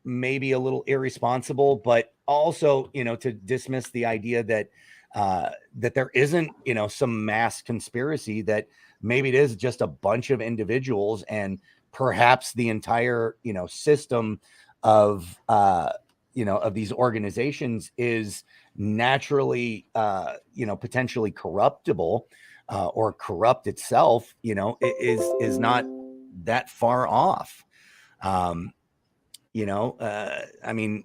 maybe a little irresponsible, but also to dismiss the idea that that there isn't some mass conspiracy, that maybe it is just a bunch of individuals, and perhaps the entire system of of these organizations is naturally potentially corruptible, or corrupt itself is not that far off. I mean,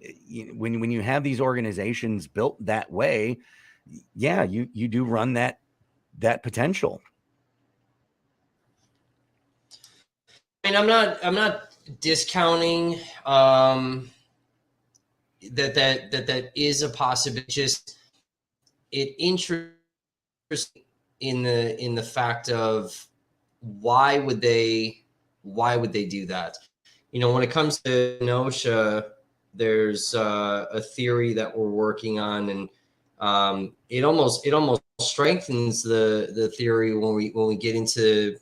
when you have these organizations built that way, yeah, you do run that potential. And I'm not discounting that is a possibility. Just it interests in the fact of why would they do that? When it comes to Kenosha, there's a theory that we're working on, and it almost strengthens the theory when we get into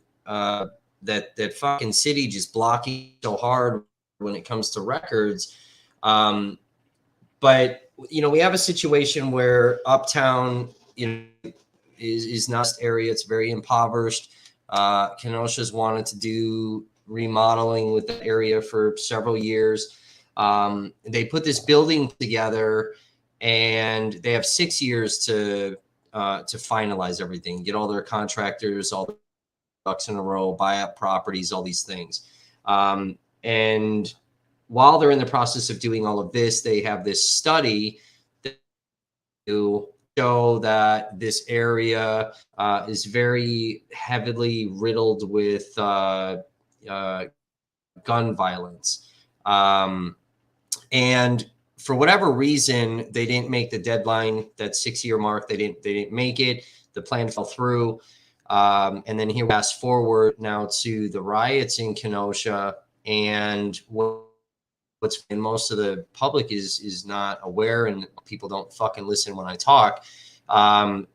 that fucking city just blocking so hard when it comes to records. But we have a situation where Uptown is not an area. It's very impoverished. Kenosha's wanted to do remodeling with the area for several years. They put this building together, and they have 6 years to finalize everything, get all their contractors, all the ducks in a row, buy up properties, all these things. And while they're in the process of doing all of this, they have this study to show that this area is very heavily riddled with gun violence. And for whatever reason, they didn't make the deadline, that 6-year mark. They didn't make it. The plan fell through. And then here, fast forward now to the riots in Kenosha, and most of the public is not aware, and people don't fucking listen when I talk. The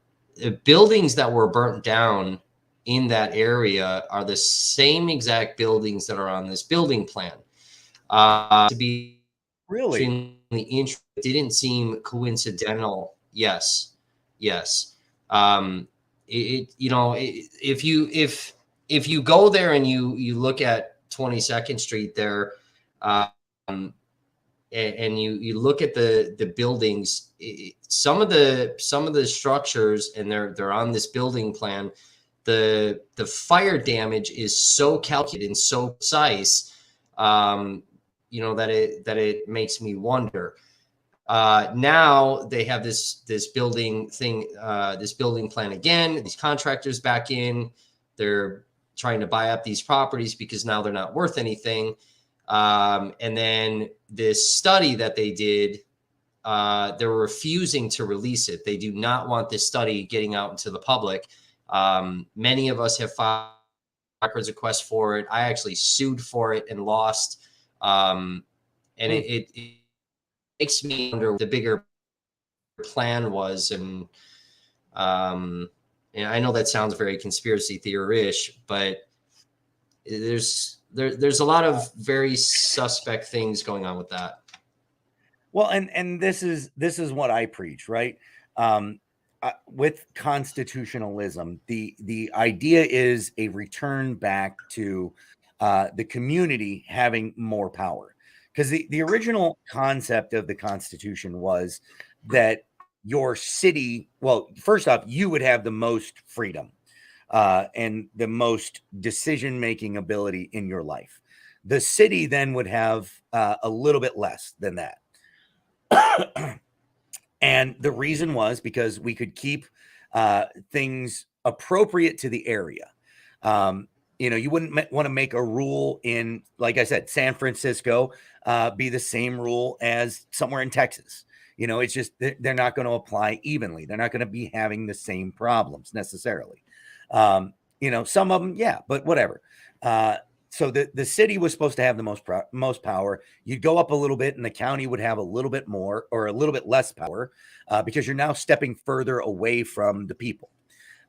buildings that were burnt down in that area are the same exact buildings that are on this building plan. To be Really extremely interesting, it didn't seem coincidental. Yes. If you go there and you look at 22nd Street there, and you look at the buildings, some of the structures, and they're on this building plan. The fire damage is so calculated and so precise, that it makes me wonder. Now they have this building thing, this building plan again. These contractors back in, they're trying to buy up these properties because now they're not worth anything. And then this study that they did, they're refusing to release it. They do not want this study getting out into the public. Many of us have filed records requests for it. I actually sued for it and lost. And it makes me wonder what the bigger plan was. And I know that sounds very conspiracy theory-ish, but there's a lot of very suspect things going on with that. Well, and this is what I preach, right? With constitutionalism, the idea is a return back to the community having more power, because the original concept of the Constitution was that your city, well, first off, you would have the most freedom and the most decision making ability in your life. The city then would have a little bit less than that. And the reason was because we could keep things appropriate to the area. You wouldn't want to make a rule in, like I said, San Francisco, be the same rule as somewhere in Texas. It's just they're not going to apply evenly. They're not going to be having the same problems necessarily. Some of them, yeah, but whatever. So the city was supposed to have the most power. You'd go up a little bit, and the county would have a little bit more or a little bit less power because you're now stepping further away from the people.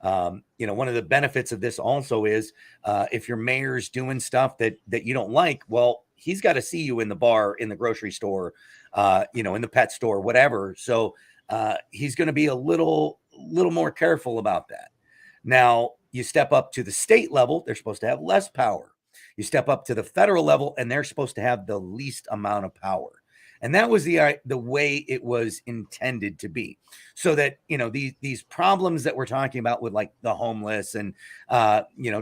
One of the benefits of this also is if your mayor's doing stuff that you don't like, well, he's got to see you in the bar, in the grocery store, in the pet store, whatever. So he's going to be a little more careful about that. Now, you step up to the state level, they're supposed to have less power. You step up to the federal level, and they're supposed to have the least amount of power. And that was the way it was intended to be, so that these problems that we're talking about with like the homeless and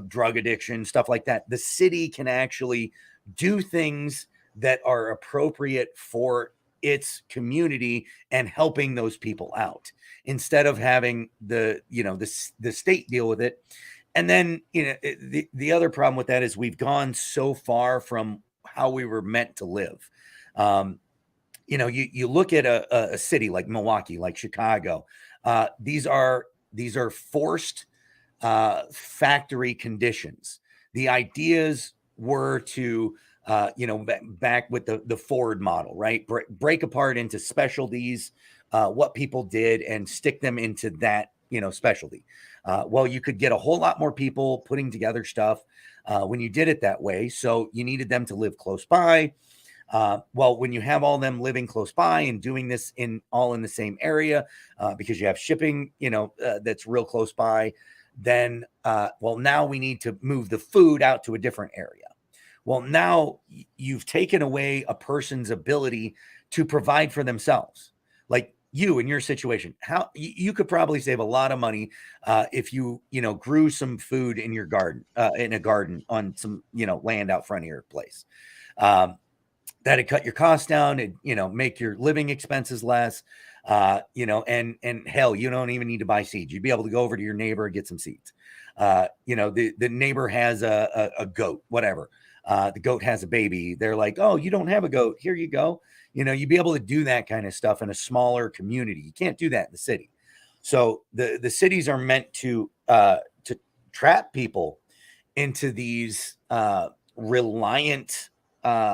drug addiction, stuff like that, the city can actually do things that are appropriate for its community and helping those people out, instead of having the state deal with it. And then the other problem with that is we've gone so far from how we were meant to live. You look at a city like Milwaukee, like Chicago. These are forced factory conditions. The ideas were to back with the Ford model, right? Break apart into specialties, what people did, and stick them into that specialty. Well, you could get a whole lot more people putting together stuff when you did it that way. So you needed them to live close by. Well, when you have all them living close by and doing this all in the same area, because you have shipping, that's real close by, then, now we need to move the food out to a different area. Well, now you've taken away a person's ability to provide for themselves. Like you in your situation, how you could probably save a lot of money if you grew some food in your garden, in a garden on some land out front of your place. That'd cut your costs down and make your living expenses less. And hell, you don't even need to buy seeds. You'd be able to go over to your neighbor and get some seeds. The neighbor has a goat, whatever. The goat has a baby. They're like, oh, you don't have a goat. Here you go. You'd be able to do that kind of stuff in a smaller community. You can't do that in the city. So the cities are meant to trap people into these reliant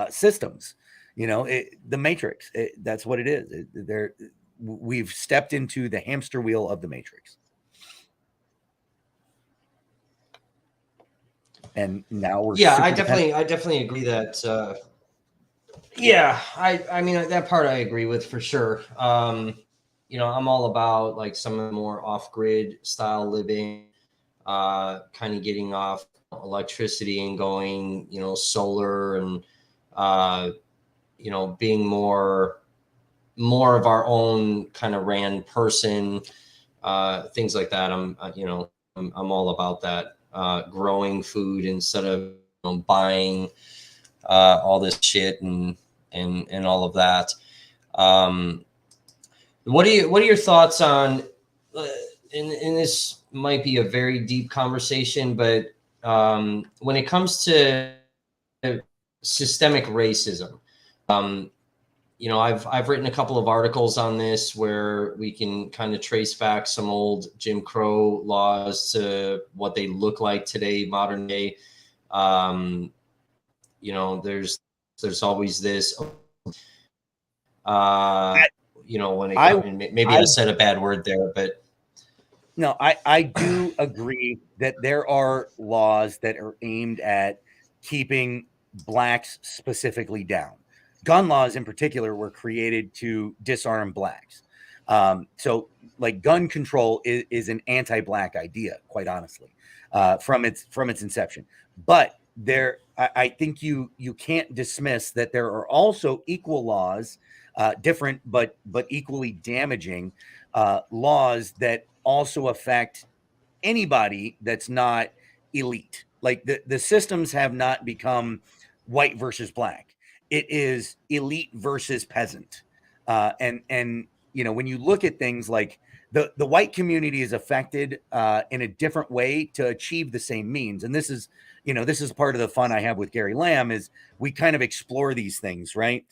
systems. The Matrix. That's what it is. We've stepped into the hamster wheel of the Matrix. And now we're I definitely agree that I mean that part I agree with for sure. I'm all about like some of the more off-grid style living, kind of getting off electricity and going solar, and being more of our own kind of ran person, things like that. I'm all about that. Growing food instead of buying all this shit and all of that. What are your thoughts on? And this might be a very deep conversation, but when it comes to systemic racism, I've written a couple of articles on this where we can kind of trace back some old Jim Crow laws to what they look like today, modern day. There's always this, when I said a bad word there, but no, I do agree that there are laws that are aimed at keeping blacks specifically down. gun laws in particular were created to disarm blacks. So like gun control is an anti-black idea, quite honestly, from its inception. But I think you can't dismiss that there are also equal laws, different but equally damaging laws that also affect anybody that's not elite. Like the systems have not become white versus black. It is elite versus peasant. And when you look at things like the white community is affected in a different way to achieve the same means. And this is part of the fun I have with Gary Lamb is we kind of explore these things, right?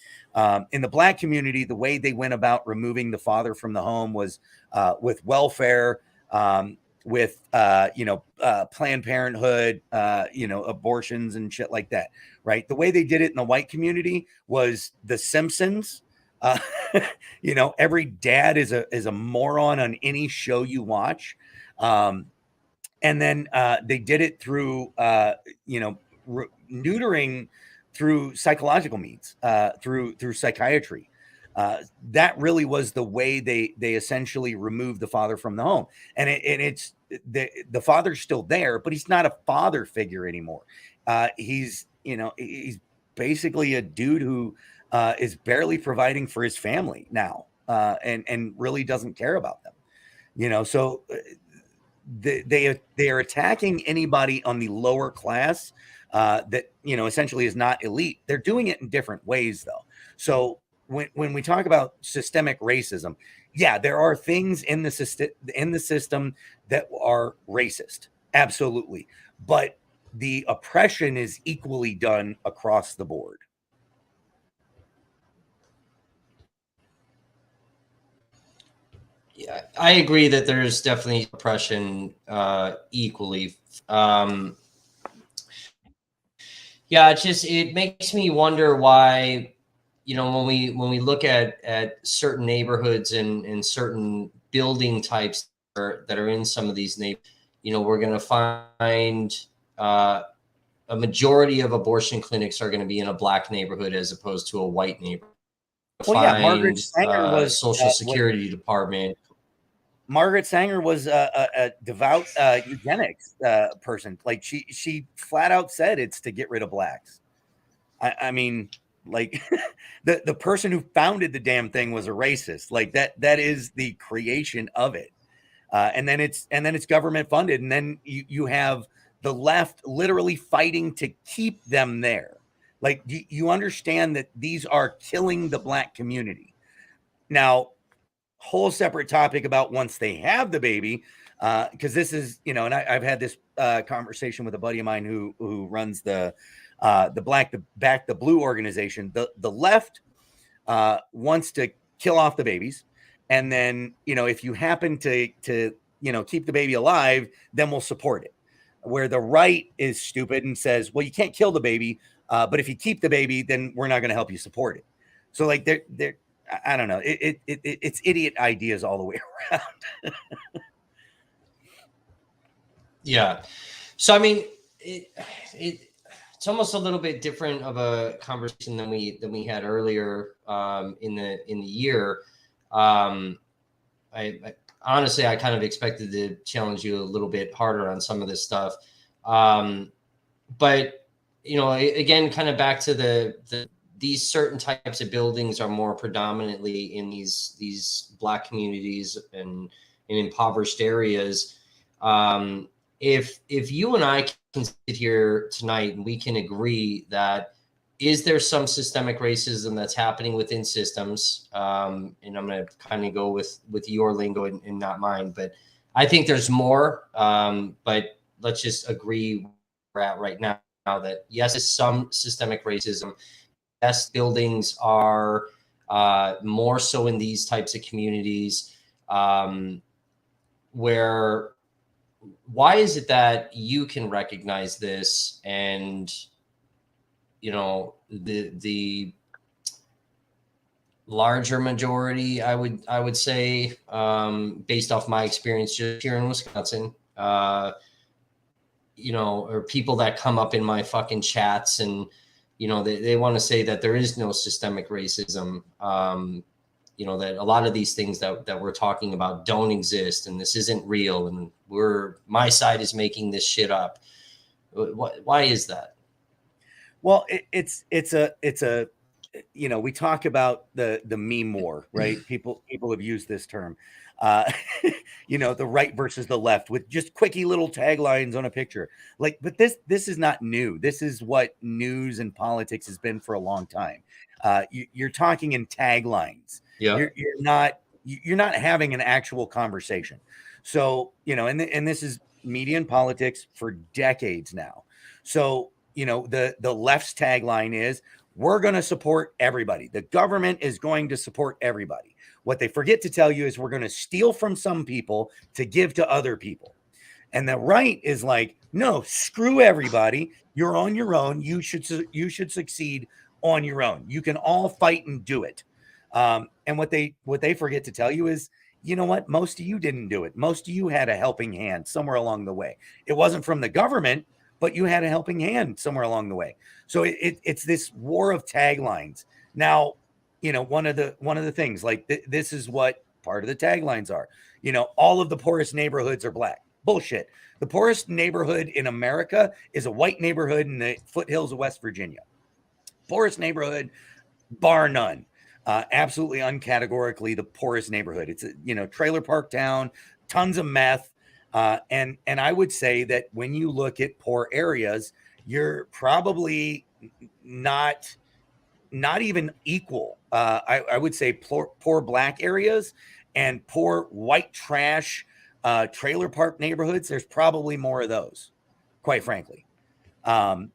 In the black community, the way they went about removing the father from the home was with welfare, with Planned Parenthood, abortions and shit like that, right? The way they did it in the white community was The Simpsons. uh, every dad is a moron on any show you watch. And then they did it through neutering through psychological means, through psychiatry. That really was the way they essentially removed the father from the home. And it's the father's still there, but he's not a father figure anymore. He's basically a dude who is barely providing for his family now, and really doesn't care about them. So they are attacking anybody on the lower class that essentially is not elite. They're doing it in different ways, though. So when we talk about systemic racism, yeah, there are things in the system that are racist, absolutely, but the oppression is equally done across the board. Yeah, I agree that there's definitely oppression equally. Yeah, it makes me wonder why, when we look at certain neighborhoods and certain building types that are in some of these neighborhoods, we're going to find a majority of abortion clinics are going to be in a black neighborhood as opposed to a white neighborhood. Well, yeah, Margaret Find Sanger Social Security department. Margaret Sanger was a devout eugenics person. Like she flat out said it's to get rid of blacks. I mean, like the person who founded the damn thing was a racist. Like that is the creation of it. And then it's government funded, and then you have the left literally fighting to keep them there. Like you understand that these are killing the black community. Now, whole separate topic about once they have the baby, because this is, and I've had this conversation with a buddy of mine who runs the Black the Back the Blue organization. The left wants to kill off the babies, and then if you happen to keep the baby alive, then we'll support it. Where the right is stupid and says, well, you can't kill the baby, but if you keep the baby, then we're not going to help you support it. So like they're I don't know. It's idiot ideas all the way around. Yeah. So I mean, it's almost a little bit different of a conversation than we had earlier in the year. I honestly, I kind of expected to challenge you a little bit harder on some of this stuff, but again, kind of back to these certain types of buildings are more predominantly in these black communities and in impoverished areas. If you and I can sit here tonight and we can agree that is there some systemic racism that's happening within systems, and I'm going to kind of go with your lingo and not mine, but I think there's more. But let's just agree where we're at right now that yes, there's some systemic racism. Yes, buildings are more so in these types of communities where why is it that you can recognize this and the larger majority, I would say, based off my experience just here in Wisconsin, or people that come up in my fucking chats and they want to say that there is no systemic racism. That a lot of these things that we're talking about don't exist, and this isn't real, and my side is making this shit up. Why is that? Well, it's a we talk about the meme war, right? People have used this term, uh, the right versus the left with just quickie little taglines on a picture. But this is not new. This is what news and politics has been for a long time. You're talking in taglines. Yeah. You're not having an actual conversation. So and this is media and politics for decades now. So the left's tagline is, we're going to support everybody. The government is going to support everybody. What they forget to tell you is, we're going to steal from some people to give to other people. And the right is like, no, screw everybody. You're on your own. You should succeed on your own. You can all fight and do it. And what they forget to tell you is, you know what? Most of you didn't do it. Most of you had a helping hand somewhere along the way. It wasn't from the government, but you had a helping hand somewhere along the way. So it's this war of taglines. Now, one of the things, like this is what part of the taglines are. All of the poorest neighborhoods are black. Bullshit. The poorest neighborhood in America is a white neighborhood in the foothills of West Virginia. Poorest neighborhood, bar none. Absolutely uncategorically the poorest neighborhood. It's a trailer park town, tons of meth. And I would say that when you look at poor areas, you're probably not even equal. I would say poor black areas and poor white trash trailer park neighborhoods. There's probably more of those, quite frankly. But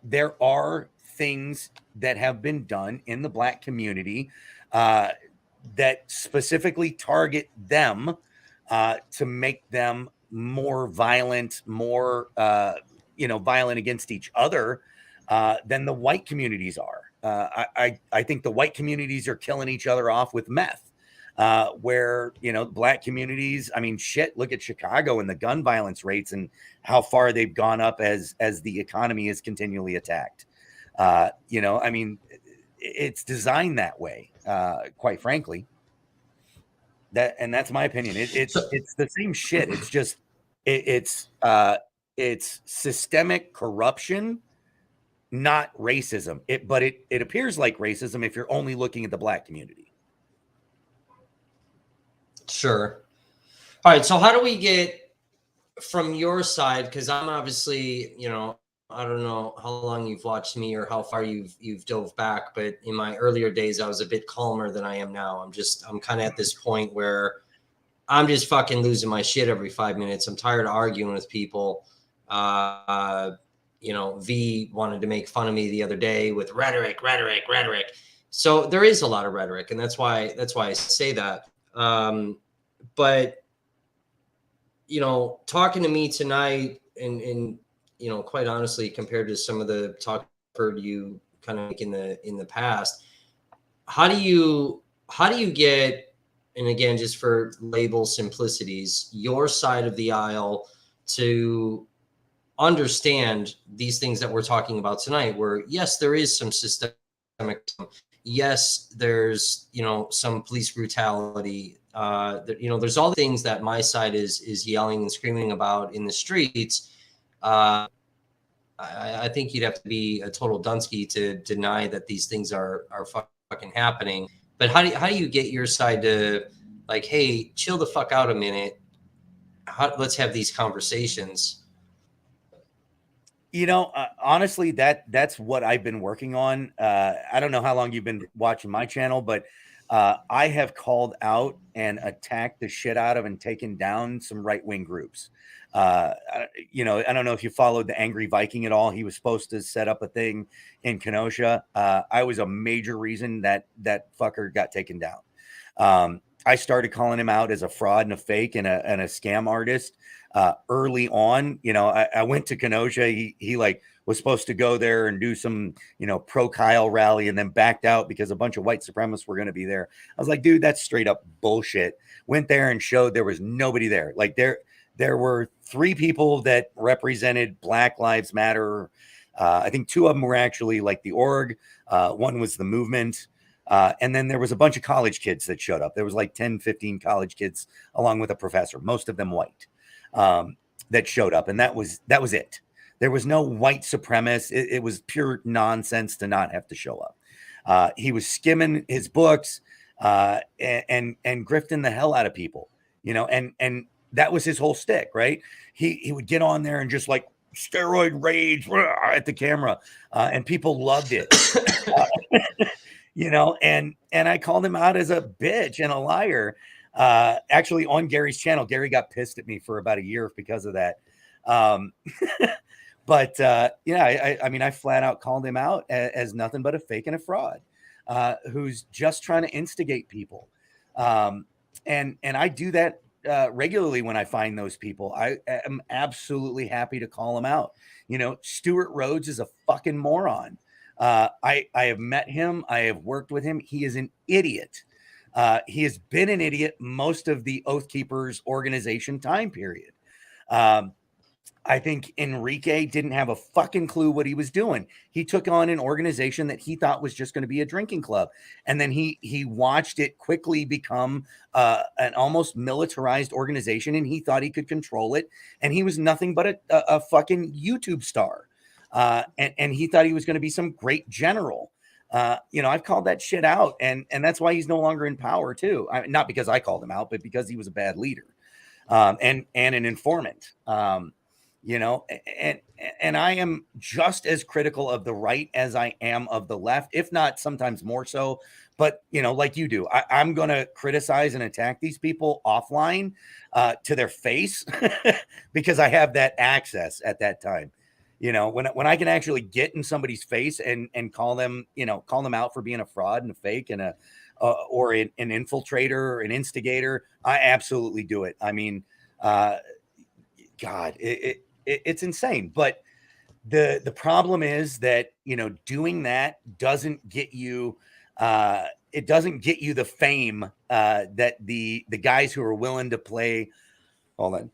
there are things that have been done in the black community that specifically target them to make them more violent, more violent against each other than the white communities are. I think the white communities are killing each other off with meth. Where black communities, I mean, shit, look at Chicago and the gun violence rates and how far they've gone up as the economy is continually attacked. I mean, it's designed that way, quite frankly. That's my opinion. It's the same shit. It's just it's systemic corruption, not racism. But it appears like racism if you're only looking at the black community. Sure. All right. So how do we get from your side? Because I'm obviously, I don't know how long you've watched me or how far you've dove back, but in my earlier days, I was a bit calmer than I am now. I'm kind of at this point where I'm just fucking losing my shit every 5 minutes. I'm tired of arguing with people. V wanted to make fun of me the other day with rhetoric. So there is a lot of rhetoric, and that's why I say that. But talking to me tonight, and quite honestly, compared to some of the talk I've heard you kind of make in the past, how do you get, and again, just for label simplicities, your side of the aisle to understand these things that we're talking about tonight, where yes, there is some systemic, yes, there's some police brutality, there's all the things that my side is yelling and screaming about in the streets. I think you'd have to be a total Dunsky to deny that these things are fucking happening. But how do you get your side to, like, hey, chill the fuck out a minute, let's have these conversations? Honestly, that's what I've been working on. I don't know how long you've been watching my channel, but I have called out and attacked the shit out of and taken down some right-wing groups. I don't know if you followed the Angry Viking at all. He was supposed to set up a thing in Kenosha. I was a major reason that fucker got taken down. I started calling him out as a fraud and a fake and a scam artist early on. I went to Kenosha. He like was supposed to go there and do some, pro Kyle rally, and then backed out because a bunch of white supremacists were going to be there. I was like, dude, that's straight up bullshit. Went there and showed there was nobody there. Like there were 3 people that represented Black Lives Matter, I think two of them were actually like the org. One was the movement. And then there was a bunch of college kids that showed up. There was like 10, 15 college kids along with a professor, most of them white, that showed up. And that was it. There was no white supremacist. It was pure nonsense to not have to show up. He was skimming his books and grifting the hell out of people, and that was his whole stick, right? He would get on there and just like steroid rage at the camera, and people loved it. And I called him out as a bitch and a liar. Actually, on Gary's channel, Gary got pissed at me for about a year because of that. But I mean, I flat out called him out as nothing but a fake and a fraud, who's just trying to instigate people. And I do that regularly when I find those people. I am absolutely happy to call them out. Stuart Rhodes is a fucking moron. I have met him. I have worked with him. He is an idiot. He has been an idiot most of the Oath Keepers organization time period. I think Enrique didn't have a fucking clue what he was doing. He took on an organization that he thought was just going to be a drinking club. And then he watched it quickly become an almost militarized organization, and he thought he could control it. And he was nothing but a fucking YouTube star. And he thought he was going to be some great general. I've called that shit out, and that's why he's no longer in power too. Not because I called him out, but because he was a bad leader, and an informant. And I am just as critical of the right as I am of the left, if not sometimes more so. But, like you do, I'm going to criticize and attack these people offline to their face because I have that access at that time. When I can actually get in somebody's face and call them out for being a fraud and a fake and or an infiltrator or an instigator, I absolutely do it. I mean, God, it's insane. But the problem is that, doing that doesn't get you, it doesn't get you the fame that the guys who are willing to play, hold on,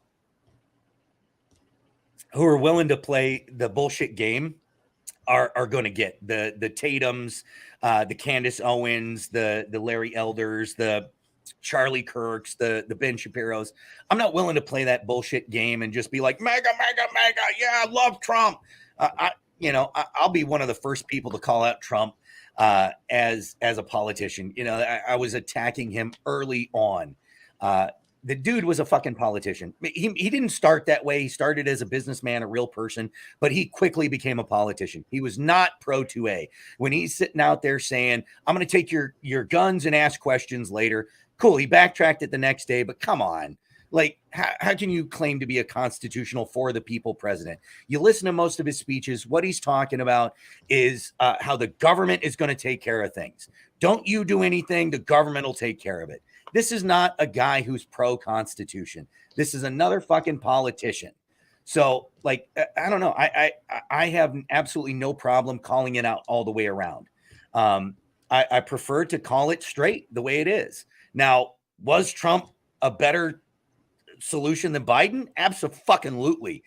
who are willing to play the bullshit game are going to get. The Tatums, the Candace Owens, the Larry Elders, the Charlie Kirks, the Ben Shapiros. I'm not willing to play that bullshit game and just be like, mega, mega, mega. Yeah, I love Trump. I'll be one of the first people to call out Trump as a politician. I was attacking him early on. The dude was a fucking politician. He didn't start that way. He started as a businessman, a real person, but he quickly became a politician. He was not pro 2A. When he's sitting out there saying, I'm going to take your guns and ask questions later. Cool. He backtracked it the next day, but come on. Like, how can you claim to be a constitutional for the people president? You listen to most of his speeches. What he's talking about is how the government is going to take care of things. Don't you do anything, the government will take care of it. This is not a guy who's pro-Constitution. This is another fucking politician. So, like, I don't know. I have absolutely no problem calling it out all the way around. I prefer to call it straight the way it is. Now, was Trump a better solution than Biden? Absolutely.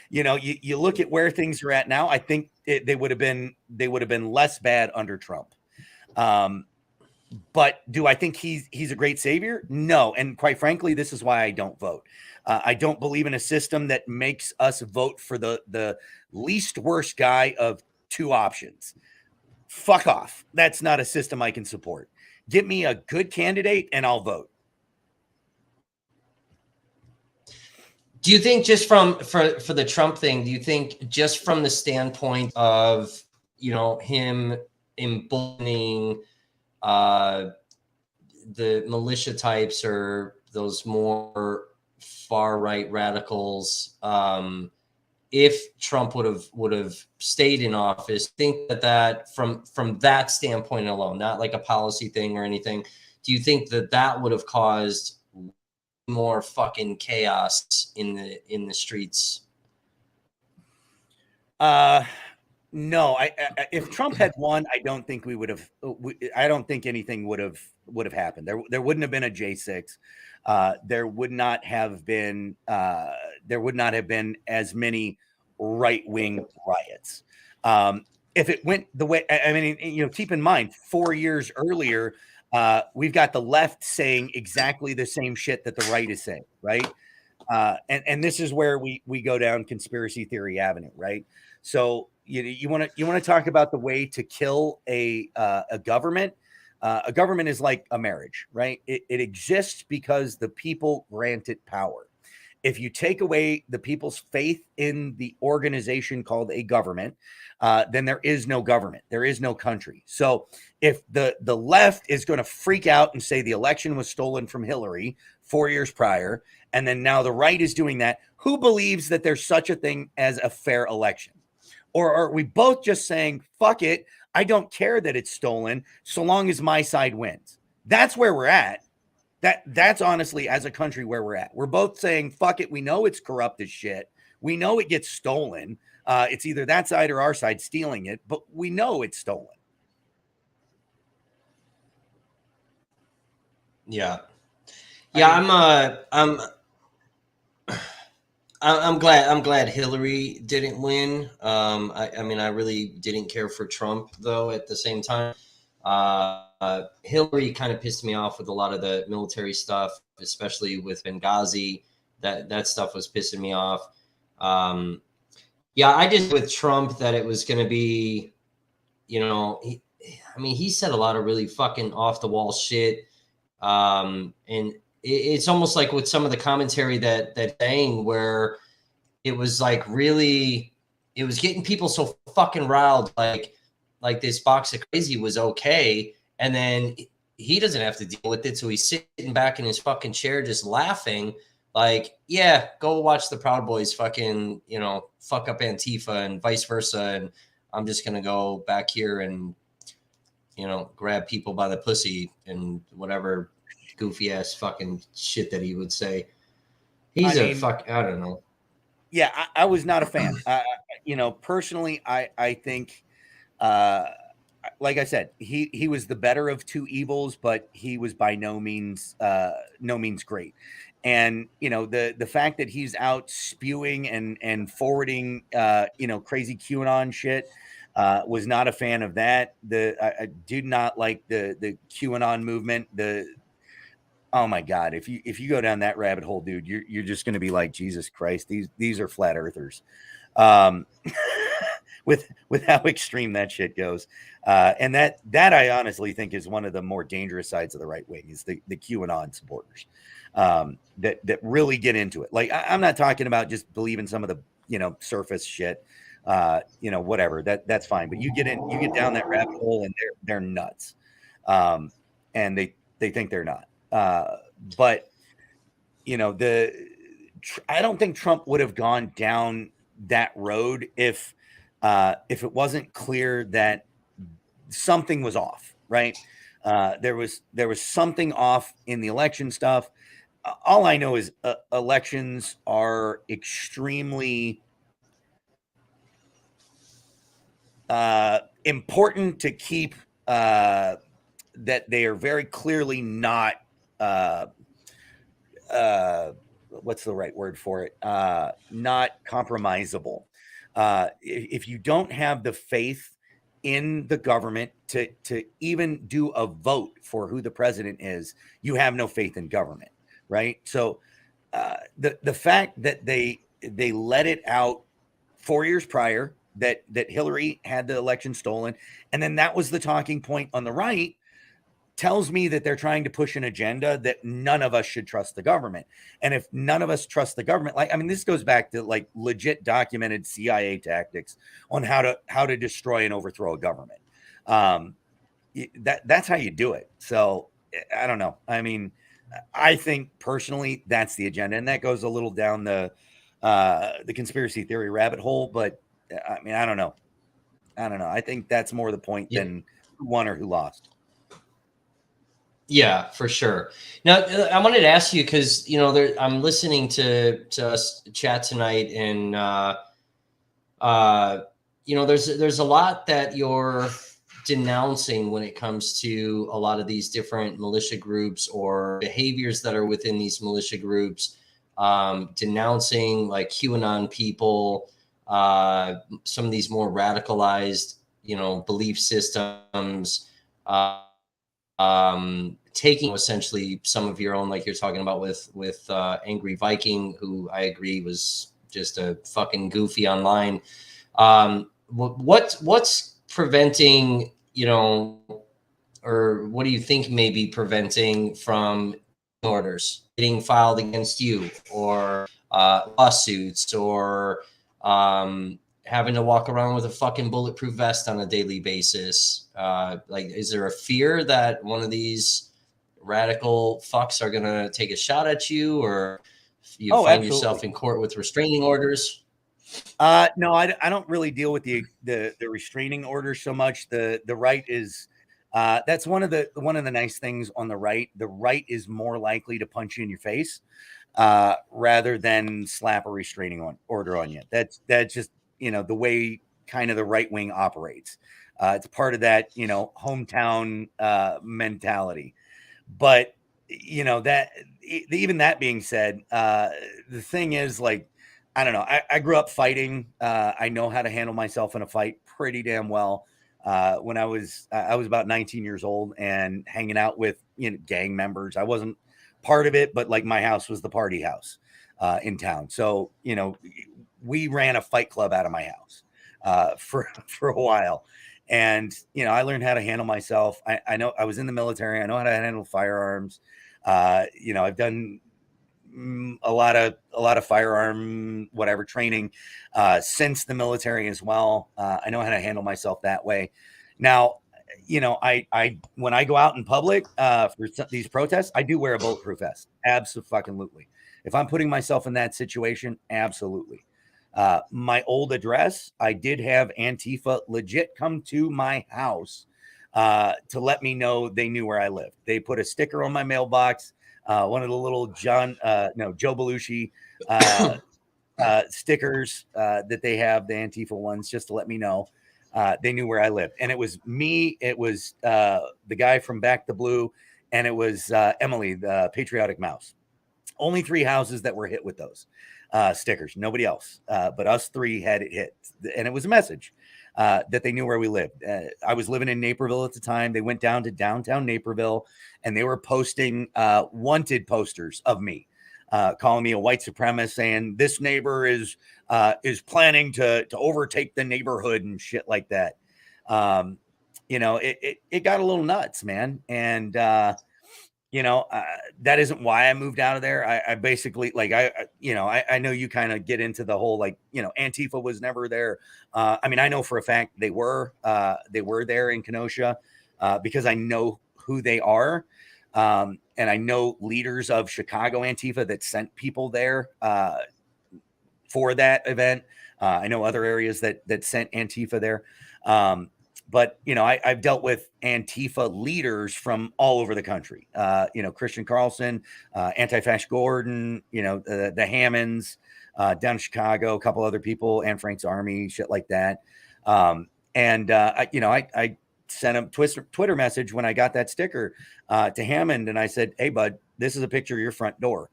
You look at where things are at now. I think they would have been less bad under Trump. But do I think he's a great savior? No. And quite frankly, this is why I don't vote. I don't believe in a system that makes us vote for the least worst guy of two options. Fuck off. That's not a system I can support. Give me a good candidate and I'll vote. Do you think just for the Trump thing, do you think just from the standpoint of, him emboldening the militia types or those more far right radicals, if Trump would have stayed in office, think that from that standpoint alone, not like a policy thing or anything, do you think that would have caused more fucking chaos in the streets? No, if Trump had won, I don't think we would have. I don't think anything would have happened. There wouldn't have been a J6. There would not have been. There would not have been as many right-wing riots. If it went the way, I mean, keep in mind, 4 years earlier, we've got the left saying exactly the same shit that the right is saying, right? And this is where we go down conspiracy theory avenue, right? So you want to talk about the way to kill a government. A government is like a marriage, right? It exists because the people grant it power. If you take away the people's faith in the organization called a government, then there is no government. There is no country. So if the left is going to freak out and say the election was stolen from Hillary 4 years prior, and then now the right is doing that, who believes that there's such a thing as a fair election? Or are we both just saying, fuck it, I don't care that it's stolen so long as my side wins? That's where we're at. That's honestly, as a country, where we're at. We're both saying, fuck it, we know it's corrupt as shit. We know it gets stolen. It's either that side or our side stealing it, but we know it's stolen. Yeah. Yeah, I'm glad Hillary didn't win. I mean, I really didn't care for Trump though. At the same time, Hillary kind of pissed me off with a lot of the military stuff, especially with Benghazi. That stuff was pissing me off. Yeah, I just with Trump that it was going to be, he said a lot of really fucking off the wall shit, and it's almost like with some of the commentary that saying where it was like really, it was getting people so fucking riled, like this box of crazy was okay, and then he doesn't have to deal with it, so he's sitting back in his fucking chair just laughing, like, yeah, go watch the Proud Boys fucking, fuck up Antifa and vice versa, and I'm just gonna go back here and grab people by the pussy and whatever goofy ass fucking shit that he would say. I don't know. Yeah, I was not a fan. Personally, I think, like I said, he was the better of two evils, but he was by no means great. And the fact that he's out spewing and forwarding crazy QAnon shit, was not a fan of that. I do not like the QAnon movement. Oh my God, if you go down that rabbit hole, dude, you're just going to be like, Jesus Christ, these are flat earthers. With how extreme that shit goes. And that I honestly think is one of the more dangerous sides of the right wing, is the QAnon supporters, that really get into it. Like, I'm not talking about just believing some of the surface shit, whatever, that's fine. But you get down that rabbit hole and they're nuts. And they think they're not. But I don't think Trump would have gone down that road if it wasn't clear that something was off, right? There was something off in the election stuff. All I know is elections are extremely important to keep, that they are very clearly not, what's the right word for it? Not compromisable. If you don't have the faith in the government to even do a vote for who the president is, you have no faith in government, right? So the fact that they let it out 4 years prior that Hillary had the election stolen, and then that was the talking point on the right, tells me that they're trying to push an agenda that none of us should trust the government. And if none of us trust the government, this goes back to like legit documented CIA tactics on how to destroy and overthrow a government. That's how you do it. So I don't know. I think personally that's the agenda, and that goes a little down the conspiracy theory rabbit hole. But I don't know. I think that's more the point than who won or who lost. Yeah, for sure. Now, I wanted to ask you, because I'm listening to us chat tonight, and there's a lot that you're denouncing when it comes to a lot of these different militia groups or behaviors that are within these militia groups, denouncing like QAnon people, some of these more radicalized, belief systems, taking essentially some of your own, like you're talking about with Angry Viking, who I agree was just a fucking goofy online. What's preventing, or what do you think may be preventing from orders getting filed against you, or lawsuits, or having to walk around with a fucking bulletproof vest on a daily basis? Like, is there a fear that one of these radical fucks are going to take a shot at you, or you find absolutely. yourself in court with restraining orders? No, I don't really deal with the restraining order so much. The right is that's one of the nice things on the right. The right is more likely to punch you in your face rather than slap a restraining order on you. That's just the way kind of the right wing operates. It's part of that hometown mentality. But that even that being said, the thing is, like, I don't know. I grew up fighting. I know how to handle myself in a fight pretty damn well. When I was about 19 years old and hanging out with gang members. I wasn't part of it, but like my house was the party house in town. So we ran a fight club out of my house for a while. And I learned how to handle myself. I know I was in the military. I know how to handle firearms. I've done a lot of firearm whatever training since the military as well. I know how to handle myself that way. Now, I when I go out in public for these protests, I do wear a bulletproof vest. Absolutely. If I'm putting myself in that situation, absolutely. My old address, I did have Antifa legit come to my house to let me know they knew where I lived. They put a sticker on my mailbox, one of the little Joe Belushi stickers that they have, the Antifa ones, just to let me know they knew where I lived. And it was me, it was the guy from Back to Blue, and it was Emily, the Patriotic Mouse. Only 3 houses that were hit with those stickers. Nobody else, but us 3 had it hit, and it was a message that they knew where we lived. I was living in Naperville at the time. They went down to downtown Naperville, and they were posting wanted posters of me, calling me a white supremacist, saying this neighbor is planning to overtake the neighborhood and shit like that. It got a little nuts, man, and that isn't why I moved out of there. I basically, like, I know you kind of get into the whole, like, Antifa was never there. I mean, I know for a fact they were there in Kenosha because I know who they are. And I know leaders of Chicago Antifa that sent people there for that event. I know other areas that sent Antifa there. But I've dealt with Antifa leaders from all over the country. Christian Carlson, Anti-Fascist Gordon, the Hammonds down in Chicago, a couple other people, Anne Frank's Army, shit like that. I sent a Twitter message when I got that sticker to Hammond, and I said, "Hey, bud, this is a picture of your front door.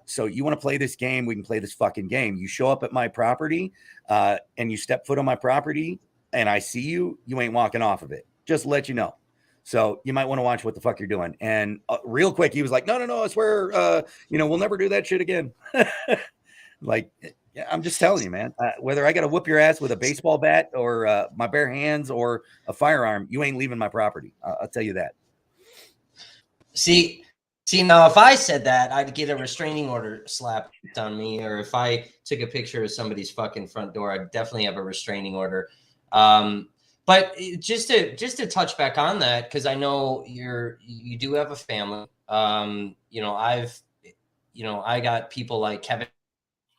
So you want to play this game? We can play this fucking game. You show up at my property and you step foot on my property, and I see you, you ain't walking off of it. Just to let you know. So you might want to watch what the fuck you're doing." And real quick, he was like, no, I swear, we'll never do that shit again. Like, yeah, I'm just telling you, man, whether I got to whoop your ass with a baseball bat or my bare hands or a firearm, you ain't leaving my property. I'll tell you that. See, now if I said that, I'd get a restraining order slapped on me, or if I took a picture of somebody's fucking front door, I'd definitely have a restraining order. But just to touch back on that, because I know you do have a family. I got people like Kevin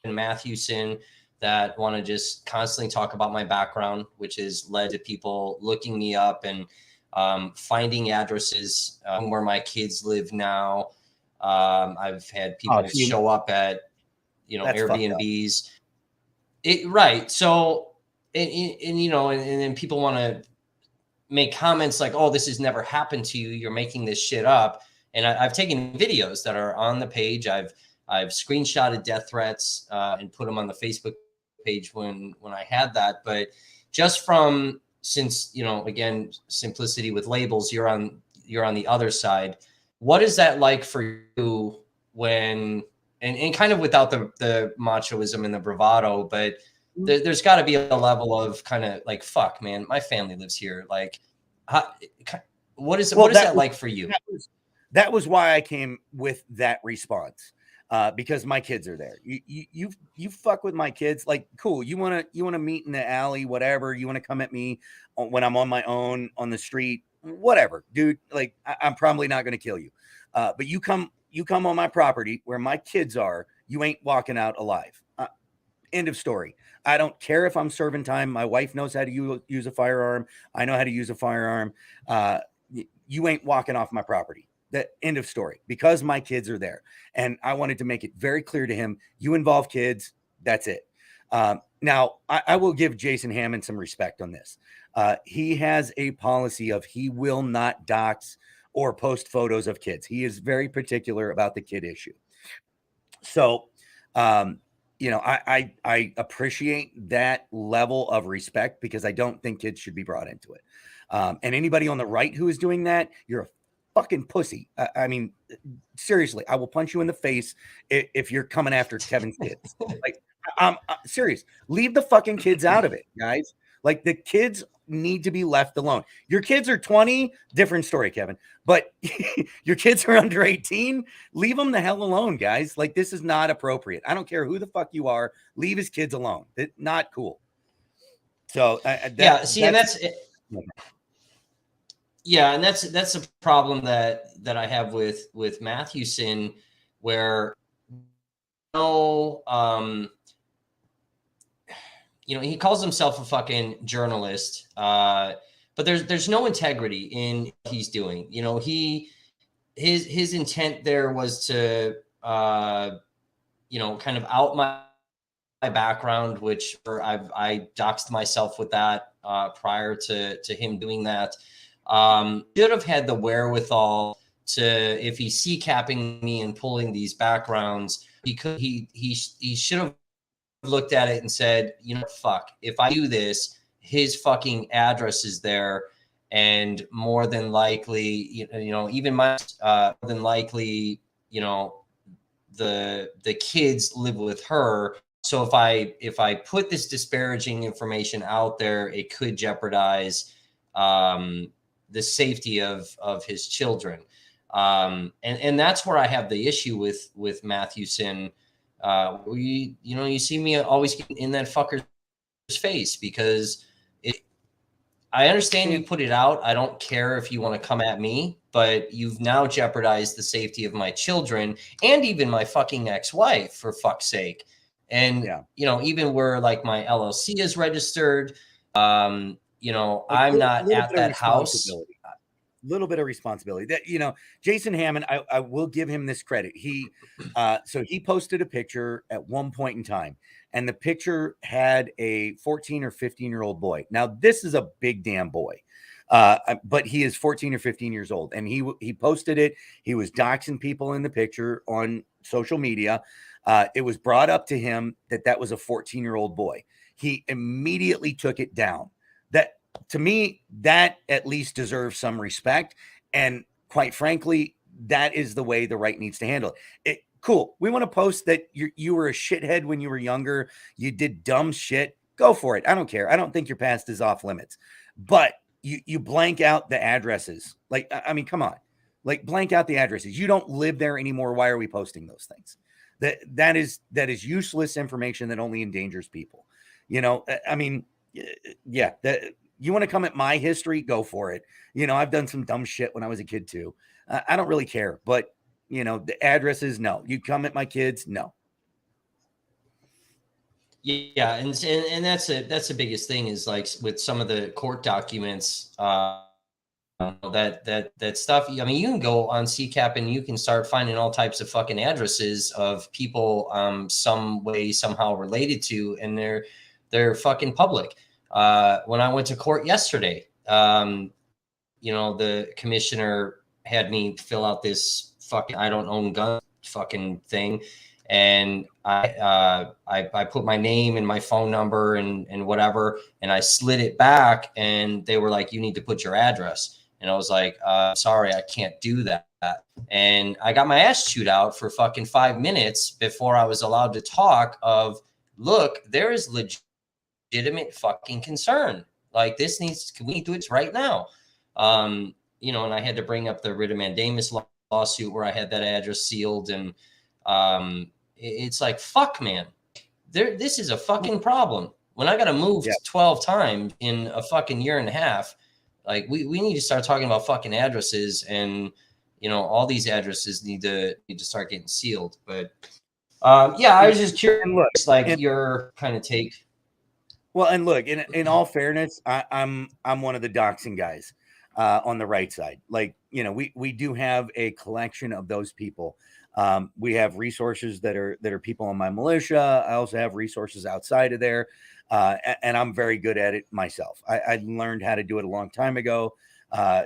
Matthewson that want to just constantly talk about my background, which has led to people looking me up and finding addresses where my kids live now. I've had people show up at Airbnbs. Right. So and then people want to make comments like, "Oh, this has never happened to you. You're making this shit up." And I've taken videos that are on the page. I've screenshotted death threats and put them on the Facebook page when I had that, but just from, since, you know, again, simplicity with labels, you're on the other side. What is that like for you when, and kind of without the machoism and the bravado, but there's got to be a level of kind of like, fuck, man, my family lives here. Like, how, what is that like for you? That was why I came with that response. Because my kids are there. You fuck with my kids, like, cool. You wanna meet in the alley, whatever. You want to come at me when I'm on my own on the street, whatever, dude. Like, I'm probably not gonna kill you. But you come on my property where my kids are. You ain't walking out alive. End of story. I don't care if I'm serving time. My wife knows how to use a firearm. I know how to use a firearm. You ain't walking off my property. The end of story, because my kids are there. And I wanted to make it very clear to him, you involve kids, that's it. Now, I will give Jason Hammond some respect on this. He has a policy of he will not dox or post photos of kids. He is very particular about the kid issue. So, you know, I appreciate that level of respect, because I don't think kids should be brought into it. And anybody on the right who is doing that, you're a fucking pussy. I mean, seriously, I will punch you in the face if you're coming after Kevin's kids. Like, I'm serious. Leave the fucking kids out of it, guys. Like, the kids need to be left alone. Your kids are 20, different story, Kevin. But your kids are under 18. Leave them the hell alone, guys. Like, this is not appropriate. I don't care who the fuck you are. Leave his kids alone. It's not cool. So and that's it. Yeah, and that's a problem that I have with Mathewson, where you know, he calls himself a fucking journalist, but there's no integrity in what he's doing. You know, his intent there was to you know, kind of out my background, which I doxed myself with that prior to him doing that. Should have had the wherewithal to, if he's capping me and pulling these backgrounds, he should have looked at it and said, you know, fuck, if I do this, his fucking address is there, and more than likely, you know, even my more than likely, you know, the kids live with her. So if I put this disparaging information out there, it could jeopardize the safety of his children. And that's where I have the issue with Mathewson. You know, you see me always get in that fucker's face, because I understand you put it out. I don't care if you want to come at me, but you've now jeopardized the safety of my children and even my fucking ex-wife, for fuck's sake. And, you know, even where like my LLC is registered, you know, I'm not at that house. Little bit of responsibility that, you know, Jason Hammond, I will give him this credit. So he posted a picture at one point in time, and the picture had a 14 or 15-year-old boy. Now, this is a big damn boy, but he is 14 or 15 years old, and he posted it. He was doxing people in the picture on social media. It was brought up to him that was a 14-year-old boy. He immediately took it down. That, to me, that at least deserves some respect. And quite frankly, that is the way the right needs to handle it. Cool. We want to post that you were a shithead when you were younger. You did dumb shit. Go for it. I don't care. I don't think your past is off limits. But you blank out the addresses. Like, I mean, come on. Like, blank out the addresses. You don't live there anymore. Why are we posting those things? That is useless information that only endangers people. You know, I mean, yeah, you want to come at my history? Go for it. You know, I've done some dumb shit when I was a kid too. I don't really care, but you know, the addresses, no. You come at my kids, no. Yeah, and that's the biggest thing, is like with some of the court documents, that stuff. I mean, you can go on CCAP and you can start finding all types of fucking addresses of people some way somehow related to, and they're fucking public. When I went to court yesterday, you know, the commissioner had me fill out this fucking I don't own gun fucking thing. and I put my name and my phone number and whatever, and I slid it back, and they were like, "You need to put your address." And I was like, "Sorry, I can't do that." And I got my ass chewed out for fucking 5 minutes before I was allowed to talk. Of, look, there is legitimate fucking concern. Like, this needs, can we do it right now? And I had to bring up the writ of mandamus lawsuit where I had that address sealed, and it's like, fuck, man, this is a fucking problem. When I got to move 12 times in a fucking year and a half, like, we need to start talking about fucking addresses, and all these addresses need to start getting sealed. But I was just curious, and look, like, your kind of take. Well, and look, in all fairness, I'm one of the doxing guys on the right side. Like, we do have a collection of those people. We have resources that are people in my militia. I also have resources outside of there, and I'm very good at it myself. I learned how to do it a long time ago,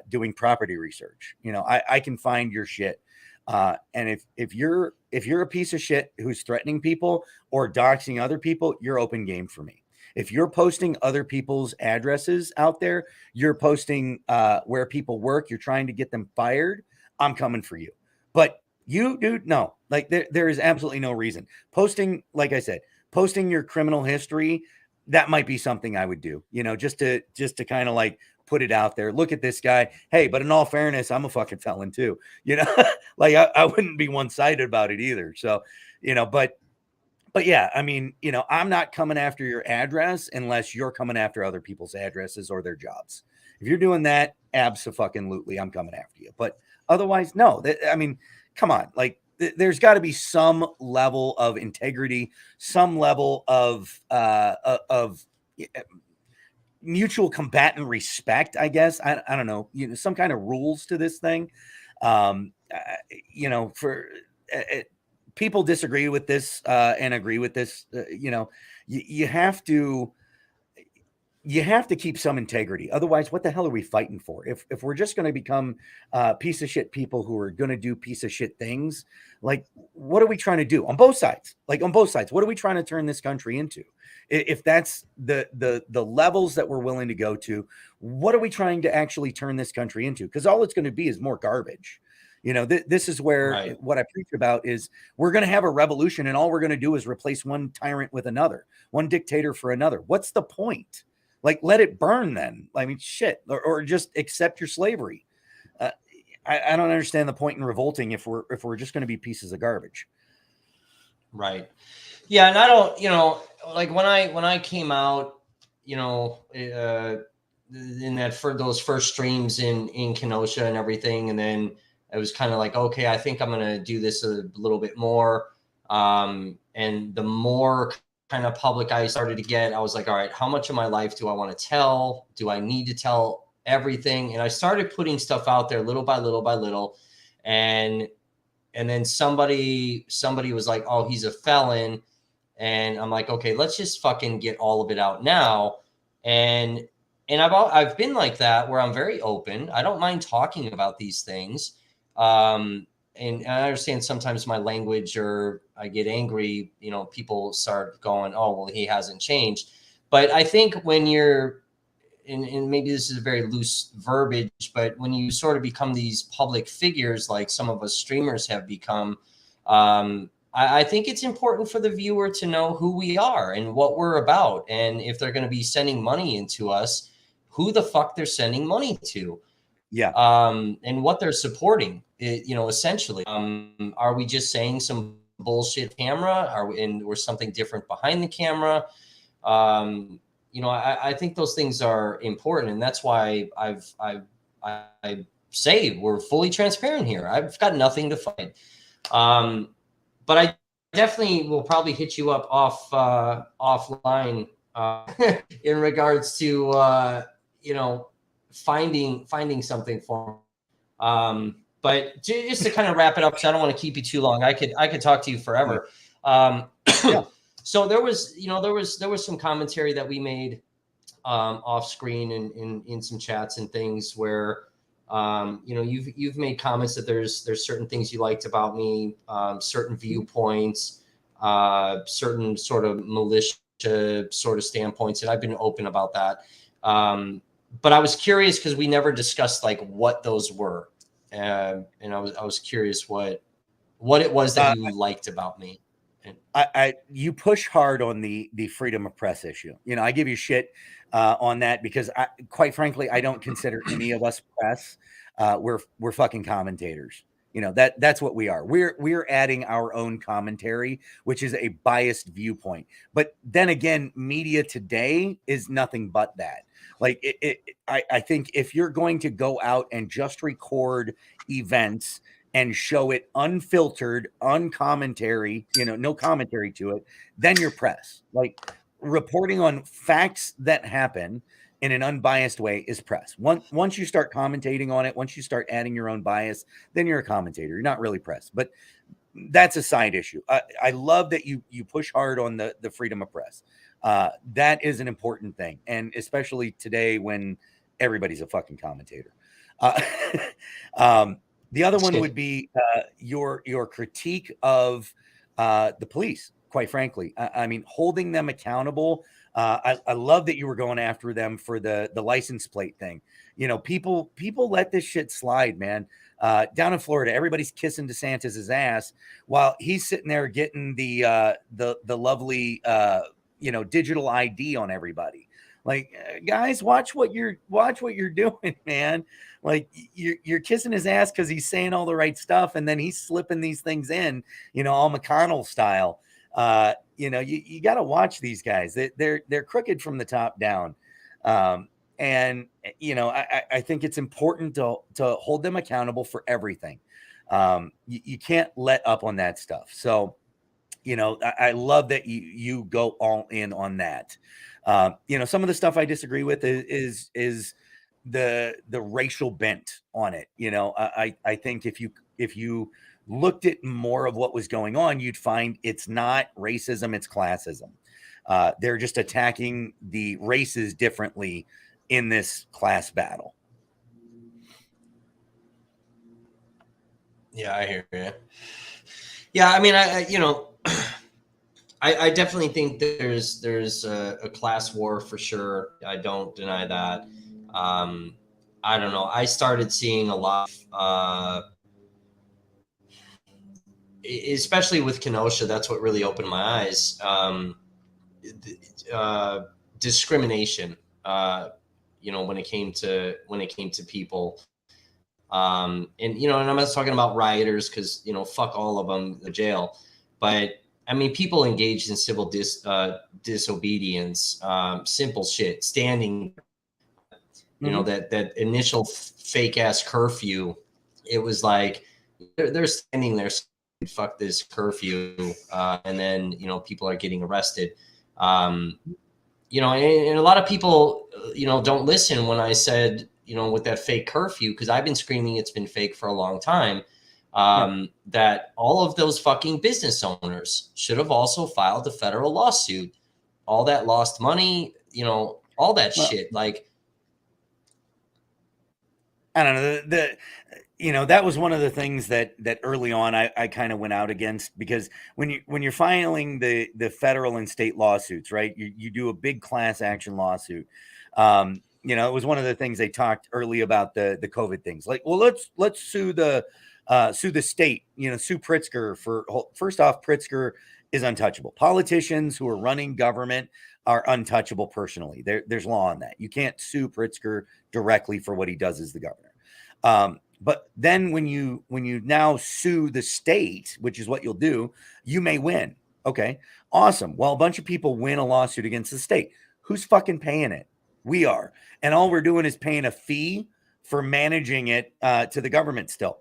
doing property research. I can find your shit. And if you're a piece of shit who's threatening people or doxing other people, you're open game for me. If you're posting other people's addresses out there, you're posting where people work, you're trying to get them fired, I'm coming for you. But you, dude, no. Like, there is absolutely no reason. Posting, like I said, posting your criminal history, that might be something I would do, just to kind of like put it out there. Look at this guy. Hey, but in all fairness, I'm a fucking felon too. Like, I wouldn't be one-sided about it either. So, but yeah, I mean, I'm not coming after your address unless you're coming after other people's addresses or their jobs. If you're doing that, abso-fucking-lutely, I'm coming after you. But otherwise, no. I mean, come on. Like, there's got to be some level of integrity, some level of mutual combatant respect, I guess. I don't know. Some kind of rules to this thing. For people disagree with this and agree with this. You have to keep some integrity. Otherwise, what the hell are we fighting for? If we're just going to become piece of shit people who are going to do piece of shit things, like, what are we trying to do on both sides? Like, on both sides, what are we trying to turn this country into? If that's the levels that we're willing to go to, what are we trying to actually turn this country into? Because all it's going to be is more garbage. This is where Right. what I preach about is we're going to have a revolution, and all we're going to do is replace one tyrant with another, one dictator for another. What's the point? Like, let it burn then. I mean, shit, or just accept your slavery. I don't understand the point in revolting if we're just going to be pieces of garbage. Right. Yeah, and I don't, like, when I came out, in that, for those first streams in Kenosha and everything, and then it was kind of like, okay, I think I'm gonna do this a little bit more. And the more kind of public I started to get, I was like, all right, how much of my life do I want to tell? Do I need to tell everything? And I started putting stuff out there little by little by little, and then somebody was like, oh, he's a felon. And I'm like, okay, let's just fucking get all of it out now. And I've been like that, where I'm very open. I don't mind talking about these things. And I understand sometimes my language, or I get angry, people start going, oh, well, he hasn't changed. But I think when you're, and maybe this is a very loose verbiage, but when you sort of become these public figures, like some of us streamers have become, I think it's important for the viewer to know who we are and what we're about. And if they're going to be sending money into us, who the fuck they're sending money to. Yeah. And what they're supporting, essentially. Are we just saying some bullshit camera? Or something different behind the camera? I think those things are important, and that's why I say we're fully transparent here. I've got nothing to fight. But I definitely will probably hit you up offline in regards to finding something for me. But just to kind of wrap it up, because I don't want to keep you too long. I could talk to you forever. Yeah. So there was some commentary that we made off screen and in some chats and things where you've made comments that there's certain things you liked about me, certain viewpoints. certain sort of militia sort of standpoints, and I've been open about that. But I was curious because we never discussed like what those were, and I was curious what it was that you liked about me. You push hard on the freedom of press issue. I give you shit on that because quite frankly, I don't consider any of us press. We're fucking commentators. That's what we are. We're adding our own commentary, which is a biased viewpoint. But then again, media today is nothing but that. Like I think if you're going to go out and just record events and show it unfiltered, uncommentary, no commentary to it, then you're press. Like reporting on facts that happen in an unbiased way is press. Once you start commentating on it, once you start adding your own bias, then you're a commentator. You're not really press. But that's a side issue. I love that you push hard on the freedom of press. That is an important thing, and especially today when everybody's a fucking commentator. The other one would be your critique of the police. Quite frankly, I mean, holding them accountable. I love that you were going after them for the license plate thing. People let this shit slide, man. Down in Florida, everybody's kissing DeSantis's ass while he's sitting there getting the lovely digital ID on everybody. Like, guys, watch what you're doing, man. Like you're kissing his ass because he's saying all the right stuff, and then he's slipping these things in, all McConnell style. You got to watch these guys. They're crooked from the top down. And I think it's important to hold them accountable for everything. You can't let up on that stuff. So, I love that you go all in on that. Some of the stuff I disagree with is the racial bent on it. I think if you looked at more of what was going on, you'd find it's not racism, it's classism. They're just attacking the races differently in this class battle. Yeah, I hear you. Yeah, I mean, I definitely think there's a class war for sure. I don't deny that. I don't know. I started seeing a lot, especially with Kenosha. That's what really opened my eyes. Discrimination. When it came to people. And I'm not talking about rioters because fuck all of them, the jail, but I mean people engaged in civil disobedience, simple shit, standing, that initial fake ass curfew. It was like they're standing there, fuck this curfew, and then people are getting arrested. And a lot of people don't listen when I said with that fake curfew, because I've been screaming it's been fake for a long time, that all of those fucking business owners should have also filed a federal lawsuit. All that lost money, all that shit. Like, I don't know. That was one of the things that early on I kind of went out against, because when you're filing the federal and state lawsuits, right? You do a big class action lawsuit. It was one of the things they talked early about the COVID things. Like, well, let's sue the state. Sue Pritzker for, first off, Pritzker is untouchable. Politicians who are running government are untouchable personally. There's law on that. You can't sue Pritzker directly for what he does as the governor. But then when you now sue the state, which is what you'll do, you may win. Okay, awesome. Well, a bunch of people win a lawsuit against the state. Who's fucking paying it? We are. And all we're doing is paying a fee for managing it to the government still.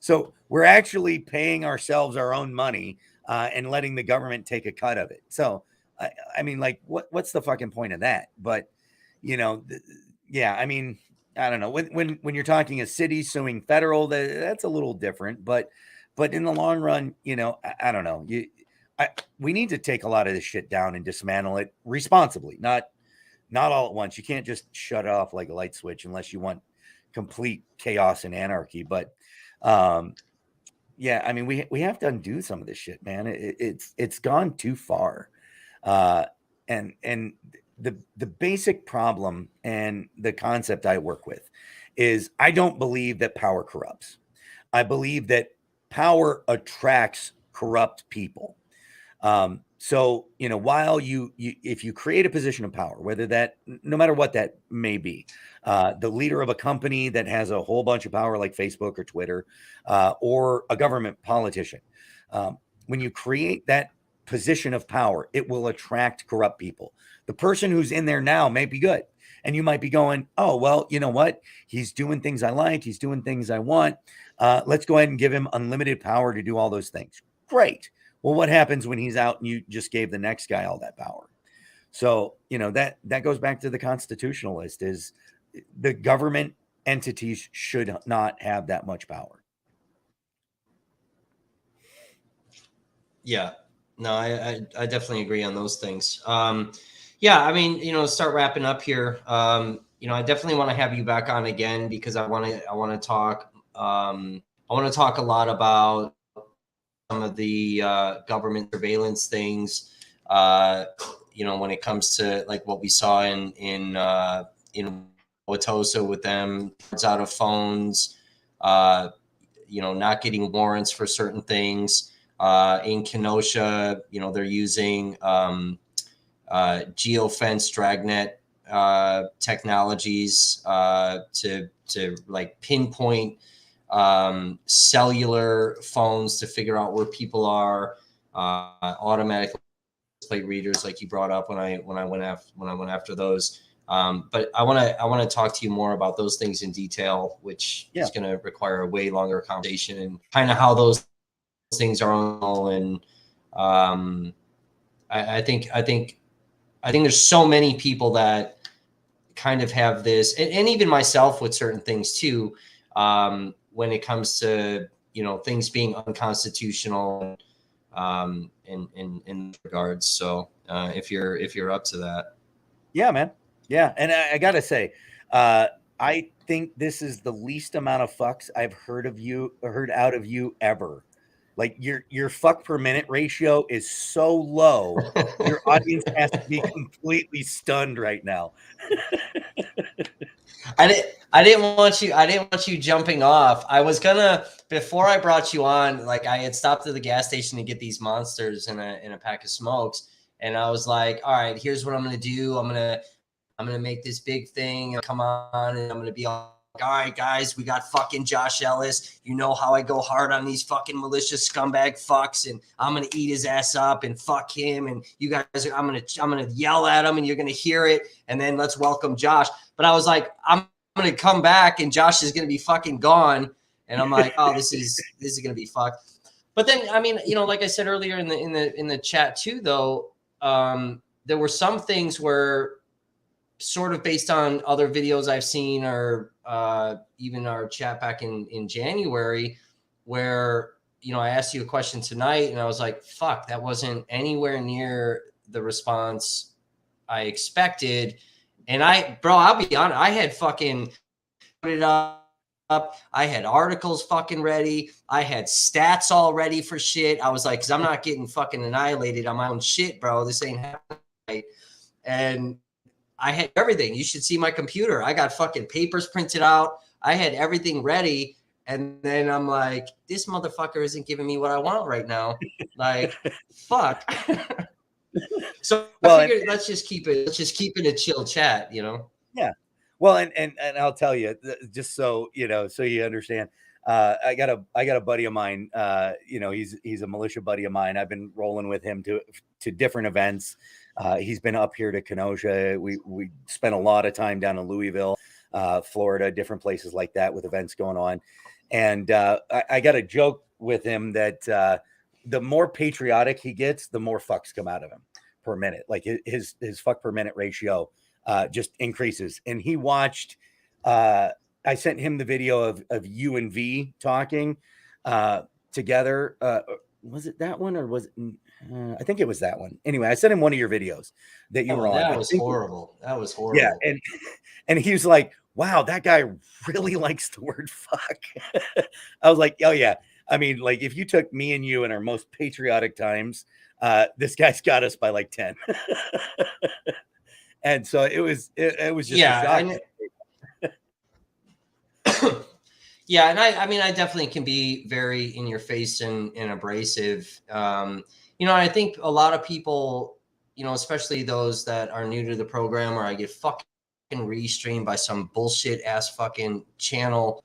So we're actually paying ourselves our own money and letting the government take a cut of it. So, I mean, like, what's the fucking point of that? But, yeah, I mean, I don't know. When you're talking a city suing federal, that's a little different. But in the long run, I don't know. We need to take a lot of this shit down and dismantle it responsibly, not all at once. You can't just shut it off like a light switch unless you want complete chaos and anarchy. But Yeah, I mean, we have to undo some of this shit, man. It's gone too far. And the basic problem and the concept I work with is I don't believe that power corrupts. I believe that power attracts corrupt people. So while you if you create a position of power, whether that no matter what that may be, the leader of a company that has a whole bunch of power like Facebook or Twitter, or a government politician, when you create that position of power, it will attract corrupt people. The person who's in there now may be good, and you might be going, oh well, you know what, he's doing things I like, he's doing things I want, let's go ahead and give him unlimited power to do all those things. Great. Well, what happens when he's out and you just gave the next guy all that power? So, that goes back to the constitutionalist, is the government entities should not have that much power. Yeah, no, I definitely agree on those things. Yeah, I mean, start wrapping up here. I definitely want to have you back on again because I want to talk. I want to talk a lot about some of the government surveillance things. When it comes to like what we saw in Watosa with them out of phones, not getting warrants for certain things. In Kenosha, they're using geofence dragnet technologies to like pinpoint cellular phones to figure out where people are. Automatic plate readers, like you brought up when I went after those. But I want to talk to you more about those things in detail, which is going to require a way longer conversation and kind of how those things are all. And I think there's so many people that kind of have this, and even myself with certain things too, when it comes to things being unconstitutional in regards. So if you're up to that. Yeah, man. Yeah. And I gotta say, I think this is the least amount of fucks I've heard out of you ever. Like your fuck per minute ratio is so low, your audience has to be completely stunned right now. I didn't want you jumping off. I was gonna, before I brought you on, like I had stopped at the gas station to get these monsters in a pack of smokes, and I was like, all right, here's what I'm gonna do. I'm gonna make this big thing and come on, and I'm gonna be all right, guys, we got fucking Josh Ellis. You know how I go hard on these fucking malicious scumbag fucks, and I'm gonna eat his ass up and fuck him. And you guys, I'm gonna yell at him, and you're gonna hear it. And then let's welcome Josh. But I was like, I'm gonna come back, and Josh is gonna be fucking gone. And I'm like, oh, this is gonna be fucked. But then, I mean, like I said earlier in the chat too, though, there were some things where, sort of based on other videos I've seen, or even our chat back in January, where, I asked you a question tonight and I was like, fuck, that wasn't anywhere near the response I expected. And I'll be honest, I had fucking put it up. I had articles fucking ready. I had stats all ready for shit. I was like, cause I'm not getting fucking annihilated on my own shit, bro. This ain't happening. And I had everything. You should see my computer. I got fucking papers printed out. I had everything ready. And then I'm like, this motherfucker isn't giving me what I want right now. Like, fuck. So I figured let's just keep it a chill chat, Yeah. Well, and I'll tell you, just so so you understand. I got a buddy of mine. He's a militia buddy of mine. I've been rolling with him to different events. He's been up here to Kenosha. We spent a lot of time down in Louisville, Florida, different places like that with events going on. And I got a joke with him that the more patriotic he gets, the more fucks come out of him per minute. Like his fuck per minute ratio just increases. And he watched. I sent him the video of you and V talking together. Was it that one or was it? I think it was that one. Anyway, I sent him one of your videos that you were on. That was horrible. That was horrible. Yeah, and he was like, "Wow, that guy really likes the word fuck." I was like, "Oh yeah." I mean, like if you took me and you in our most patriotic times, this guy's got us by like 10. And so it was just a Yeah, shock. yeah, and I mean, I definitely can be very in your face and abrasive. I think a lot of people, especially those that are new to the program, or I get fucking restreamed by some bullshit ass fucking channel.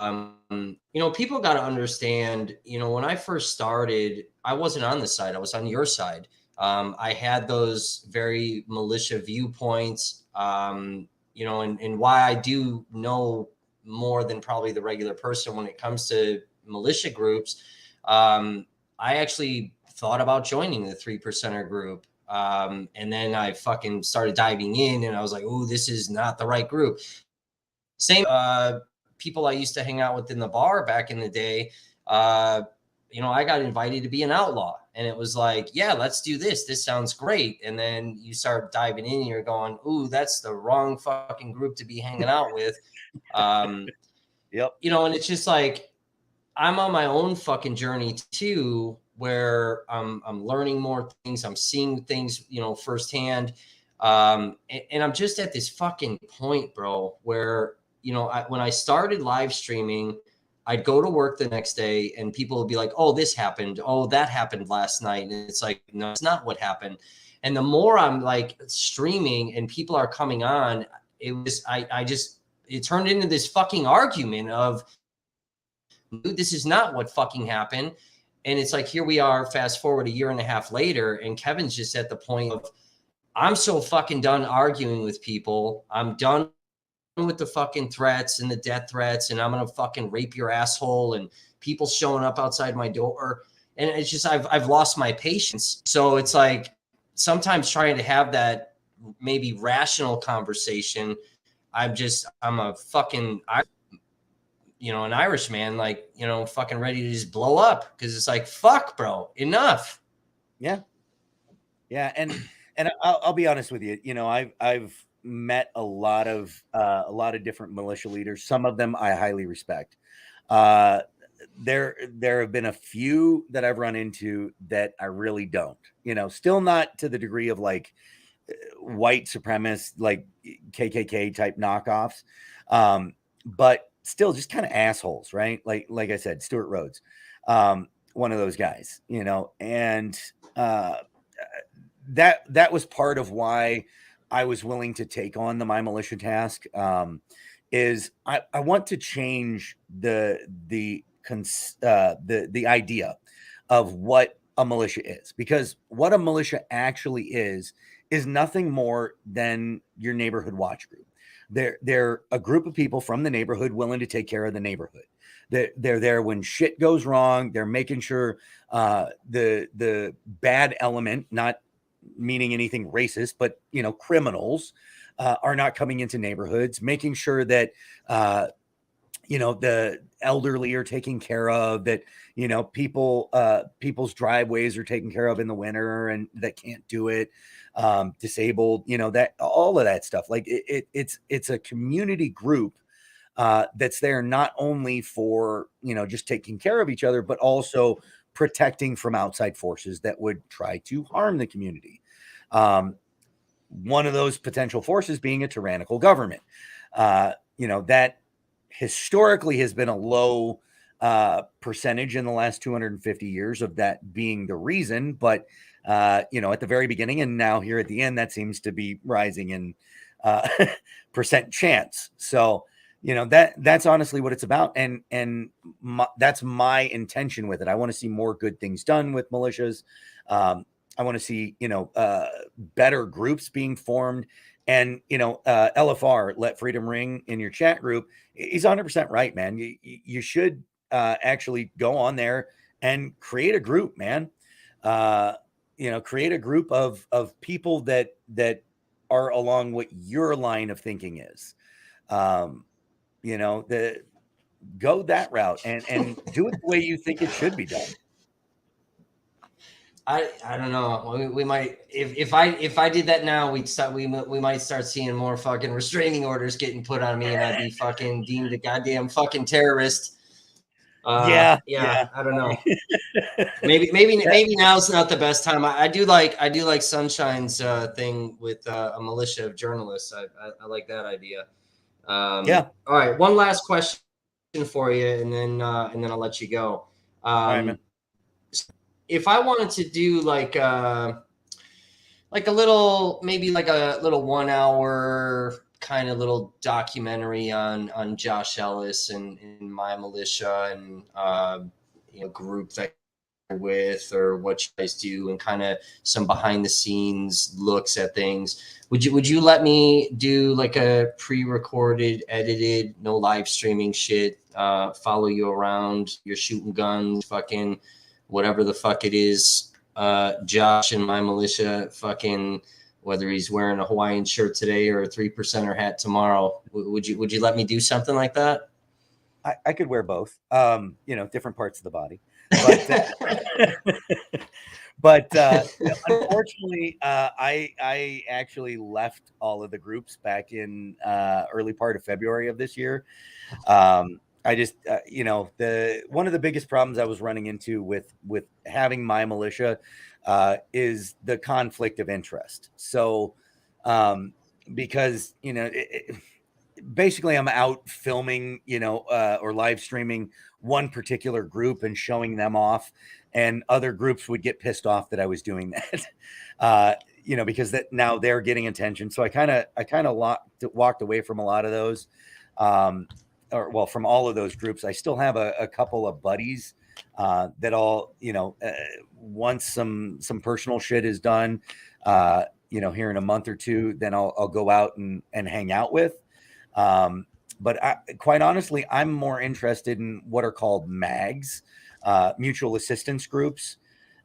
People got to understand, when I first started, I wasn't on the side, I was on your side. I had those very militia viewpoints, and why I do know more than probably the regular person when it comes to militia groups. I actually thought about joining the 3%er group. And then I fucking started diving in and I was like, oh, this is not the right group. Same people I used to hang out with in the bar back in the day. I got invited to be an outlaw. And it was like, yeah, let's do this. This sounds great. And then you start diving in and you're going, ooh, that's the wrong fucking group to be hanging out with. Yep. And it's just like, I'm on my own fucking journey too, where I'm learning more things. I'm seeing things, firsthand. And I'm just at this fucking point, bro, where, when I started live streaming, I'd go to work the next day and people would be like, oh, this happened. Oh, that happened last night. And it's like, no, it's not what happened. And the more I'm like streaming and people are coming on, it turned into this fucking argument of, this is not what fucking happened. And it's like, here we are, fast forward a year and a half later, and Kevin's just at the point of, I'm so fucking done arguing with people. I'm done with the fucking threats and the death threats, and I'm gonna fucking rape your asshole and people showing up outside my door. And it's just, I've lost my patience. So it's like, sometimes trying to have that maybe rational conversation, I'm a fucking, an Irishman, like, fucking ready to just blow up, because it's like, fuck, bro, enough. Yeah. And I'll be honest with you. I've met a lot of different militia leaders. Some of them I highly respect. There have been a few that I've run into that I really don't. Still not to the degree of like white supremacist, like KKK type knockoffs, but still just kind of assholes, right? Like I said, Stuart Rhodes, one of those guys, and that was part of why I was willing to take on the My Militia task. Is I want to change the idea of what a militia is, because what a militia actually is nothing more than your neighborhood watch group. They're a group of people from the neighborhood willing to take care of the neighborhood. They're there when shit goes wrong. They're making sure the bad element, not meaning anything racist, but criminals are not coming into neighborhoods, making sure that the elderly are taken care of, that people's driveways are taken care of in the winter and that can't do it, disabled, that all of that stuff. Like it's a community group that's there not only for just taking care of each other, but also protecting from outside forces that would try to harm the community. One of those potential forces being a tyrannical government, that historically has been a low percentage in the last 250 years of that being the reason. But, at the very beginning and now here at the end, that seems to be rising in percent chance. So, that's honestly what it's about. And that's my intention with it. I want to see more good things done with militias. I want to see, better groups being formed. And, LFR, Let Freedom Ring, in your chat group, he's 100% right, man. You should actually go on there and create a group, man. Create a group of people that are along what your line of thinking is. Go that route and do it the way you think it should be done. I don't know. We might, if I did that now, we might start seeing more fucking restraining orders getting put on me, and I'd be fucking deemed a goddamn fucking terrorist. Yeah, I don't know. Maybe now's not the best time. I do like Sunshine's thing with a militia of journalists. I like that idea. Yeah. All right, one last question for you, and then I'll let you go. All right, man. If I wanted to do like a little, maybe like a little 1 hour kind of little documentary on Josh Ellis and my militia and group that you're with, or what you guys do, and kind of some behind the scenes looks at things. Would you let me do like a pre-recorded, edited, no live streaming shit? Follow you around, you're shooting guns, fucking whatever the fuck it is. Josh and my militia, fucking whether he's wearing a Hawaiian shirt today or a 3%er hat tomorrow. Would you let me do something like that? I could wear both. Different parts of the body, but but unfortunately, I actually left all of the groups back in early part of February of this year. I just, the one of the biggest problems I was running into with having my militia is the conflict of interest. So, because basically I'm out filming, or live streaming one particular group and showing them off, and other groups would get pissed off that I was doing that, because that now they're getting attention. So I kind of walked away from a lot of those, from all of those groups. I still have a couple of buddies that all, once some personal shit is done, here in a month or two, then I'll go out and hang out with. But quite honestly, I'm more interested in what are called MAGs, mutual assistance groups,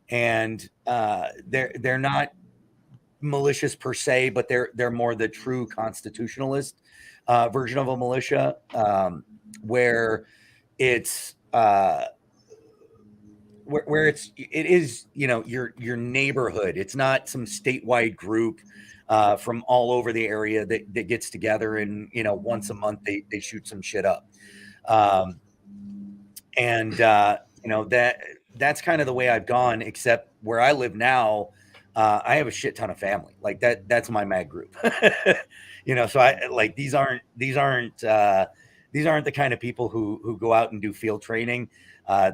and they're not malicious per se, but they're more the true constitutionalist version of a militia, where it's it is your neighborhood. It's not some statewide group from all over the area that gets together and once a month they shoot some shit up, and that's kind of the way I've gone. Except where I live now, I have a shit ton of family. Like that's my mag group. So I like these aren't the kind of people who go out and do field training.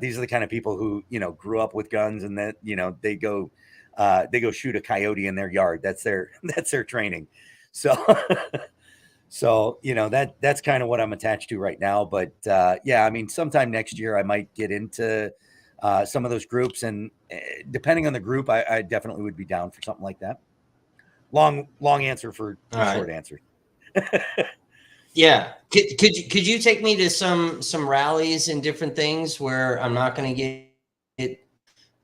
These are the kind of people who grew up with guns, and that they go shoot a coyote in their yard. That's their training. So that's kind of what I'm attached to right now. But I mean, sometime next year I might get into some of those groups, and depending on the group, I definitely would be down for something like that. Long answer for short answer. Yeah. Could you take me to some rallies and different things where I'm not going to get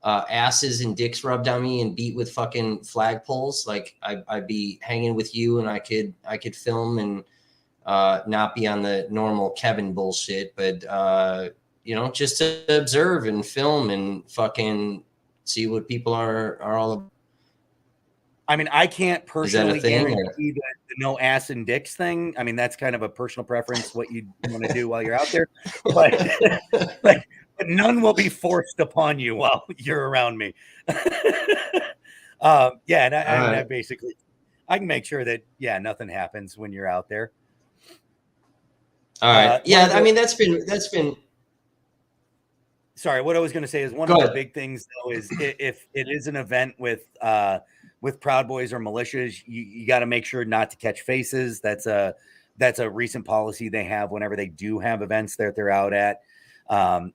asses and dicks rubbed on me and beat with fucking flagpoles? Like I'd be hanging with you, and I could film and not be on the normal Kevin bullshit, but just to observe and film and fucking see what people are all about. I mean, I can't personally guarantee the no ass and dicks thing. I mean, that's kind of a personal preference, what you want to do while you're out there. But but none will be forced upon you while you're around me. And I basically, I can make sure that nothing happens when you're out there. All right. I mean, that's been. Sorry, what I was going to say is one of the big things though is if it is an event with Proud Boys or militias, you got to make sure not to catch faces. That's a recent policy they have whenever they do have events that they're out at.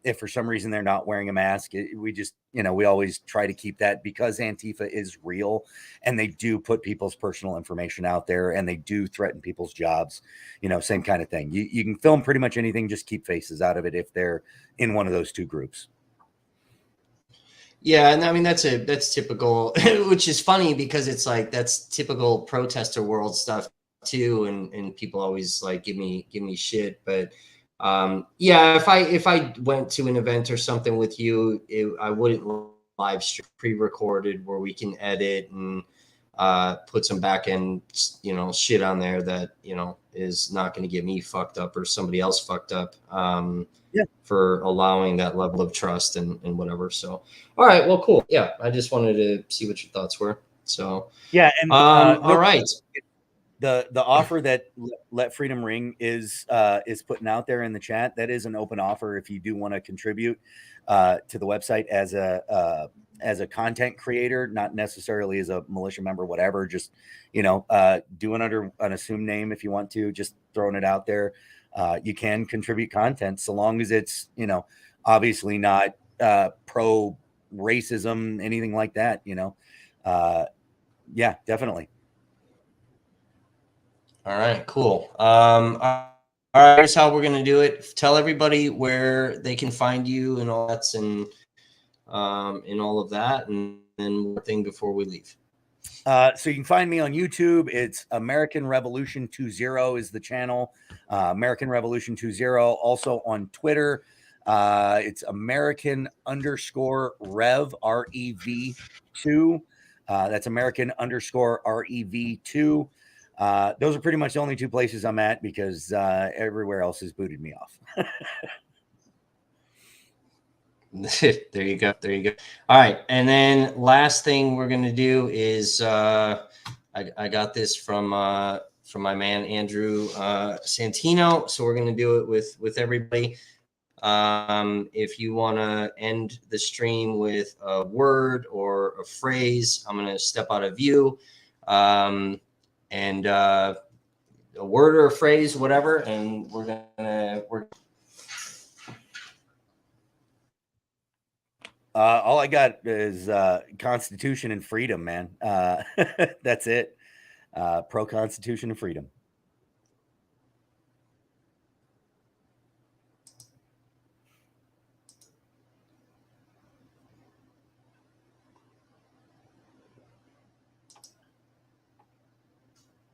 If for some reason they're not wearing a mask, we just, we always try to keep that, because Antifa is real and they do put people's personal information out there and they do threaten people's jobs, same kind of thing. You can film pretty much anything, just keep faces out of it if they're in one of those two groups. Yeah, and I mean that's typical, which is funny because it's like that's typical protester world stuff too, and people always like give me shit. But if I went to an event or something with you, I wouldn't live stream, pre-recorded where we can edit and put some back end, shit on there that, is not going to get me fucked up or somebody else fucked up. Yeah. For allowing that level of trust and whatever. So, all right, well, cool. Yeah, I just wanted to see what your thoughts were. So, yeah, and all right. The offer that Let Freedom Ring is putting out there in the chat, that is an open offer if you do want to contribute to the website as a content creator, not necessarily as a militia member, whatever. Just do it under an assumed name if you want to. Just throwing it out there. You can contribute content so long as it's obviously not pro racism, anything like that. Yeah, definitely. All right, cool. All right, here's how we're gonna do it. Tell everybody where they can find you and all that, and all of that, and then one thing before we leave. So you can find me on YouTube. It's American Revolution 20 is the channel. American Revolution 20. Also on Twitter, it's American_Rev REV2. That's American_REV2. Those are pretty much the only two places I'm at because everywhere else has booted me off. There you go. There you go. All right, and then last thing we're gonna do is I got this from my man Andrew Santino. So we're gonna do it with everybody. If you want to end the stream with a word or a phrase, I'm going to step out of view, and a word or a phrase, whatever, and we're. All I got is Constitution and freedom, man. That's it. Pro Constitution and freedom.